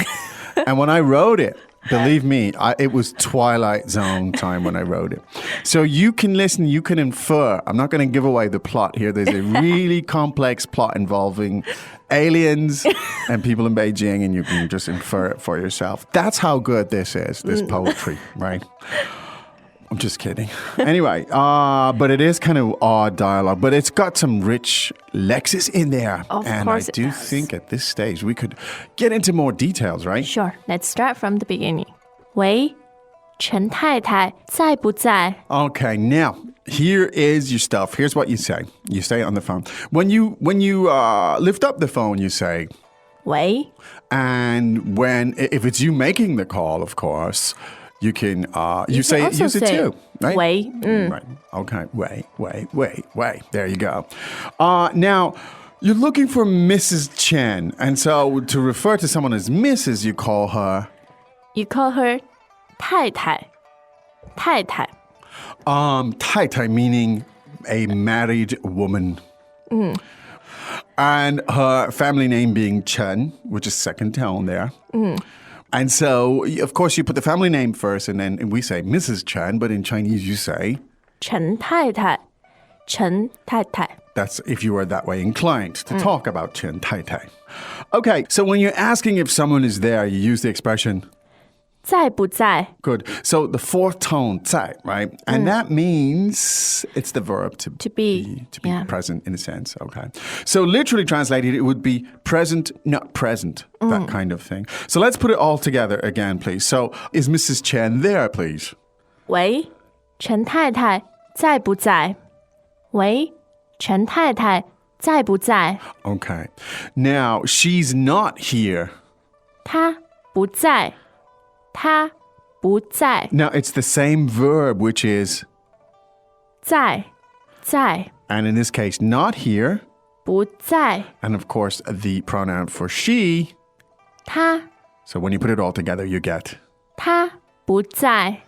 And when I wrote it, Believe me, it was Twilight Zone time when I wrote it. So you can listen, you can infer. I'm not going to give away the plot here. There's a really complex plot involving aliens and people in Beijing, and you can just infer it for yourself. That's how good this is, this poetry, right? I'm just kidding. Anyway, but it is kind of odd dialogue, but it's got some rich lexis in there. Of and course I do think at this stage we could get into more details, right? Sure. Let's start from the beginning. 喂，陈太太在不在？ Okay, now here is your stuff. Here's what you say. You say it on the phone. When you lift up the phone, you say, 喂， and if it's you making the call, of course, you can use it too, right? 喂， Right. Okay. Wait. There you go. Now, you're looking for Mrs. Chen, and so to refer to someone as Mrs., you call her. You call her 太太，太太。Tai Tai meaning a married woman. And her family name being Chen, which is second tone there. And so, of course, you put the family name first, and then we say Mrs. Chen, but in Chinese you say 陈太太，陈太太。 That's if you are that way inclined to talk about Chen Tai Tai. Okay, so when you're asking if someone is there, you use the expression 在不在？ good. So the fourth tone, 在, right? And that means it's the verb to be, yeah. present in a sense. Okay. So literally translated, it would be present, not present, that kind of thing. So let's put it all together again, please. So is Mrs. Chen there, please? 喂，陈太太在不在？喂，陈太太在不在？ Okay. Now, she's not here. 她不在，她不在， Now, it's the same verb, which is 在，在， and in this case, not here. 不在， And of course, the pronoun for she. 她， So when you put it all together, you get. 她不在，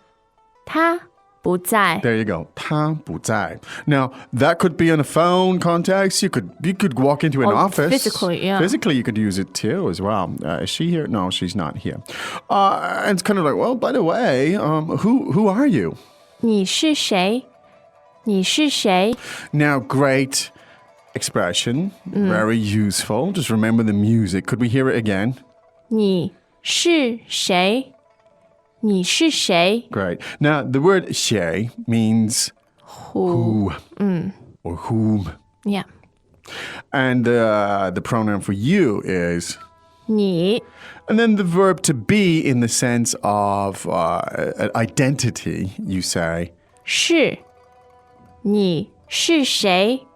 她不在。 There you go. 她不在. Now, that could be in a phone context. You could walk into an office. Physically, yeah. Physically, you could use it too as well. Is she here? No, she's not here. And it's kind of like, well, by the way, who are you? 你是谁？你是谁？ Now, great expression. Very useful. Just remember the music. Could we hear it again? 你是谁？你是谁？ Great. Now, the word 谁 means who or whom. Yeah. And the pronoun for you is 你 and then the verb to be in the sense of identity, you say. 是，你是谁？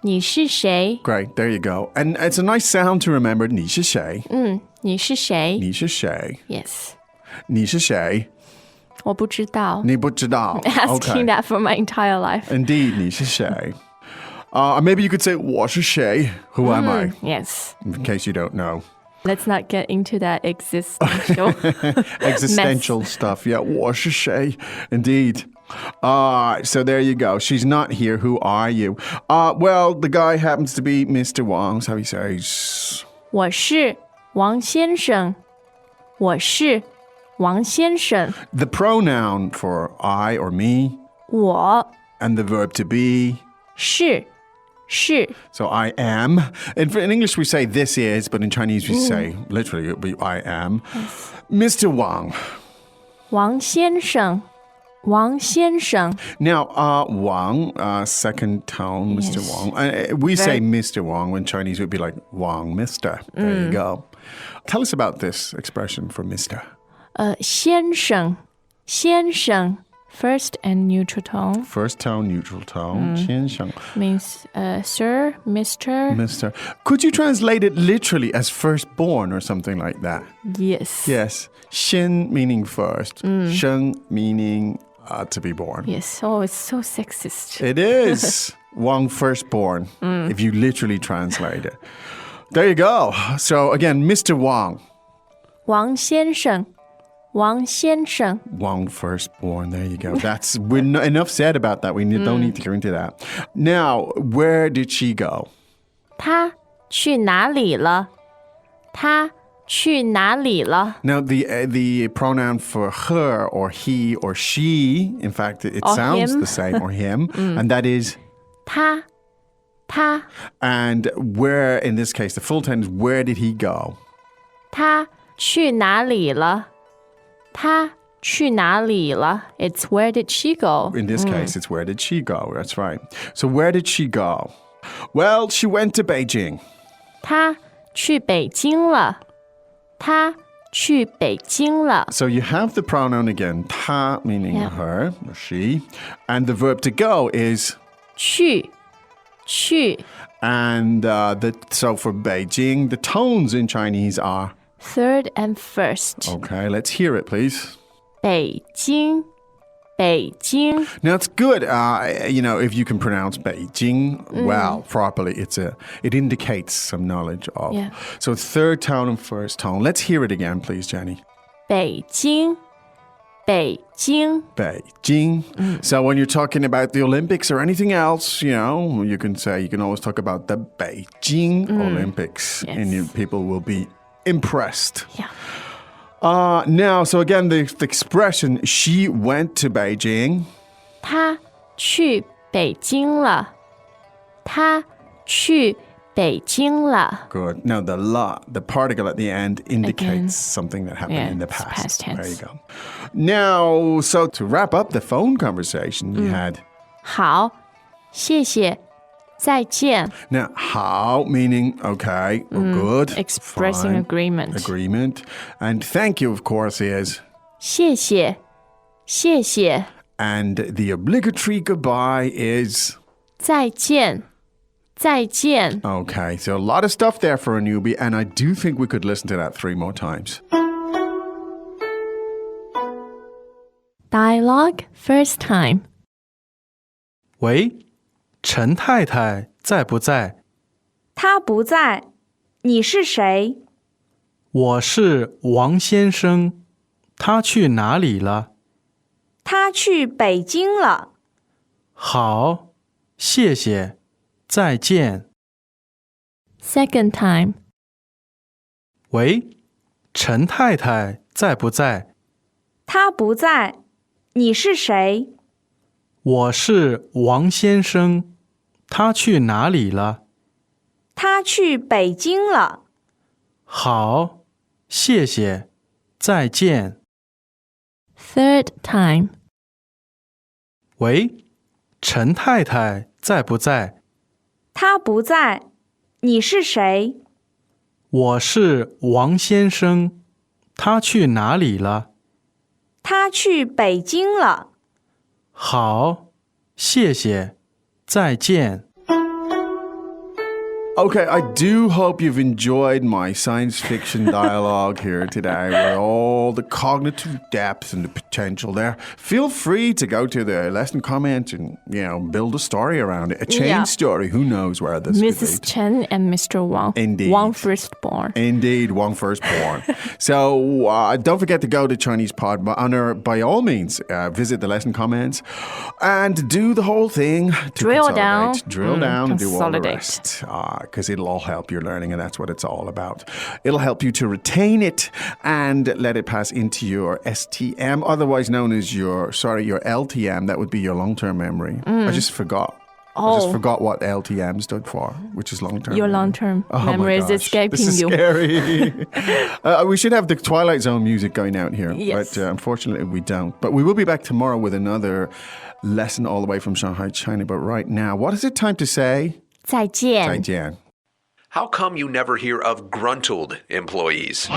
你是谁？ Great, there you go. And it's a nice sound to remember. 你是谁？你是谁？你是谁？ Yes. 你是谁？我不知道。你不知道。 Asking Okay. that for my entire life. Indeed, 你是谁? Maybe you could say 我是谁? Who am I? Yes. In case you don't know. Let's not get into that existential Existential stuff. Yeah, 我是谁? Indeed. So there you go. She's not here. Who are you? Well, the guy happens to be Mr. Wang. So he says, 我是王先生。我是王先生。 the pronoun for I or me 我 and the verb to be. 是 So I am. In English, we say this is, but in Chinese, we say literally it would be I am. Mr. Wang. 王先生。王先生。 Now, Wang, second tone, Mr. Yes. Wang. We say Mr. Wang. When Chinese, it would be like Wang, Mr. There you go. Tell us about this expression for Mr. 先生，先生。First and neutral tone First tone, neutral tone. 先生. means sir, Mr. Mr. Could you translate it literally as firstborn or something like that? Yes. Yes. 先 meaning first. 生 meaning to be born. Yes. Oh, it's so sexist. It is. Wang firstborn, if you literally translate it. There you go. So again, Mr. Wang. 王先生，王先生。 Wang firstborn. There you go. That's enough said about that. We don't need to go into that. Now, where did she go? 他去哪里了？他去哪里了 Now, the pronoun for her or he or she, in fact, it Or sounds him. the same, or him, and that is 他 and where, in this case, the full tense, where did he go? 他去哪里了他去哪里了 It's where did she go? In this case, it's where did she go? That's right. So where did she go? Well, she went to Beijing. 他去北京了他去北京了 So you have the pronoun again, ta, meaning Yeah. her or she, and the verb to go is 去 and so for Beijing, the tones in Chinese are Third and first. okay. Let's hear it, please. 北京 Now it's good, if you can pronounce Beijing well properly. It indicates some knowledge of. Yeah. So third tone and first tone. Let's hear it again, please, Jenny. 北京 Beijing. So when you're talking about the Olympics or anything else, you can always talk about the Beijing Olympics, Yes. and people will be impressed. Yeah. Now, so again, the expression, she went to Beijing. 他去北京了他去北京了 Good. Now, the particle at the end indicates Again. something that happened in the it's past. past tense. There you go. Now, so to wrap up the phone conversation, you had 好谢谢再见 now how meaning okay or good, expressing fine, agreement. and thank you, of course, is 谢谢谢谢 and the obligatory goodbye is 再见再见 okay. So a lot of stuff there for a newbie, and I do think we could listen to that 3 more times. Dialogue first time 喂，陈太太在不在？他不在，你是谁？我是王先生，他去哪里了？他去北京了。好，谢谢，再见。 Second time 喂，陈太太在不在？他不在，你是谁？我是王先生，他去哪里了？他去北京了。好，谢谢，再见。 Third time 喂，陈太太在不在？他不在，你是谁？我是王先生，他去哪里了？他去北京了。好，谢谢，再见。 Okay, I do hope you've enjoyed my science fiction dialogue here today with all the cognitive depth and the potential there. Feel free to go to the lesson comments and, build a story around it. A chain Yeah. story. Who knows where this could Mrs. lead. Chen and Mr. Wang. Indeed. Wang firstborn. Indeed, one firstborn. So don't forget to go to Chinese Pod. By all means, visit the lesson comments and do the whole thing. To Drill consolidate. down. Drill down and do all the Consolidate. rest. Because it'll all help your learning, and that's what it's all about. It'll help you to retain it and let it pass into your STM, otherwise known as your LTM. That would be your long-term memory. I just forgot. I just forgot what LTM stood for, which is long-term. Your memory. long-term Oh my memory is gosh, escaping this is you. Scary. We should have the Twilight Zone music going out here, Yes. but unfortunately we don't. But we will be back tomorrow with another lesson all the way from Shanghai, China. But right now, what is it time to say? 再见. 再见. How come you never hear of gruntled employees?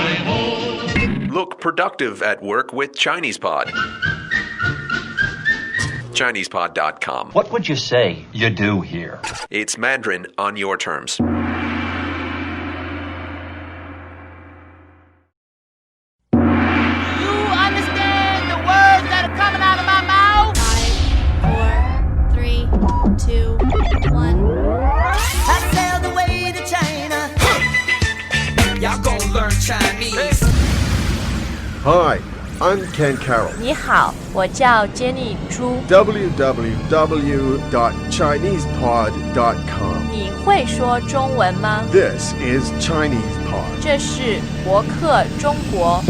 Look productive at work with ChinesePod. ChinesePod.com. What would you say you do here? It's Mandarin on your terms. You understand the words that are coming out of my mouth? 5, 4, 3, 2, 1. I sailed the way to China. Y'all gonna learn Chinese. Hi, I'm Ken Carroll. 你好，我叫 Jenny 朱。 www.chinesepod.com. 你会说中文吗？ This is Chinese Pod. 这是博客中国。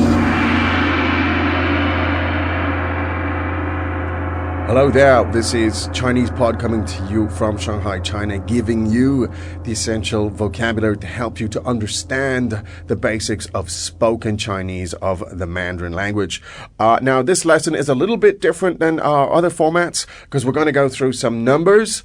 Hello there, this is Chinese Pod coming to you from Shanghai, China, giving you the essential vocabulary to help you to understand the basics of spoken Chinese of the Mandarin language. Now, this lesson is a little bit different than our other formats because we're going to go through some numbers,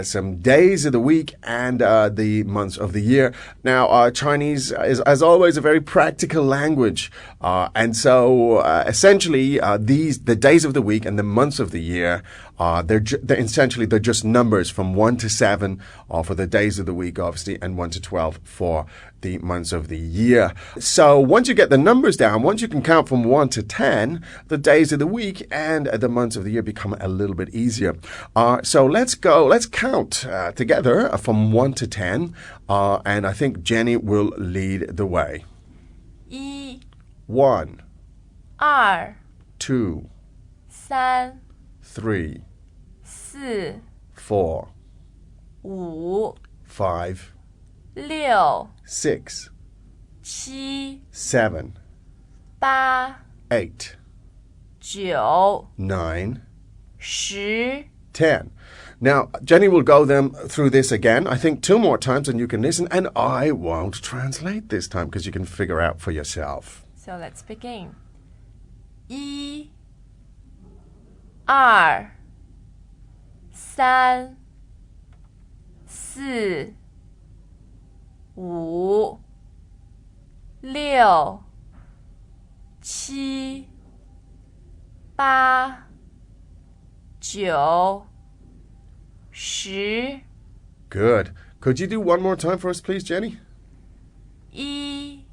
some days of the week, and the months of the year. Now, Chinese is, as always, a very practical language. And so, essentially, the days of the week and the months of the year, they're just numbers from 1 to 7 for the days of the week, obviously, and 1 to 12 for the months of the year. So once you get the numbers down, once you can count from 1 to 10, the days of the week and the months of the year become a little bit easier. So let's count together from 1 to 10, and I think Jenny will lead the way. 1, 2 2, 3 3, 4 4, 5 5, 6 6, 7 7, 8 8, 9 9, 10 10. Now, Jenny will go through this again, I think 2 more times, and you can listen, and I won't translate this time because you can figure out for yourself. So let's begin. 1 2 3 4 5 6 7 8 9 10 Good. Could you do one more time for us, please, Jenny? 1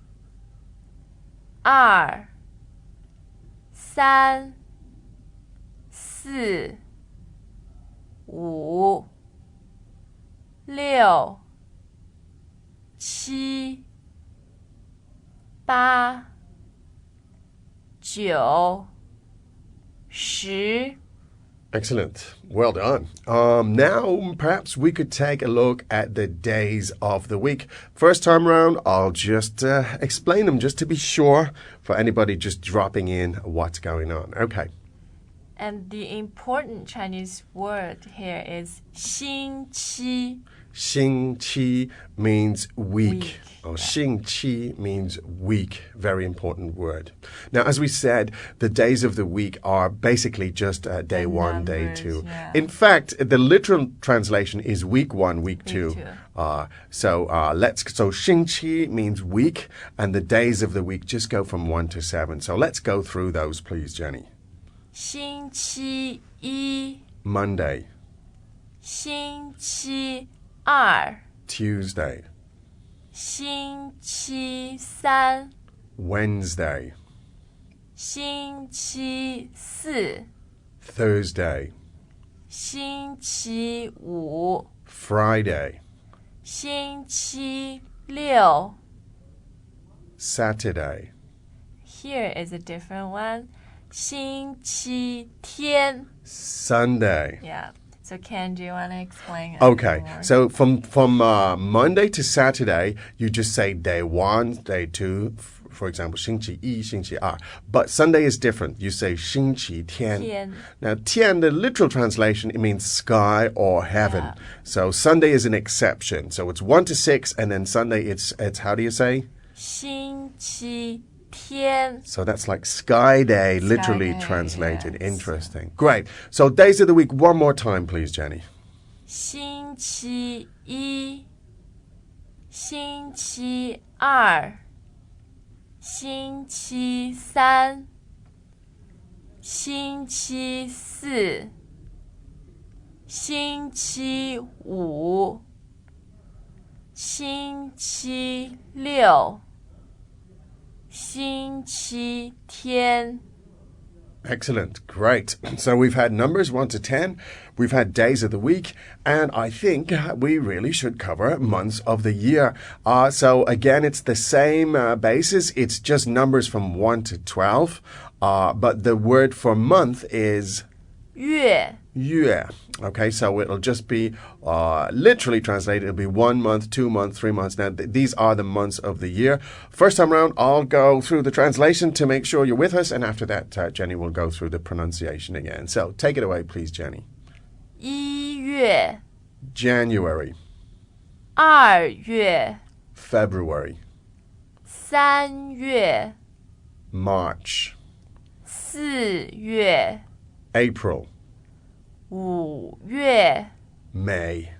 2 3 4 5 6 7 8 9 10 Excellent. Well done. Now, perhaps we could take a look at the days of the week. First time round, I'll just explain them just to be sure for anybody just dropping in what's going on. Okay. And the important Chinese word here is 星期. 星期 means week. Week, Or yeah. 星期means week. Very important word. Now, as we said, the days of the week are basically just day 1, day numbers, 2. yeah. In fact, the literal translation is week 1, week 2. So 星期 means week, and the days of the week just go from 1 to 7. So let's go through those, please, Jenny. 星期一 Monday, 星期二 Tuesday, 星期三 Wednesday, 星期四 Thursday, 星期五 Friday, 星期六 Saturday, Here is a different one. 星期天 Sunday. Yeah. So Ken, do you want to explain? Okay, more? so from Monday to Saturday, you just say day 1, day 2, for example, 星期一, 星期二. But Sunday is different. You say 星期天. 天. Now, 天, the literal translation, it means sky or heaven. Yeah. So Sunday is an exception. So it's 1 to 6, and then Sunday it's how do you say? 星期天. So that's like sky day, literally day, translated. yes. Interesting. Great. So days of the week, one more time, please, Jenny. 星期一星期二星期三星期四星期五星期六星期天 Excellent. Great. So we've had numbers 1 to 10. We've had days of the week. And I think we really should cover months of the year. So again, it's the same basis. It's just numbers from 1 to 12. but the word for month is 月 月. Okay, so it'll just be literally translated. It'll be 1 month, 2 months, 3 months. Now, these are the months of the year. First time around, I'll go through the translation to make sure you're with us. And after that, Jenny will go through the pronunciation again. So take it away, please, Jenny. 1月 January, 2月 February, 3月 March, 4月 April, 5月 May,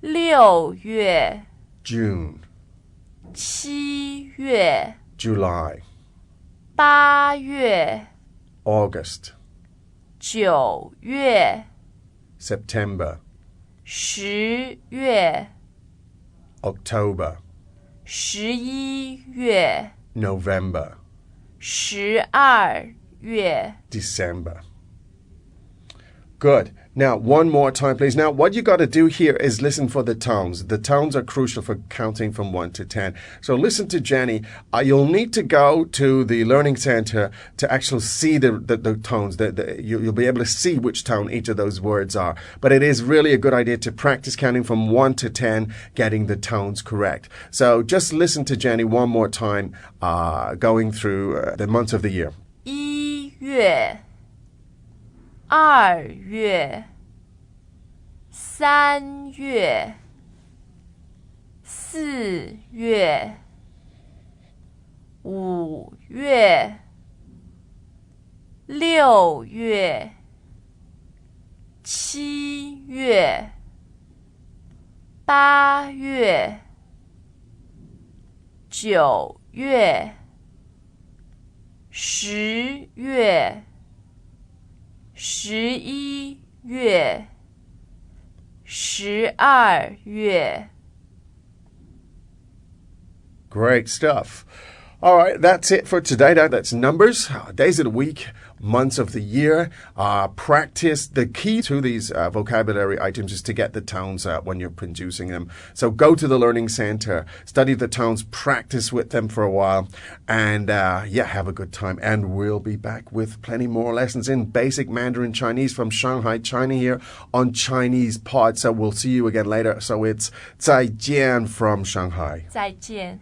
6月 June, 7月 July, 8月 August, 9月 September, 10月 October, 11月 November, 12月 December. Good. Now, one more time, please. Now, what you got to do here is listen for the tones. The tones are crucial for counting from 1 to 10. So listen to Jenny. You'll need to go to the Learning Center to actually see the tones. You'll be able to see which tone each of those words are. But it is really a good idea to practice counting from 1 to 10, getting the tones correct. So just listen to Jenny one more time, going through the months of the year. 1月 2月 3月 4月 5月 6月 7月 8月 9月 10月 11月 12月 Great stuff. All right, that's it for today. That's numbers, days of the week, months of the year. Practice. The key to these vocabulary items is to get the tones when you're producing them. So go to the Learning Center, study the tones, practice with them for a while, and have a good time. And we'll be back with plenty more lessons in basic Mandarin Chinese from Shanghai, China here on Chinese Pod. So we'll see you again later. So it's 再见 from Shanghai. 再见